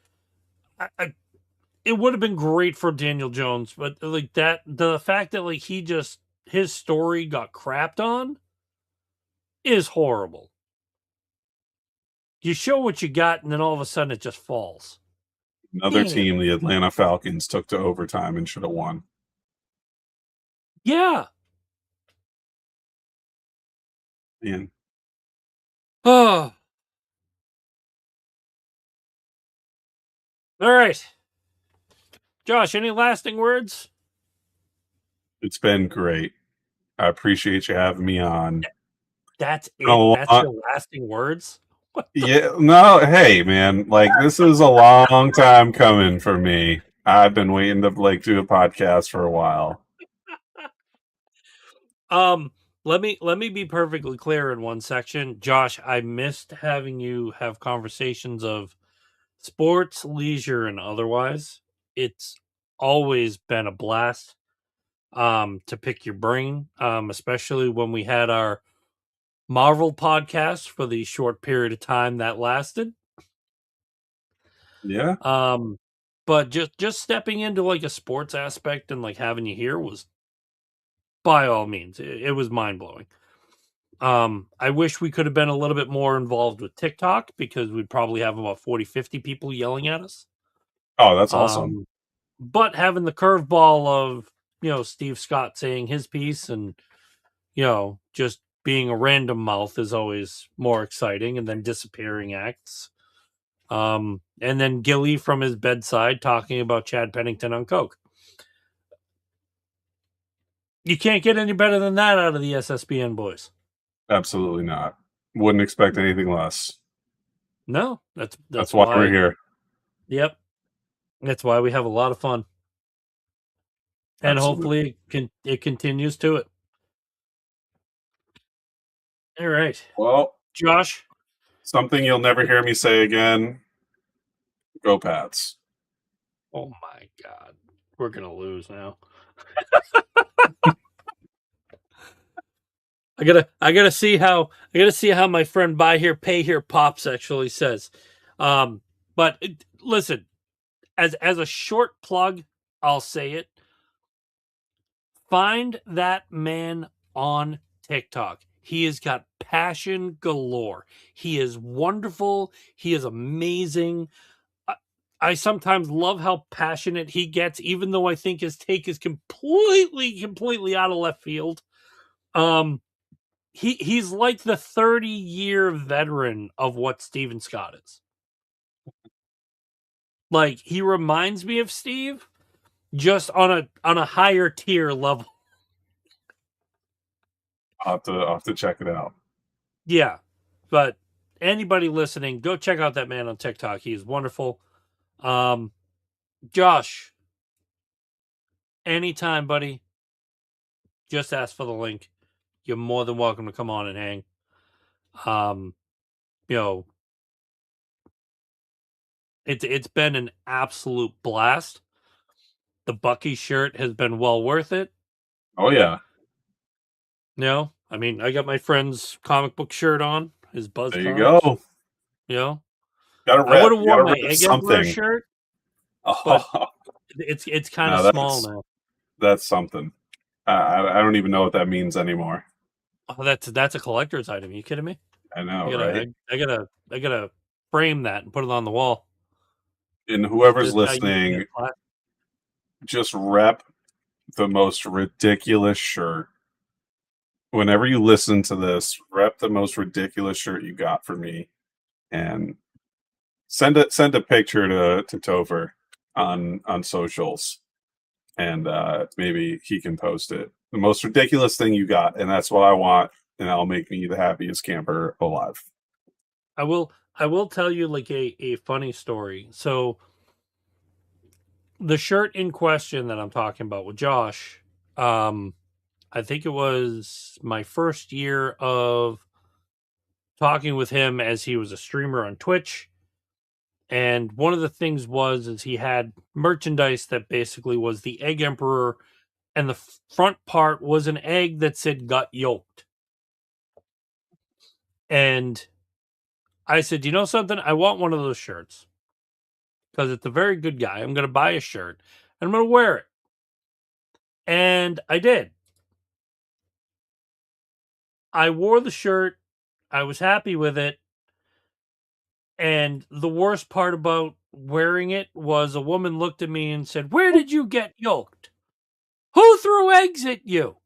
It would have been great for Daniel Jones, but like that, the fact that like his story got crapped on is horrible. You show what you got, and then all of a sudden it just falls. Another Damn. team, the Atlanta Falcons, took to overtime and should have won. Yeah. Man. Oh. All right. Josh, any lasting words? It's been great. I appreciate you having me on. That's it. Oh, That's your lasting words? yeah, no, hey man, like this is a long time coming for me. I've been waiting to like do a podcast for a while. Let me be perfectly clear in one section. Josh, I missed having you have conversations of sports, leisure, and otherwise. It's always been a blast to pick your brain, especially when we had our Marvel podcast for the short period of time that lasted. Yeah. But just stepping into like a sports aspect and like having you here was, by all means, it was mind blowing. I wish we could have been a little bit more involved with TikTok, because we'd probably have about 40-50 people yelling at us. Oh, that's awesome. But having the curveball of, Steve Scott saying his piece and, just being a random mouth is always more exciting, and then disappearing acts. And then Gilly from his bedside talking about Chad Pennington on coke. You can't get any better than that out of the SSBN boys. Absolutely not. Wouldn't expect anything less. No, that's why we're here. Yep. That's why we have a lot of fun. And Absolutely. hopefully it continues to it. All right. Well, Josh. Something you'll never hear me say again. Go Pats. Oh my God. We're going to lose now. I gotta see how my friend buy here, pay here pops actually says. But listen, as a short plug, I'll say it. Find that man on TikTok. He has got passion galore. He is wonderful. He is amazing. I sometimes love how passionate he gets, even though I think his take is completely out of left field. He's like the 30-year veteran of what Steven Scott is. Like, he reminds me of Steve, just on a higher tier level. I'll have to check it out. Yeah, but anybody listening, go check out that man on TikTok. He is wonderful. Josh, anytime, buddy, just ask for the link. You're more than welcome to come on and hang. It's been an absolute blast. The Bucky shirt has been well worth it. Oh yeah. I mean, I got my friend's comic book shirt on, his Buzz There you Comics. go. You know, Gotta I would rep. have You gotta worn my rep Egg Emperor something. shirt, but Oh, it's kind of no, small now. that's something. I don't even know what that means anymore. Oh, that's a collector's item. Are you kidding me? I know, I gotta, right? I gotta frame that and put it on the wall. And whoever's This guy used to listening, get flat. just rep the most ridiculous shirt. Whenever you listen to this, rep the most ridiculous shirt you got for me, and send a picture to Topher on socials, and maybe he can post it. The most ridiculous thing you got, and that's what I want, and that'll make me the happiest camper alive. I will tell you like a funny story. So the shirt in question that I'm talking about with Josh, I think it was my first year of talking with him as he was a streamer on Twitch. And one of the things is he had merchandise that basically was the Egg Emperor, and the front part was an egg that said "got yolked." And I said, you know something? I want one of those shirts because it's a very good guy. I'm going to buy a shirt and I'm going to wear it. And I did. I wore the shirt. I was happy with it. And the worst part about wearing it was a woman looked at me and said, "Where did you get yolked? Who threw eggs at you?"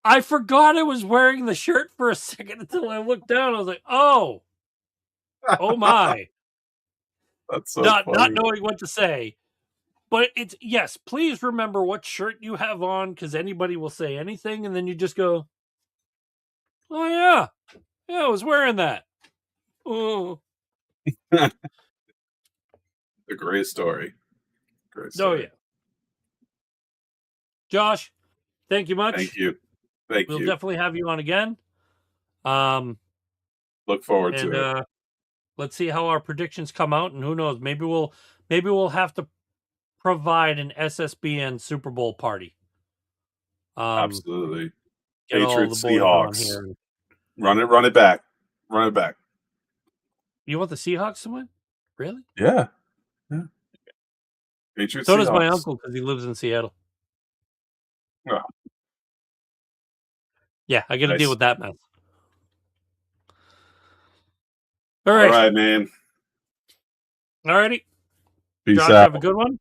I forgot I was wearing the shirt for a second until I looked down. I was like, oh my. That's so Not funny. knowing what to say. But it's, yes, please remember what shirt you have on, because anybody will say anything, and then you just go, oh yeah, I was wearing that. Oh, A great story. Great oh story. yeah. Josh, thank you much. Thank you. Thank We'll you. definitely have you on again. Look forward to it. Let's see how our predictions come out, and who knows, maybe we'll have to provide an SSBN Super Bowl party. Absolutely. Get all Patriots, the boys on Seahawks. here. Run it back. Run it back. You want the Seahawks to win? Really? Yeah. Patriots, So does my Seahawks. uncle, because he lives in Seattle. Oh. Yeah, I got to Nice. deal with that mess. All right, man. All righty. Peace Josh, out. have a good one.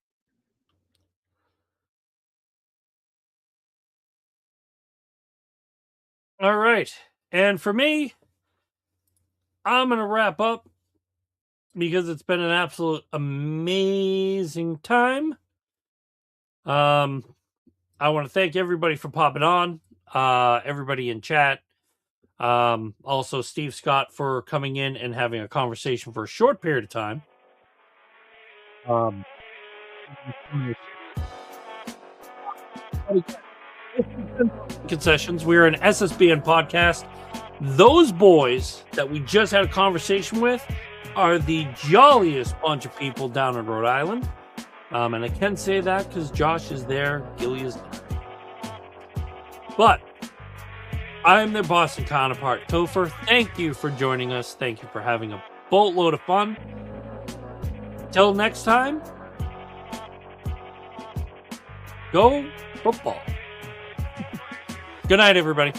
All right. And for me, I'm going to wrap up because it's been an absolute amazing time. I want to thank everybody for popping on, everybody in chat. Also Steve Scott for coming in and having a conversation for a short period of time. Concessions. We're an SSBN podcast. Those boys that we just had a conversation with are the jolliest bunch of people down in Rhode Island. And I can say that because Josh is there, Gilly is there. But I'm their Boston counterpart, Topher. Thank you for joining us. Thank you for having a boatload of fun. Till next time, go football. Good night, everybody.